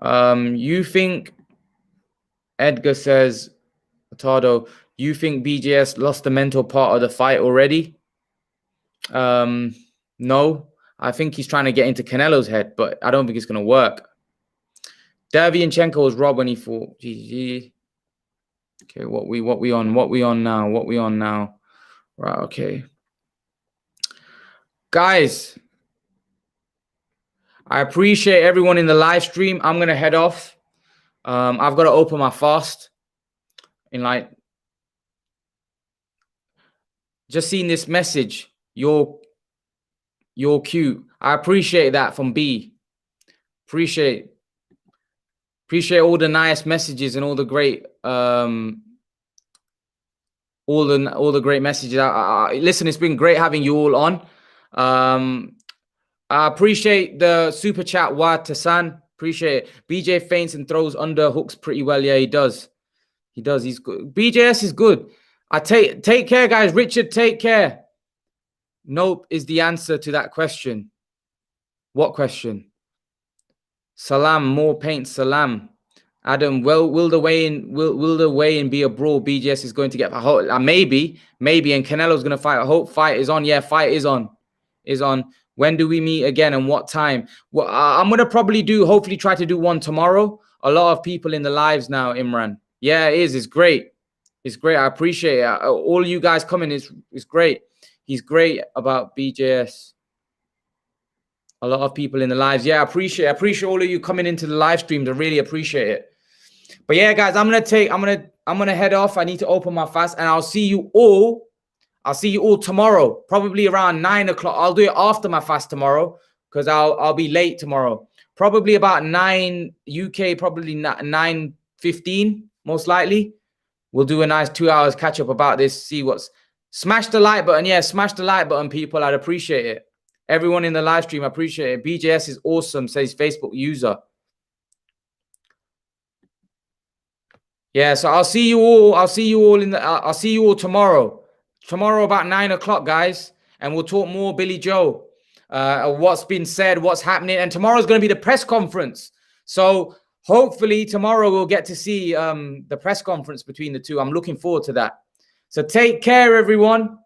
You think, Edgar says, Atado, you think BJS lost the mental part of the fight already? No. I think he's trying to get into Canelo's head, but I don't think it's going to work. Derevyanchenko was robbed when he fought. GG. Okay, what we on now? Right, okay. Guys, I appreciate everyone in the live stream. I'm going to head off. I've got to open my fast. In like, just seen this message. You're cute. I appreciate that from B. Appreciate all the nice messages and all the great all the great messages. Listen, it's been great having you all on. I appreciate the super chat, Watasan. Appreciate it. BJ feints and throws under hooks pretty well. Yeah, he does. He's good. BJS is good. Take care, guys. Richard, take care. Nope is the answer to that question. What question? Salam, more paint. Salam. Adam, well, will the weigh-in be a brawl? BJS is going to get maybe, and Canelo's going to fight. I hope fight is on. Yeah, fight is on. When do we meet again and what time? Well, I'm going to probably hopefully try to do one tomorrow. A lot of people in the lives now, Imran. Yeah, it is. It's great. It's great. I appreciate it. All you guys coming is great. He's great about BJS. A lot of people in the lives. Yeah, I appreciate all of you coming into the live streams. I really appreciate it. But yeah, guys, I'm gonna head off. I need to open my fast, and I'll see you all. I'll see you all tomorrow, probably around 9 o'clock. I'll do it after my fast tomorrow because I'll be late tomorrow. Probably about 9 UK, probably 9:15, most likely. We'll do a nice 2 hours catch up about this. See what's. Smash the like button. Yeah, smash the like button, people. I'd appreciate it. Everyone in the live stream, I appreciate it. BJS is awesome, says Facebook user. Yeah, so I'll see you all. I'll see you all tomorrow. Tomorrow about 9 o'clock, guys. And we'll talk more Billy Joe. What's been said, what's happening. And tomorrow's going to be the press conference. So hopefully tomorrow we'll get to see the press conference between the two. I'm looking forward to that. So take care, everyone.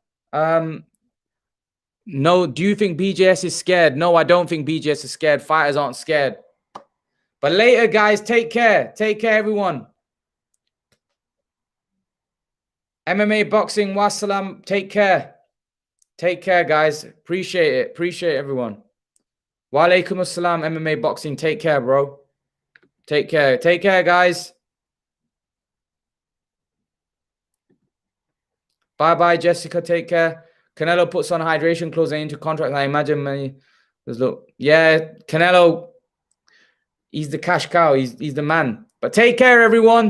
No, do you think BJS is scared? No, I don't think BJS is scared. Fighters aren't scared. But later, guys, take care. Take care, everyone. MMA, boxing, wassalam. Take care. Take care, guys. Appreciate it. Appreciate everyone. Wa alaikum assalam, MMA, boxing. Take care, bro. Take care. Take care, guys. Bye-bye, Jessica. Take care. Canelo puts on hydration clothes and into contract. I imagine many. Look, yeah, Canelo, he's the cash cow. He's the man. But take care, everyone.